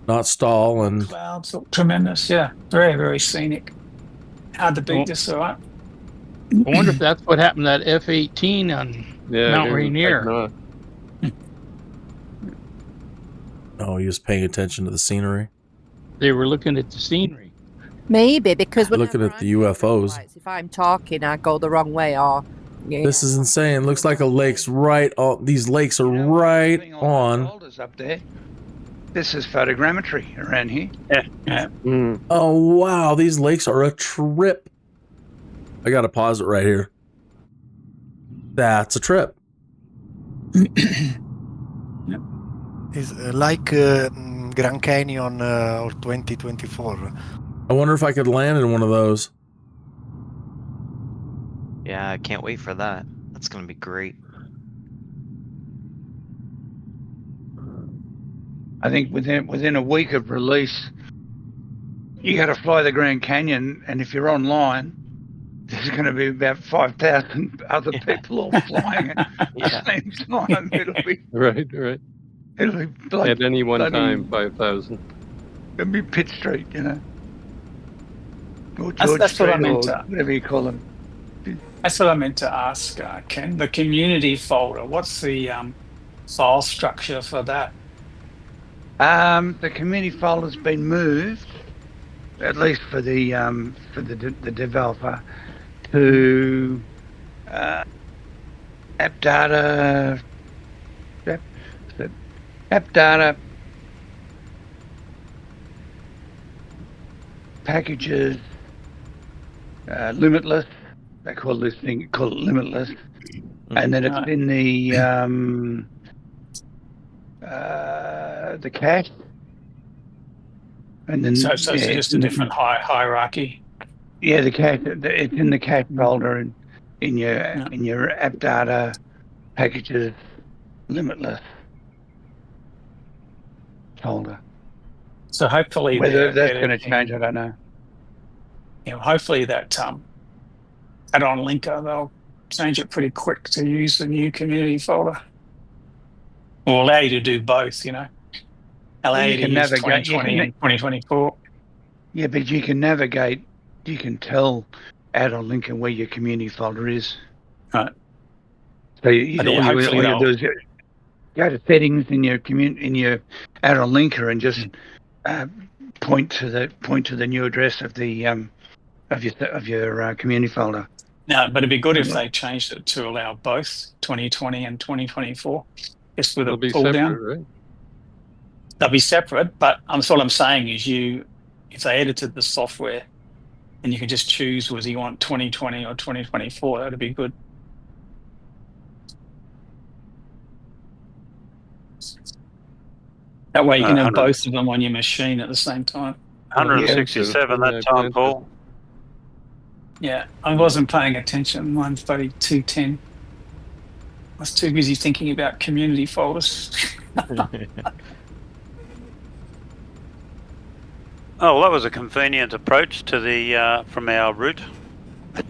Not stall and... Clouds look tremendous. Yeah, very, very scenic. Hard to beat this, all right? I wonder if that's what happened to that F-18 on Mount Rainier. Oh, he was paying attention to the scenery. They were looking at the scenery. Maybe, because looking at the UFOs. If I'm talking, I go the wrong way, or... Yeah. This is insane. Looks like a lake's right on... These lakes are right on... Up there. This is photogrammetry around here. Yeah. Oh, wow. These lakes are a trip. I got to pause it right here. That's a trip. It's like Grand Canyon or 2024. I wonder if I could land in one of those. Yeah, I can't wait for that. That's going to be great. I think within a week of release, you got to fly the Grand Canyon, and if you're online, there's going to be about 5,000 other people all flying at the same time. It'll be right. It'll be like at any one time 5,000. It'll be Pitt Street, you know. Or That's Street, what I meant or to. whatever you call them. That's what I meant to ask, Ken. The community folder. What's the file structure for that? The community folder's been moved, at least for the developer, to app data, packages, limitless. They call it limitless, and then it's in the cache, and then So it's just a different hierarchy. Yeah, the cache. It's in the cache folder in your app data packages limitless folder. So hopefully whether that's going to change, I don't know. You know, hopefully that add-on linker, they'll change it pretty quick to use the new community folder. Or allow you to do both, you know. Allow you to use 2020 and 2024. Yeah, but you can navigate, you can tell add-on linker where your community folder is. Right. So you do is go to settings in your add-on linker and just point to the new address of the of your community folder. No, but it'd be good if they changed it to allow both 2020 and 2024. Just with a pull down. Right? They'll be separate, but all I'm saying is if they edited the software and you could just choose whether you want 2020 or 2024, that'd be good. That way you can have both of them on your machine at the same time. 167 that time, Paul. Yeah, I wasn't paying attention. Mine's bloody 210. I was too busy thinking about community folders. Oh, well, that was a convenient approach to the from our route.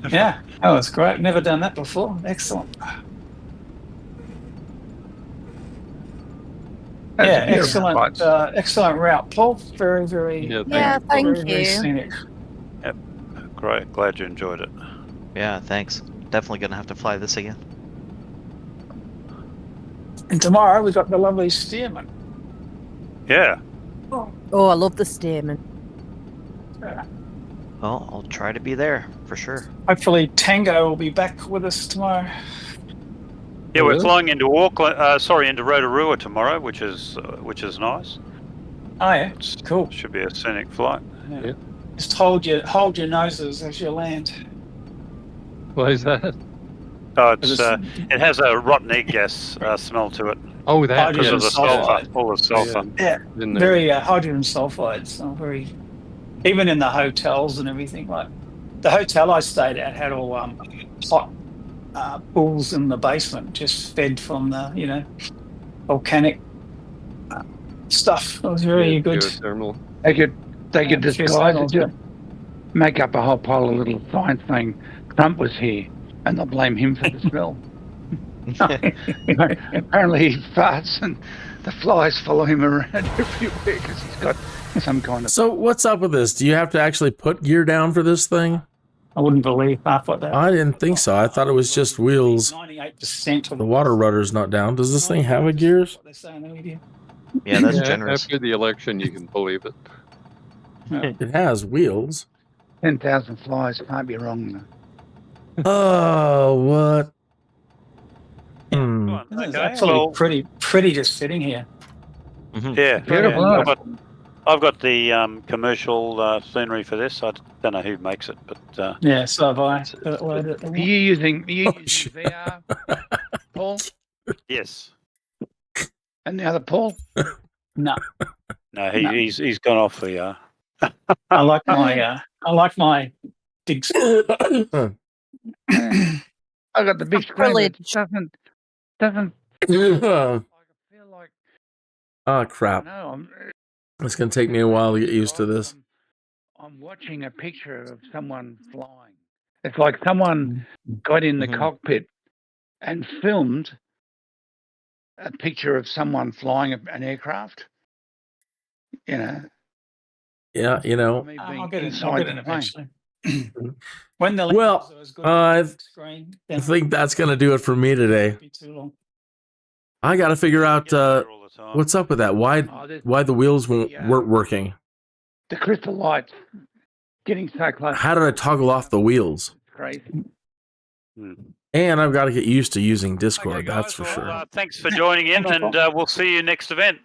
Yeah, that was great. Never done that before. Excellent. Yeah, excellent route, Paul. Very, very. Yeah, thank very you. scenic. Yep. Great. Glad you enjoyed it. Yeah, thanks. Definitely gonna have to fly this again. And tomorrow we've got the lovely Stearman. Yeah. Oh, I love the Stearman. Well, I'll try to be there for sure. Hopefully Tango will be back with us tomorrow. Yeah, we're flying into Auckland. Into Rotorua tomorrow, which is nice. Oh yeah, cool. Should be a scenic flight. Yeah. Just hold your noses as you land. Why is that? Oh, it has a rotten egg gas smell to it. Oh, that because of the sulfur, all the sulfur. Yeah, very hydrogen sulfide. So very, even in the hotels and everything. Like the hotel I stayed at had all hot pools in the basement, just fed from the volcanic stuff. It was very good. Geothermal. They could disguise it, just make up a whole pile of little signs saying Trump was here, and they'll blame him for the smell. Apparently he farts and the flies follow him around everywhere because he's got some kind of... So what's up with this? Do you have to actually put gear down for this thing? I wouldn't believe half what that. I didn't think so. I thought it was just wheels. 98% of the water rudder's not down. Does this thing have a gears? Yeah, that's generous. After the election, you can believe it. It has wheels. 10,000 flies, can't be wrong. Oh, what? It's actually pretty just sitting here. Yeah, beautiful. I've got the commercial scenery for this. I don't know who makes it, but yeah, so have I. Are you using VR, Paul? Yes. And the other Paul? No. No, he's gone off VR. I like my big. I got the big screen. It doesn't. I feel like. Oh crap! It's gonna take me a while to get used to this. I'm watching a picture of someone flying. It's like someone got in the cockpit and filmed a picture of someone flying an aircraft. Yeah, I'll get it eventually. When the I think that's gonna do it for me today. I got to figure out what's up with that. Why the wheels weren't working? The crystal lights getting so close. How did I toggle off the wheels? Crazy. And I've got to get used to using Discord. That's for sure. Thanks for joining in, and we'll see you next event.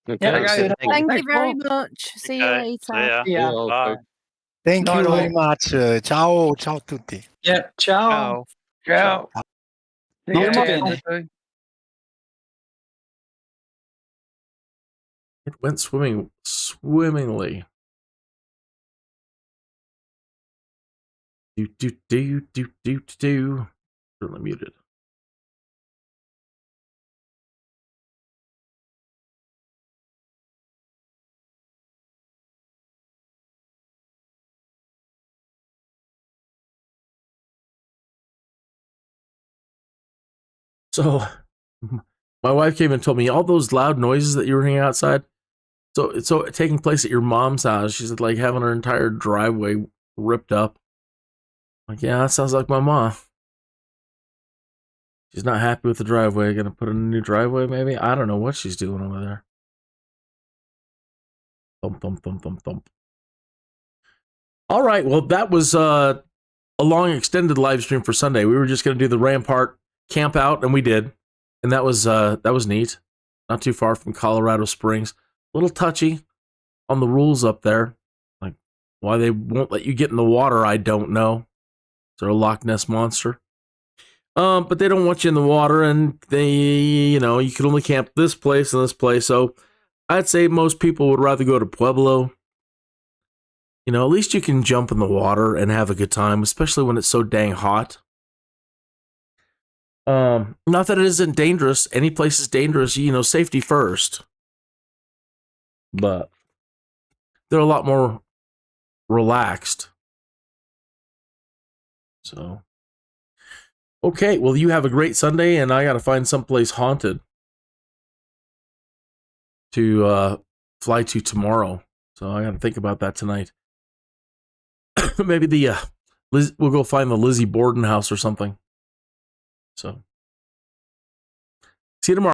Thank you very much. See you later. Bye. Thank you very much. Ciao tutti. Yeah, ciao. Ciao. It went swimmingly. Do. Certainly muted. So, my wife came and told me all those loud noises that you were hearing outside. So it's taking place at your mom's house. She's like having her entire driveway ripped up. Like, yeah, that sounds like my mom. She's not happy with the driveway. Gonna put in a new driveway, maybe? I don't know what she's doing over there. Thump. All right, well, that was a long extended live stream for Sunday. We were just gonna do the Rampart camp out, and we did. And that was neat. Not too far from Colorado Springs. A little touchy on the rules up there. Like, why they won't let you get in the water, I don't know. They're a Loch Ness monster. But they don't want you in the water, and they, you can only camp this place and this place. So I'd say most people would rather go to Pueblo. At least you can jump in the water and have a good time, especially when it's so dang hot. Not that it isn't dangerous. Any place is dangerous, safety first. But they're a lot more relaxed. So, okay, well, you have a great Sunday, and I got to find someplace haunted. to fly to tomorrow. So I got to think about that tonight. Maybe we'll go find the Lizzie Borden house or something. So see you tomorrow.